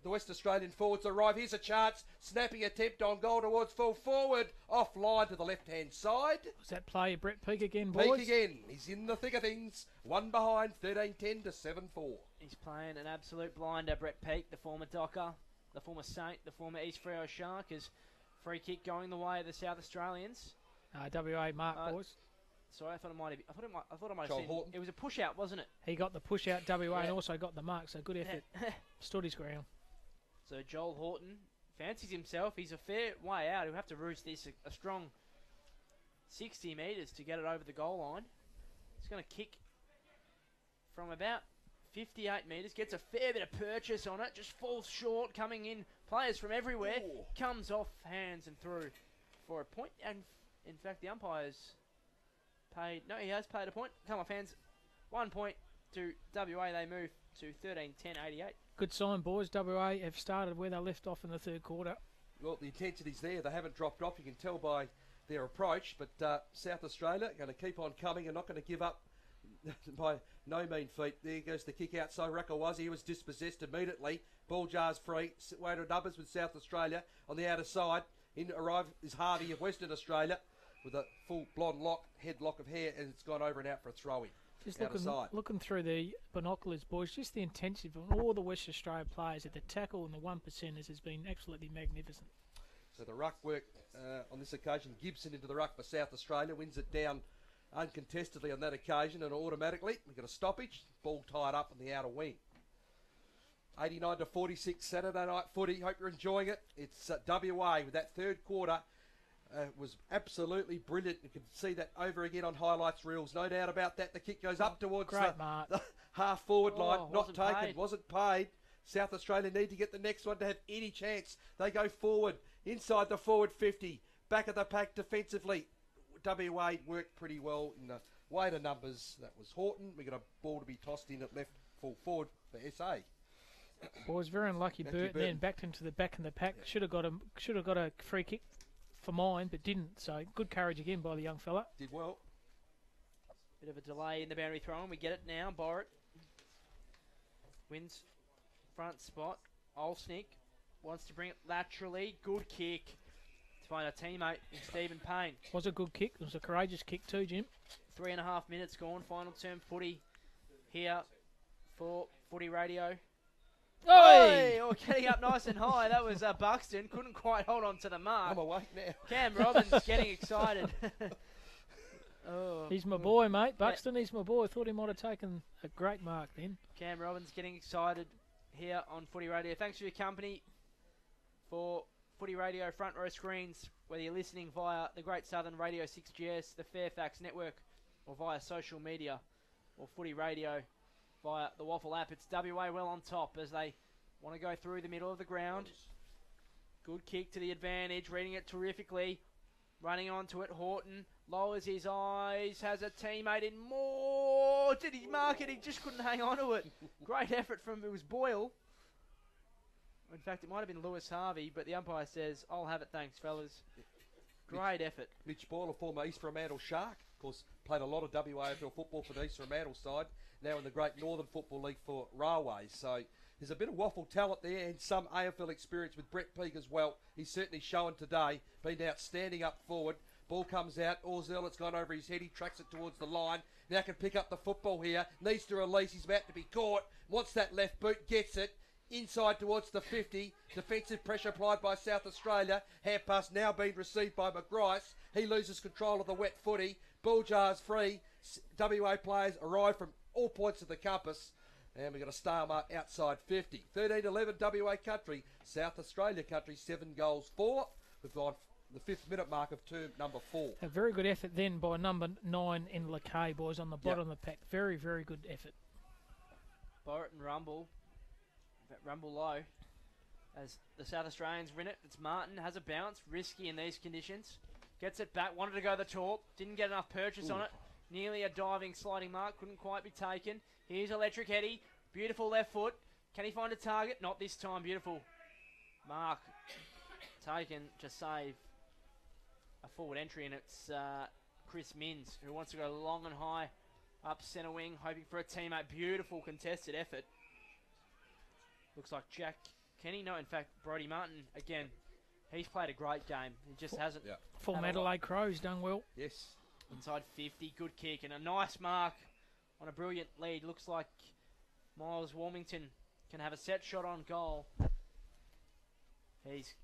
The West Australian forwards arrive. Here's a chance. Snapping attempt on goal towards full forward. Offline to the left-hand side. Was that player Brett Peake again, boys? Peake again. He's in the thick of things. One behind, 13-10 to 7-4. He's playing an absolute blinder, Brett Peake, the former Docker, the former Saint, the former East Freo Shark. Is free kick going the way of the South Australians. WA mark, boys. Sorry, I thought it might have. I thought I might have Joel seen. Horton. It was a push out, wasn't it? He got the push out WA and also got the mark, so good effort. Stood his ground. So Joel Horton fancies himself. He's a fair way out. He'll have to roost this a strong 60 metres to get it over the goal line. He's going to kick from about 58 metres. Gets a fair bit of purchase on it. Just falls short. Coming in. Players from everywhere. Ooh. Comes off hands and through for a point. And in fact, the umpire's paid. No, he has paid a point. Come off hands. 1 point to WA. They move to 13-10-88. Good sign, boys. WA have started where they left off in the third quarter. Well, the intensity's there. They haven't dropped off. You can tell by their approach. But South Australia going to keep on coming and not going to give up by no mean feat. There goes the kick out. So Rakawazi, he was dispossessed immediately. Ball jars free. Way to numbers with South Australia on the outer side. In arrive is Harvey of Western Australia with a full blonde headlock of hair, and it's gone over and out for a throw-in. Just looking through the binoculars, boys, just the intensity of all the West Australia players at the tackle and the 1%ers has been absolutely magnificent. So the ruck work on this occasion, Gibson into the ruck for South Australia, wins it down uncontestedly on that occasion, and automatically we've got a stoppage, ball tied up on the outer wing. 89 to 46 Saturday night footy. Hope you're enjoying it. It's WA with that third quarter. Was absolutely brilliant. You can see that over again on highlights reels. No doubt about that. The kick goes up towards the half-forward line. Not taken. Wasn't paid. South Australia need to get the next one to have any chance. They go forward. Inside the forward 50. Back of the pack defensively. WA worked pretty well in the weight of numbers. That was Horton. We got a ball to be tossed in at left full forward for SA. Was very unlucky. Burton then backed into the back in the pack. Should have got a free kick for mine, but didn't. So good courage again by the young fella. Did well. Bit of a delay in the boundary throw, and we get it now. Borrett wins front spot. Olsnick wants to bring it laterally. Good kick to find a teammate in Stephen Payne. Was a good kick. It was a courageous kick too, Jim. 3.5 minutes gone. Final term footy here for Footy Radio. Oi! Oh, getting up nice and high. That was Buxton. Couldn't quite hold on to the mark. I'm awake now. Cam Robbins getting excited. Oh, He's my boy, mate. Buxton, he's my boy. Thought he might have taken a great mark then. Cam Robbins getting excited here on Footy Radio. Thanks for your company for Footy Radio front row screens, whether you're listening via the Great Southern Radio 6GS, the Fairfax Network, or via social media, or Footy Radio via the Waffle app. It's WA well on top as they want to go through the middle of the ground. Good kick to the advantage, reading it terrifically. Running onto it, Horton lowers his eyes, has a teammate in more. Did he mark it? He just couldn't hang on to it. Great effort from, it was Boyle. In fact, it might have been Lewis Harvey, but the umpire says, I'll have it, thanks, fellas. Great effort. Mitch Boyle, a former East Fremantle Shark. Of course, played a lot of WAFL football for the East Fremantle side. Now in the Great Northern Football League for Railways. So there's a bit of waffle talent there and some AFL experience with Brett Peake as well. He's certainly shown today, been outstanding up forward. Ball comes out, Orzel, it's gone over his head, he tracks it towards the line. Now can pick up the football here, needs to release, he's about to be caught. Wants that left boot, gets it. Inside towards the 50. Defensive pressure applied by South Australia. Hand pass now being received by McGrice. He loses control of the wet footy. Ball jars free. WA players arrive from all points of the compass. And we've got a stalemate outside 50. 13-11 WA country. South Australia country 7 goals 4. We've gone the 5th minute mark of term number 4. A very good effort then by number 9 in Lakay, boys, on the bottom of the pack. Very, very good effort. Borrett and Rumble low as the South Australians win it. It's Martin, has a bounce, risky in these conditions. Gets it back, wanted to go the top, didn't get enough purchase on it. Nearly a diving sliding mark, couldn't quite be taken. Here's Electric Eddie, beautiful left foot. Can he find a target? Not this time, beautiful mark taken to save a forward entry, and it's Chris Minns who wants to go long and high up centre wing, hoping for a teammate. Beautiful contested effort. Looks like Jack Kenny. No, in fact, Brodie Martin, again, he's played a great game. He just hasn't. Full Adelaide Crows done well. Yes. Inside 50, good kick, and a nice mark on a brilliant lead. Looks like Miles Warmington can have a set shot on goal. He's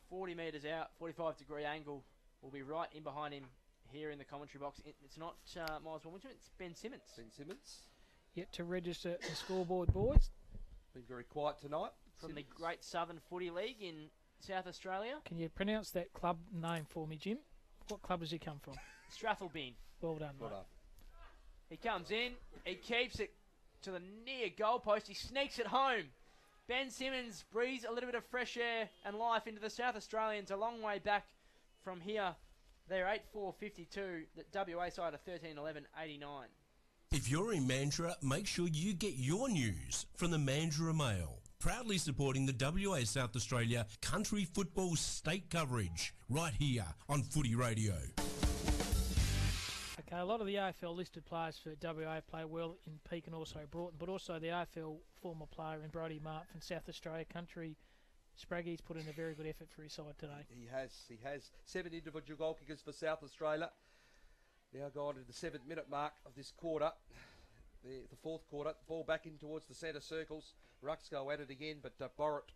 40 metres out, 45-degree angle. Will be right in behind him here in the commentary box. It's not Miles Warmington, it's Ben Simmons. Ben Simmons. Yet to register the scoreboard, boys. Been very quiet tonight. From the Great Southern Footy League in South Australia. Can you pronounce that club name for me, Jim? What club does he come from? Strathalbyn. Well done, Well mate. done. He comes in, he keeps it to the near goalpost, he sneaks it home. Ben Simmons breathes a little bit of fresh air and life into the South Australians, a long way back from here. They're 8-4-52, the WA side are 13-11-89. If you're in Mandurah, make sure you get your news from the Mandurah Mail. Proudly supporting the WA South Australia country football state coverage right here on Footy Radio. Okay, a lot of the AFL listed players for WA play well in Peake and also Broughton, but also the AFL former player in Brodie Martin from South Australia country. Spraggy's put in a very good effort for his side today. He has 7 individual goal kickers for South Australia. Now gone to the 7th minute mark of this quarter. The 4th quarter. Ball back in towards the centre circles. Rucks go at it again, but Borrett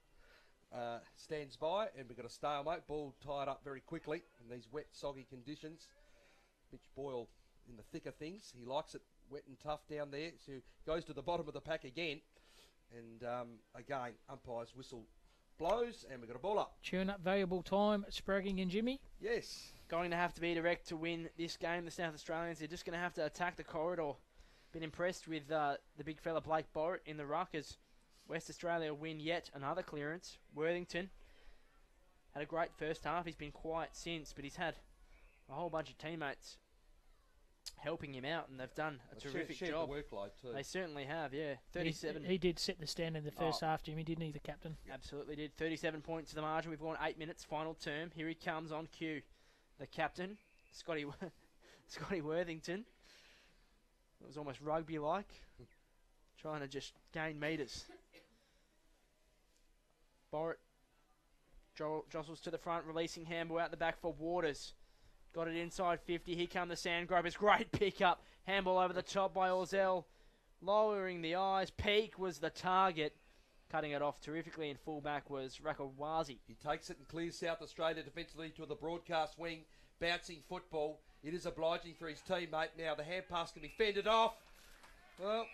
stands by, and we've got a stalemate. Ball tied up very quickly in these wet, soggy conditions. Mitch Boyle in the thick of things. He likes it wet and tough down there, so goes to the bottom of the pack again. And again, umpire's whistle blows, and we've got a ball up. Tune up valuable time, Spragging and Jimmy. Yes. Going to have to be direct to win this game, the South Australians. They're just going to have to attack the corridor. Been impressed with the big fella Blake Borrett in the ruck as West Australia win yet another clearance. Worthington had a great first half. He's been quiet since, but he's had a whole bunch of teammates helping him out, and they've done a terrific job. The workload too. They certainly have, yeah. 37. He did set the standard in the first half, Jimmy, didn't he, the captain? Absolutely did. 37 points to the margin. We've gone 8 minutes, final term. Here he comes on cue. The captain, Scotty Worthington. It was almost rugby-like. Trying to just gain metres. Borrett jostles to the front, releasing handball out the back for Waters. Got it inside 50. Here come the Sandgropers. Great pickup. Handball over the top by Orzell. Lowering the eyes. Peak was the target. Cutting it off terrifically in fullback was Rakawazi. He takes it and clears South Australia defensively to the broadcast wing. Bouncing football. It is obliging for his teammate. Now the hand pass can be fended off. Well,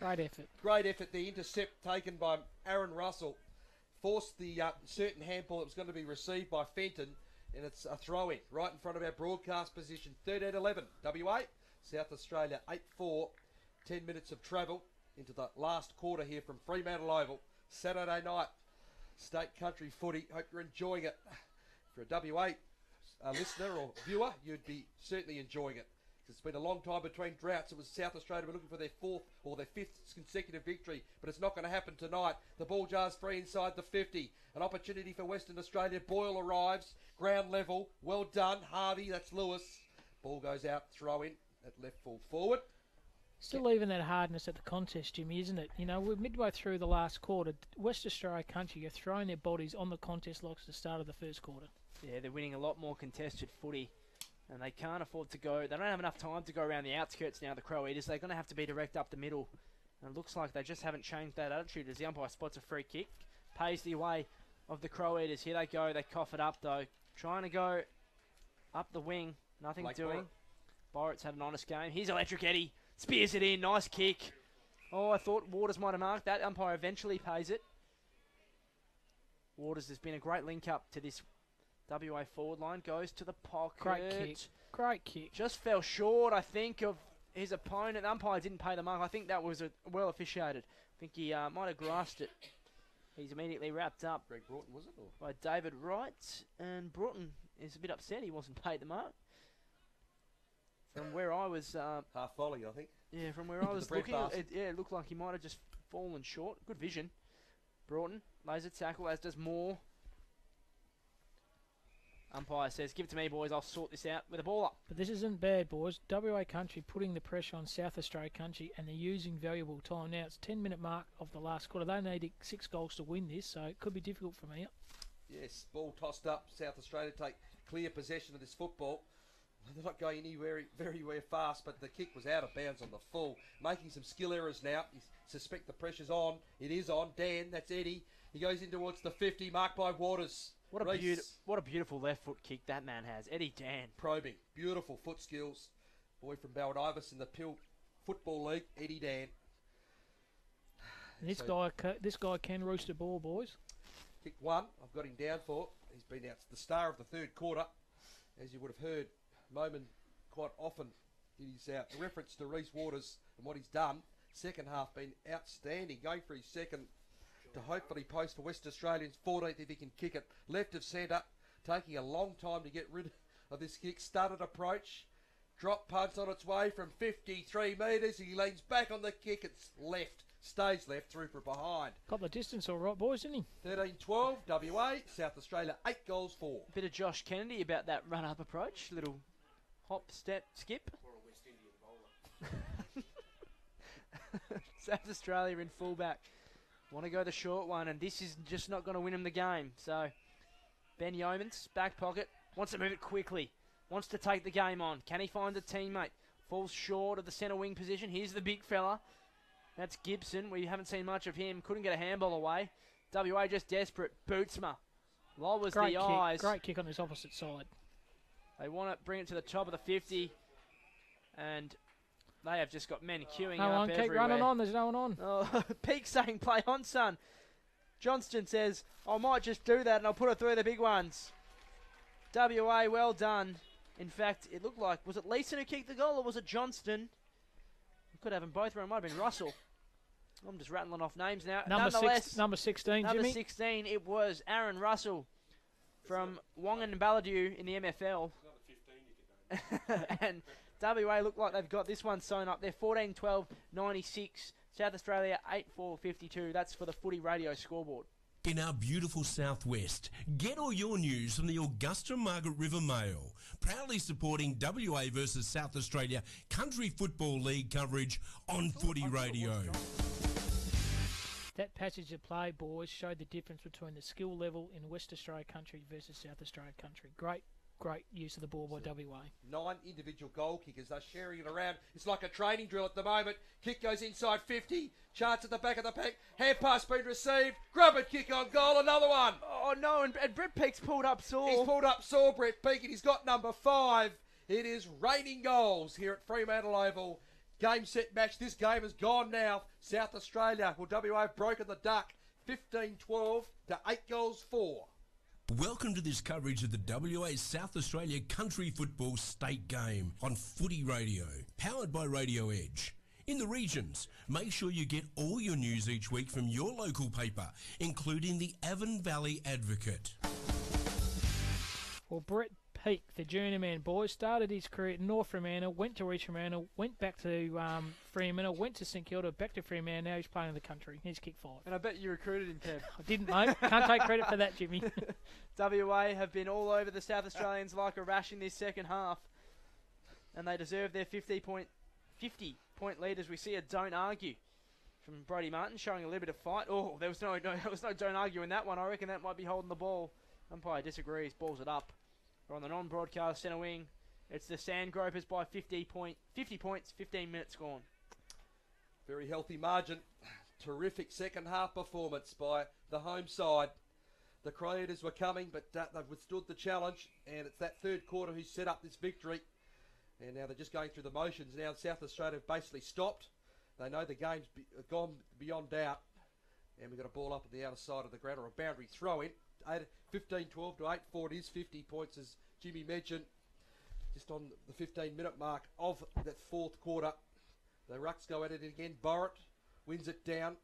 great effort. Great effort. The intercept taken by Aaron Russell forced the certain handball that was going to be received by Fenton. And it's a throw-in right in front of our broadcast position. 13-11. WA. South Australia 8-4. 10 minutes of travel into the last quarter here from Fremantle Oval. Saturday night. State country footy. Hope you're enjoying it. For a WA listener or viewer, you'd be certainly enjoying it. It's been a long time between droughts. It was South Australia were looking for their fourth or their fifth consecutive victory, but it's not going to happen tonight. The ball jars free inside the 50. An opportunity for Western Australia. Boyle arrives. Ground level. Well done. Harvey, that's Lewis. Ball goes out. Throw in at left full forward. Still leaving that hardness at the contest, Jimmy, isn't it? You know, we're midway through the last quarter. West Australia country are throwing their bodies on the contest like at the start of the first quarter. Yeah, they're winning a lot more contested footy. And they can't afford to go. They don't have enough time to go around the outskirts now, the Crow Eaters. They're going to have to be direct up the middle. And it looks like they just haven't changed that attitude as the umpire spots a free kick. Pays the way of the Crow Eaters. Here they go. They cough it up, though. Trying to go up the wing. Nothing doing. Borrett's had an honest game. Here's Electric Eddie. Spears it in. Nice kick. Oh, I thought Waters might have marked that. Umpire eventually pays it. Waters has been a great link-up to this WA forward line. Goes to the pocket. Great kick. Great kick. Just fell short, I think, of his opponent. The umpire didn't pay the mark. I think that was well officiated. I think he might have grasped it. He's immediately wrapped up. Greg Broughton, was it? Or? By David Wright. And Broughton is a bit upset he wasn't paid the mark. From where I was... half volley, I think. Yeah, from where I was looking, it looked like he might have just fallen short. Good vision. Broughton lays a tackle, as does Moore. Umpire says, give it to me, boys. I'll sort this out with a ball up. But this isn't bad, boys. WA country putting the pressure on South Australia country, and they're using valuable time. Now, it's 10-minute mark of the last quarter. They need 6 goals to win this, so it could be difficult from here. Yes, ball tossed up. South Australia take clear possession of this football. They're not going anywhere very fast, but the kick was out of bounds on the full. Making some skill errors now. You suspect the pressure's on. It is on. Dan, that's Eddie. He goes in towards the 50, marked by Waters. What a beautiful left foot kick that man has. Eddie Dan. Probing. Beautiful foot skills. Boy from Baldivis in the Pill Football League, Eddie Dan. And this guy can roost a ball, boys. Kick one. I've got him down for. He's been out the star of the third quarter. As you would have heard, Moman quite often in his reference to Reece Waters and what he's done. Second half been outstanding. Going for his second to hopefully post for West Australians 14th if he can kick it. Left of centre, taking a long time to get rid of this kick. Started approach, drop punch on its way from 53 metres. He leans back on the kick. It's left, stays left through from behind. Got the distance all right, boys, didn't he? 13-12, WA, South Australia 8 goals for. Bit of Josh Kennedy about that run-up approach. Little hop, step, skip. Or a West Indian bowler. South Australia in fullback. Want to go the short one, and this is just not going to win him the game. So, Ben Yeomans, back pocket, wants to move it quickly. Wants to take the game on. Can he find a teammate? Falls short of the centre wing position. Here's the big fella. That's Gibson. We haven't seen much of him. Couldn't get a handball away. WA just desperate. Bootsma. Lowers the eyes. Great kick on this opposite side. They want to bring it to the top of the 50. And they have just got men queuing No up one, everywhere. keep running on. There's no one on. Oh, Peak saying play on, son. Johnston says, I might just do that and I'll put it through the big ones. WA, well done. In fact, it looked like, was it Leeson who kicked the goal or was it Johnston? We could have them both, or it might have been Russell. I'm just rattling off names now. Number 16, number Jimmy. 16, it was Aaron Russell from Wongan and Balladu in the MFL. Another 15 And WA look like they've got this one sewn up. They're 14-12-96. South Australia 8-4-52. That's for the Footy Radio scoreboard. In our beautiful southwest, get all your news from the Augusta Margaret River Mail, proudly supporting WA versus South Australia Country Football League coverage on Footy Radio. That passage of play, boys, showed the difference between the skill level in West Australia country versus South Australia country. Great use of the ball by WA. 9 individual goal kickers. They're sharing it around. It's like a training drill at the moment. Kick goes inside 50. Chance at the back of the pack. Hand pass being received. Grub it, kick on goal. Another one. Oh, no, and Brett Peake's pulled up sore. He's pulled up sore, Brett Peake, and he's got number 5. It is raining goals here at Fremantle Oval. Game, set, match. This game is gone now. South Australia, WA have broken the duck. 15-12 to 8-4. Welcome to this coverage of the WA South Australia Country Football State Game on Footy Radio, powered by Radio Edge. In the regions, make sure you get all your news each week from your local paper, including the Avon Valley Advocate. Well, Brett Peake, the journeyman boy, started his career at North Fremantle, went to East Fremantle, went back to Fremantle, went to St Kilda, back to Fremantle. Now he's playing in the country. He's kicked 5. And I bet you recruited him, Kev. I didn't, mate. Can't take credit for that, Jimmy. WA have been all over the South Australians like a rash in this second half. And they deserve their 50-point lead as we see a don't argue from Brodie Martin showing a little bit of fight. Oh, there was no don't argue in that one. I reckon that might be holding the ball. Umpire disagrees, balls it up. We're on the non-broadcast centre wing. It's the Sandgropers by 50 points, 15 minutes gone. Very healthy margin. Terrific second half performance by the home side. The Crusaders were coming, but they've withstood the challenge, and it's that third quarter who set up this victory. And now they're just going through the motions. Now South Australia have basically stopped. They know the game's gone beyond doubt. And we've got a ball up at the outer side of the ground, or a boundary throw in. 15-12 to 8-4. It is 50 points, as Jimmy mentioned. Just on the 15-minute mark of that fourth quarter. The Rucks go at it again. Borrett wins it down.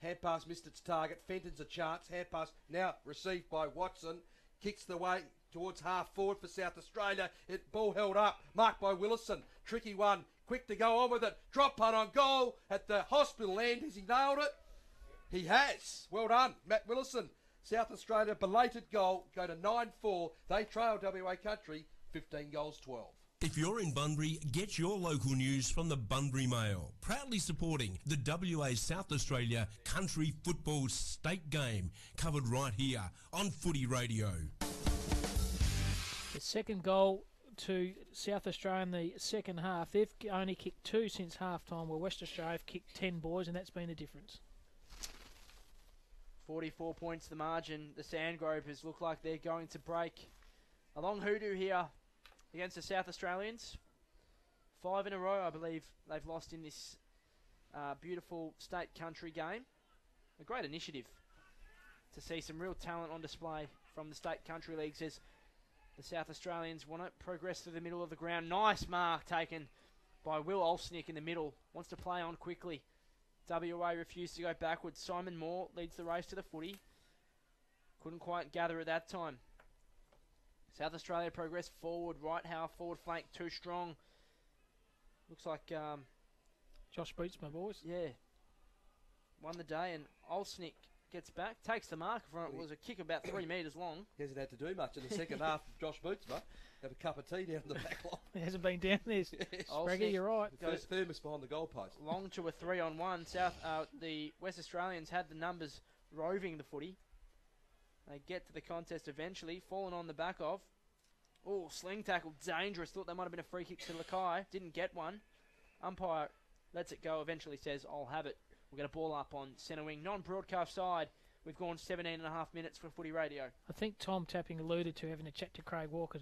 Hand pass missed its target. Fenton's a chance. Hand pass now received by Watson. Kicks the way towards half forward for South Australia. Ball held up. Marked by Willison. Tricky one. Quick to go on with it. Drop punt on goal at the hospital end. Has he nailed it? He has. Well done, Matt Willison. South Australia, belated goal, go to 9-4. They trail WA Country, 15-12. If you're in Bunbury, get your local news from the Bunbury Mail, proudly supporting the WA South Australia Country Football State Game, covered right here on Footy Radio. The second goal to South Australia in the second half. They've only kicked 2 since half-time, where West Australia have kicked 10, boys, and that's been the difference. 44 points the margin. The Sandgropers look like they're going to break a long hoodoo here against the South Australians. 5 in a row, I believe, they've lost in this beautiful state country game. A great initiative to see some real talent on display from the state country leagues as the South Australians want to progress through the middle of the ground. Nice mark taken by Will Olsnick in the middle. Wants to play on quickly. WA refused to go backwards. Simon Moore leads the race to the footy. Couldn't quite gather at that time. South Australia progressed forward. Right half forward flank too strong. Looks like Josh Boots, my boys. Yeah. Won the day, and Olsnick gets back, takes the mark from it. Was a kick about 3 metres long. He hasn't had to do much in the second half. Josh Boots, mate. Have a cup of tea down the back line. He hasn't been down there. Spraggy, you're right. Goes thermos behind the goalpost. Long to a 3-on-1. The West Australians had the numbers roving the footy. They get to the contest eventually, fallen on the back of. Oh, sling tackle, dangerous. Thought that might have been a free kick to Lakai. Didn't get one. Umpire lets it go, eventually says, I'll have it. We'll get a ball up on centre wing. Non-broadcast side. We've gone 17 and a half minutes for Footy Radio. I think Tom Tapping alluded to having a chat to Craig Walker,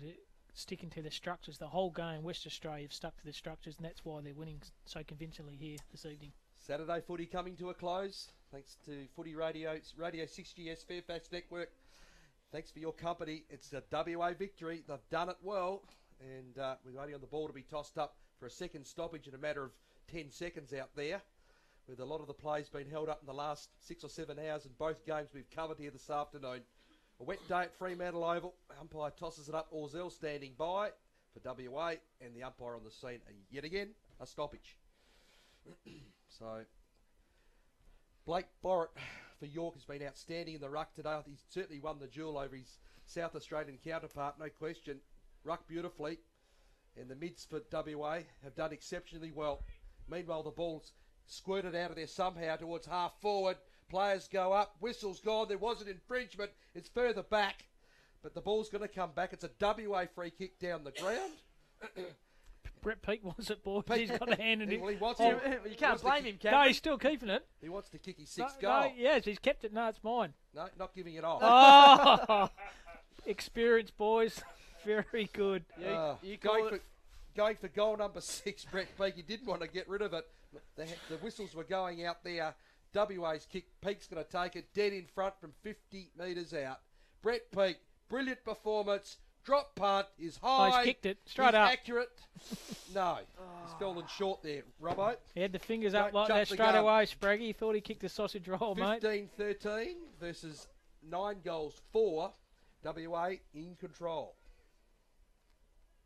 sticking to the structures. The whole game, West Australia have stuck to the structures, and that's why they're winning so convincingly here this evening. Saturday footy coming to a close. Thanks to Footy Radio, Radio 6GS Fairfax Network. Thanks for your company. It's a WA victory. They've done it well. And we're waiting on the ball to be tossed up for a second stoppage in a matter of 10 seconds out there, with a lot of the plays being held up in the last 6 or 7 hours in both games we've covered here this afternoon. A wet day at Fremantle Oval. Umpire tosses it up. Orzell standing by. for WA, and the umpire on the scene yet again a stoppage. So Blake Borrett for York has been outstanding in the ruck today. He's certainly won the duel over his South Australian counterpart, no question. Ruck beautifully, and the mids for WA have done exceptionally well. Meanwhile, the ball's squirted out of there somehow towards half forward. Players go up, whistle's gone, there was an infringement, it's further back, but the ball's going to come back. It's a WA free kick down the ground. Brett Peake wants it, boys. He's got a hand in it. Well, he wants You it. can't blame him, No, Captain. he's still keeping it. He wants to kick his No, sixth goal. yes, he's kept it. No, it's mine. No, not giving it off. Oh, experience, boys. Very good. You call it. Going for goal number 6, Brett Peake. He didn't want to get rid of it. The whistles were going out there. WA's kick. Peake's going to take it dead in front from 50 metres out. Brett Peake, brilliant performance. Drop punt is high. Oh, he's kicked it straight He's up. accurate. No, he's fallen short there, Robbo. He had the fingers up Don't like jump that the straight gun. away, Spraggy. He thought he kicked the sausage roll, mate. 15-13 versus 9 goals for WA in control.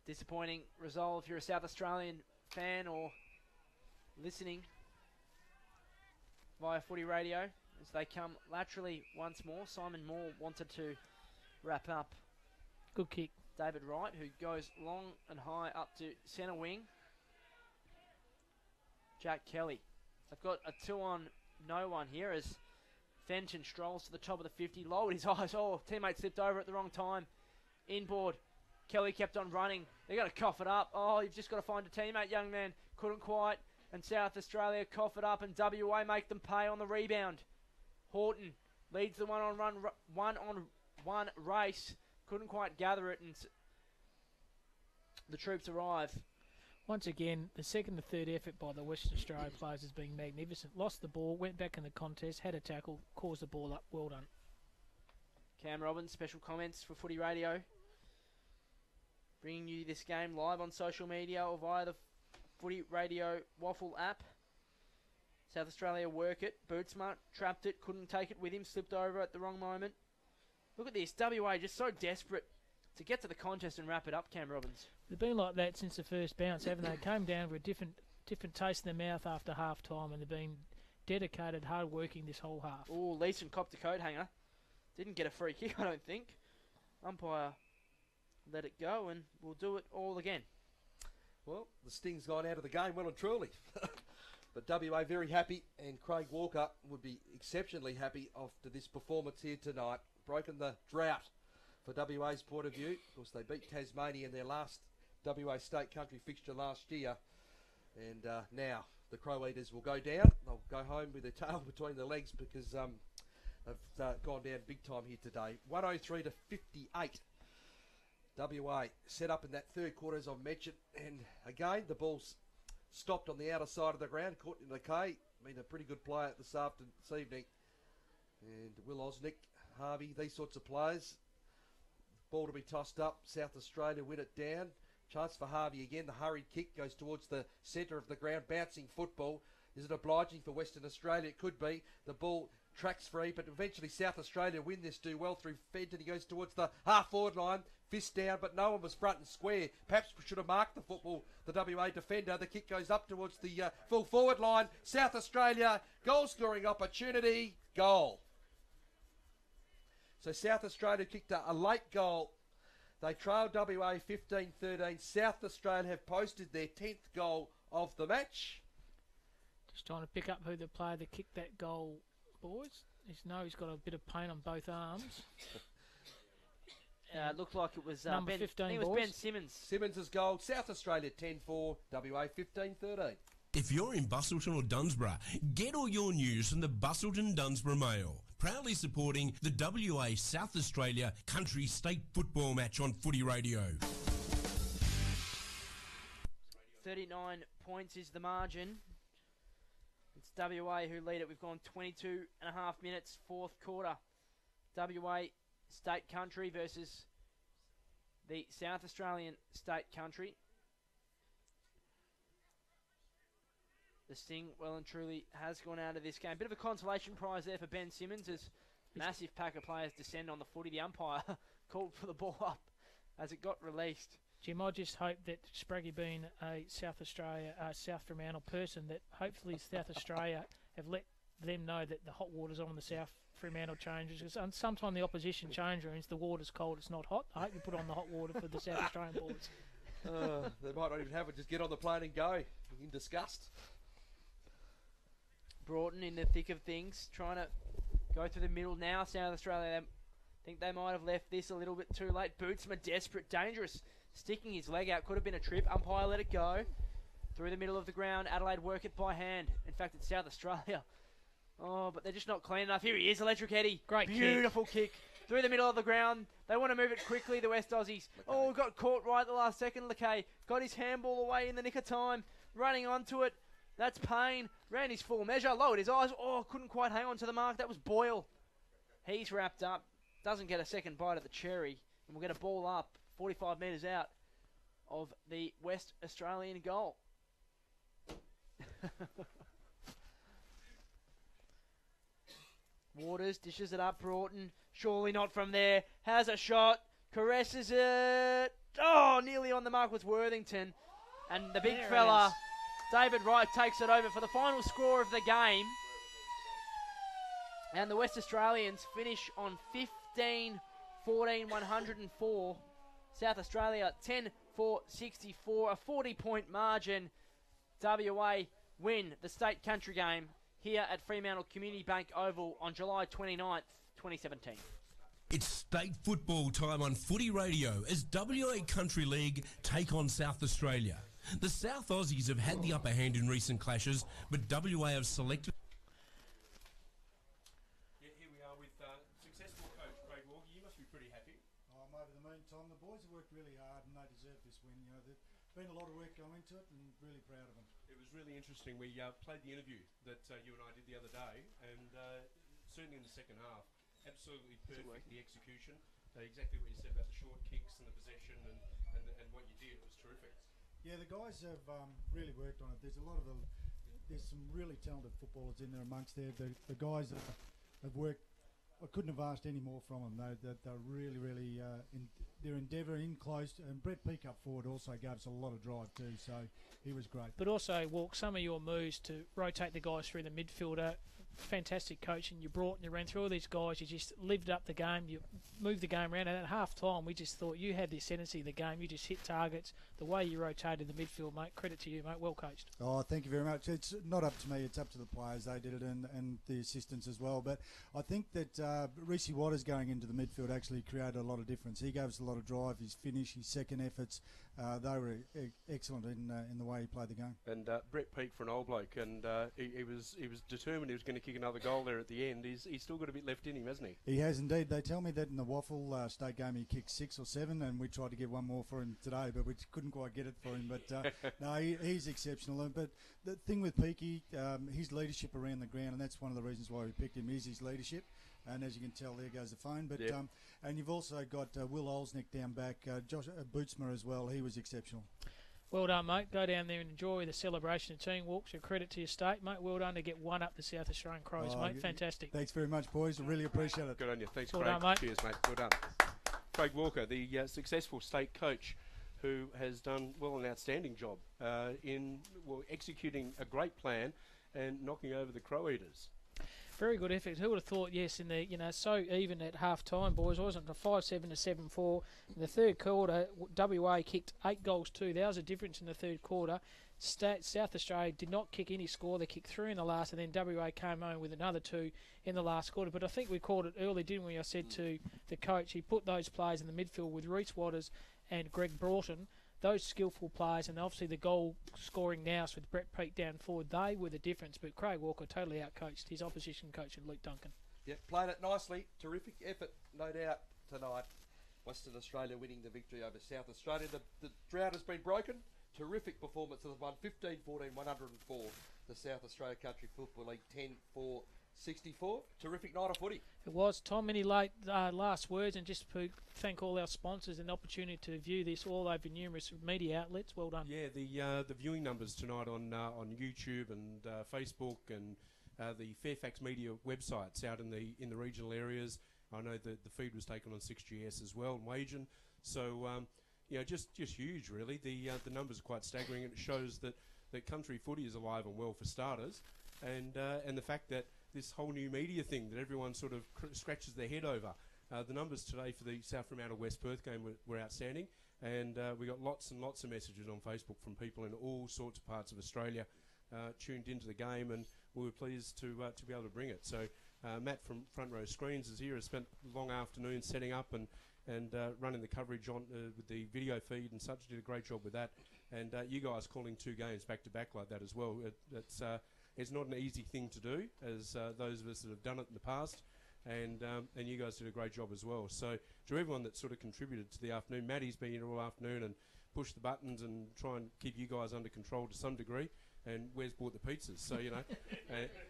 Disappointing result if you're a South Australian fan or listening via footy radio as they come laterally once more. Simon Moore wanted to wrap up Good kick. David Wright, who goes long and high up to centre wing. Jack Kelly. They've got a 2-on-no-one here as Fenton strolls to the top of the 50, lowered his eyes. Oh, teammate slipped over at the wrong time. Inboard. Kelly kept on running. They're going to cough it up. Oh, you've just got to find a teammate, young man. Couldn't quite. And South Australia cough it up, and WA make them pay on the rebound. Horton leads the one-on-one race. Couldn't quite gather it, and the troops arrive. Once again, the second and third effort by the Western Australia players has been magnificent. Lost the ball, went back in the contest, had a tackle, caused the ball up. Well done. Cam Robbins, special comments for Footy Radio. Bringing you this game live on social media or via the Footy Radio Waffle app. South Australia work it. Bootsmart trapped it, couldn't take it with him, slipped over at the wrong moment. Look at this, WA just so desperate to get to the contest and wrap it up, Cam Robbins. They've been like that since the first bounce, haven't they? Came down with a different taste in their mouth after half time, and they've been dedicated, hard working this whole half. Oh, Leeson copped a coat hanger. Didn't get a free kick, I don't think. Umpire let it go, and we'll do it all again. Well, the sting's gone out of the game well and truly. But WA very happy, and Craig Walker would be exceptionally happy after this performance here tonight. Broken the drought for WA's point of view. Of course, they beat Tasmania in their last WA State Country fixture last year. And now the Crow Eaters will go down. They'll go home with their tail between their legs because they've gone down big time here today. 103 to 58. WA set up in that third quarter, as I've mentioned. And again, the ball's stopped on the outer side of the ground. Caught in the K. Been a pretty good player this evening. And Will Osnick, Harvey, these sorts of players. Ball to be tossed up. South Australia win it down. Chance for Harvey again. The hurried kick goes towards the centre of the ground. Bouncing football. Is it obliging for Western Australia? It could be. The ball tracks free, but eventually South Australia win this, do well through Fenton. He goes towards the half-forward line. Fist down, but no one was front and square. Perhaps we should have marked the football, the WA defender. The kick goes up towards the full forward line. South Australia, goal-scoring opportunity. Goal. So South Australia kicked a late goal. They trailed WA 15-13. South Australia have posted their 10th goal of the match. Just trying to pick up who the player that kicked that goal, boys. He's got a bit of pain on both arms. It looked like it was Number Ben, 15, I think it was boys. Ben Simmons. Simmons' goal. South Australia 10-4. WA 15-13. If you're in Bustleton or Dunsborough, get all your news from the Bustleton Dunsborough Mail. Proudly supporting the WA South Australia Country State Football match on Footy Radio. 39 points is the margin. It's WA who lead it. We've gone 22 and a half minutes, fourth quarter. WA State Country versus the South Australian State Country. The sting well and truly has gone out of this game. Bit of a consolation prize there for Ben Simmons as massive pack of players descend on the footy. The umpire called for the ball up as it got released. Jim, I just hope that Spraggy, being a South Fremantle person, that hopefully South Australia have let them know that the hot water's on the South Fremantle changes. Because sometimes the opposition change rooms, the water's cold, it's not hot. I hope you put on the hot water for the South Australian boys. They might not even have it. Just get on the plane and go in disgust. Broughton in the thick of things, trying to go through the middle now. South Australia, think they might have left this a little bit too late. Bootsma desperate, dangerous, sticking his leg out. Could have been a trip. Umpire let it go. Through the middle of the ground, Adelaide work it by hand. In fact, it's South Australia. Oh, but they're just not clean enough. Here he is, Electric Eddie. Great Beautiful kick. Through the middle of the ground. They want to move it quickly, the West Aussies. Oh, got caught right at the last second. Lakay got his handball away in the nick of time. Running onto it. That's Payne. Ran his full measure. Lowered his eyes. Oh, couldn't quite hang on to the mark. That was Boyle. He's wrapped up. Doesn't get a second bite at the cherry. And we'll get a ball up 45 metres out of the West Australian goal. Waters dishes it up. Broughton. Surely not from there. Has a shot. Caresses it. Oh, nearly on the mark was Worthington. And the big fella, David Wright, takes it over for the final score of the game. And the West Australians finish on 15-14, 104. South Australia 10-4, 64. A 40-point margin. WA win the state country game here at Fremantle Community Bank Oval on July 29th, 2017. It's state football time on Footy Radio as WA Country League take on South Australia. The South Aussies have had the upper hand in recent clashes, but WA have selected... Yeah, here we are with successful coach Craig Walker. You must be pretty happy. Over the meantime, the boys have worked really hard and they deserve this win. You know, there's been a lot of work going into it and really proud of them. It was really interesting. We played the interview that you and I did the other day, and certainly in the second half, absolutely perfect, the execution. Exactly what you said about the short kicks and the possession and what you did. It was terrific. Yeah, the guys have really worked on it. There's some really talented footballers in there amongst there. The guys that have worked, I couldn't have asked any more from them. They're really, they're endeavouring close. And Brett Peake up forward also gave us a lot of drive too, so he was great. But also, Walk, some of your moves to rotate the guys through the midfielder, fantastic coaching. You brought and you ran through all these guys. You just lived up the game. You moved the game around. And at half time, we just thought you had the ascendancy of the game. You just hit targets. The way you rotated the midfield, mate, credit to you, mate. Well coached. Oh, thank you very much. It's not up to me. It's up to the players. They did it and the assistants as well. But I think that Reece Waters going into the midfield actually created a lot of difference. He gave us a lot of drive. His finish, his second efforts, they were excellent in the way he played the game. And Brett Peake for an old bloke, and he was determined he was going to kick another goal there at the end. He's still got a bit left in him, hasn't he? He has indeed. They tell me that in the Waffle state game he kicked 6 or 7, and we tried to get one more for him today, but we couldn't quite get it for him. But no, he's exceptional. But the thing with Peaky, his leadership around the ground, and that's one of the reasons why we picked him, is his leadership. And as you can tell, there goes the phone. But and you've also got Will Olsnick down back, Josh Bootsma as well. He was exceptional. Well done, mate. Go down there and enjoy the celebration of team walks. A credit to your state, mate. Well done to get one up the South Australian Crows, mate. Fantastic. Thanks very much, boys. I really appreciate it. Good on you. Thanks, well Craig. Done, mate. Cheers, mate. Well done. Craig Walker, the successful state coach who has done, an outstanding job in executing a great plan and knocking over the Crow Eaters. Very good effort. Who would have thought, yes, in the, so even at half time, boys, wasn't it? 5-7 to 7-4. In the third quarter, WA kicked 8 goals too. That was a difference in the third quarter. South Australia did not kick any score. They kicked 3 in the last, and then WA came home with another 2 in the last quarter. But I think we called it early, didn't we? I said to the coach, he put those players in the midfield with Reece Waters and Greg Broughton, those skillful players, and obviously the goal scoring nous with Brett Peake down forward, they were the difference. But Craig Walker totally outcoached his opposition coach, Luke Duncan. Yeah, played it nicely. Terrific effort, no doubt, tonight. Western Australia winning the victory over South Australia. The drought has been broken. Terrific performance of the one, 15-14, 104. The South Australia Country Football League, 10-4. 64. Terrific night of footy. It was. Tom, any last words? And just to thank all our sponsors and the opportunity to view this all over numerous media outlets. Well done. Yeah, the viewing numbers tonight on YouTube and Facebook and the Fairfax Media websites out in the regional areas. I know that the feed was taken on 6GS as well, and Wagen. So just huge, really. The numbers are quite staggering, and it shows that country footy is alive and well for starters, and the fact that this whole new media thing that everyone sort of scratches their head over. The numbers today for the South Fremantle West Perth game were outstanding, and we got lots and lots of messages on Facebook from people in all sorts of parts of Australia tuned into the game, and we were pleased to be able to bring it. So Matt from Front Row Screens is here, has spent a long afternoon setting up and running the coverage on with the video feed and such. Did a great job with that, and you guys calling 2 games back to back like that as well. It's not an easy thing to do, as those of us that have done it in the past. And you guys did a great job as well. So to everyone that sort of contributed to the afternoon, Maddie's been here all afternoon and pushed the buttons and try and keep you guys under control to some degree. And Wes bought the pizzas, so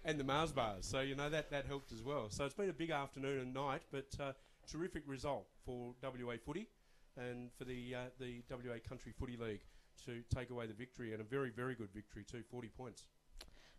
and the Mars bars, so that helped as well. So it's been a big afternoon and night, but terrific result for WA Footy and for the WA Country Footy League to take away the victory, and a very, very good victory too, 40 points.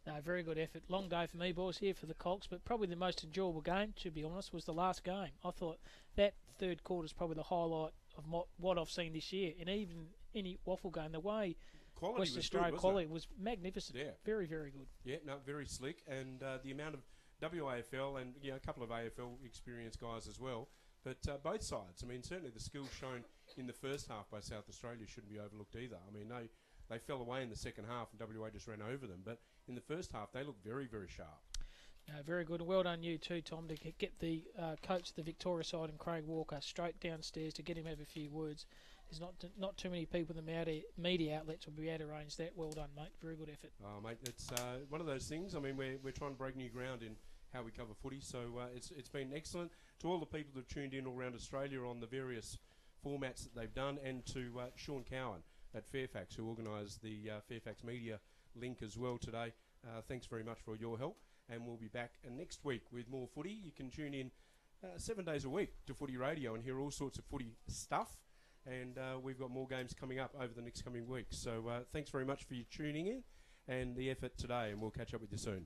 No, very good effort. Long day for me, boys, here for the Colts, but probably the most enjoyable game, to be honest, was the last game. I thought that third quarter is probably the highlight of what I've seen this year. And even any waffle game, the way quality West was Australia good, quality was magnificent. Yeah. Very, very good. Yeah, no, very slick. And the amount of WAFL and a couple of AFL experienced guys as well. But both sides, I mean, certainly the skills shown in the first half by South Australia shouldn't be overlooked either. I mean, they fell away in the second half and WA just ran over them. But in the first half, they looked very, very sharp. Very good. And well done you too, Tom, to get the coach of the Victoria side and Craig Walker straight downstairs to get him to have a few words. There's not too many people in the media outlets will be able to arrange that. Well done, mate. Very good effort. Oh, mate, it's one of those things. I mean, we're trying to break new ground in how we cover footy, so it's been excellent. To all the people that have tuned in all around Australia on the various formats that they've done, and to Sean Cowan at Fairfax, who organised the Fairfax Media link as well today. Thanks very much for your help, and we'll be back next week with more footy. You can tune in 7 days a week to Footy Radio and hear all sorts of footy stuff, and we've got more games coming up over the next coming weeks. So thanks very much for your tuning in and the effort today, and we'll catch up with you soon.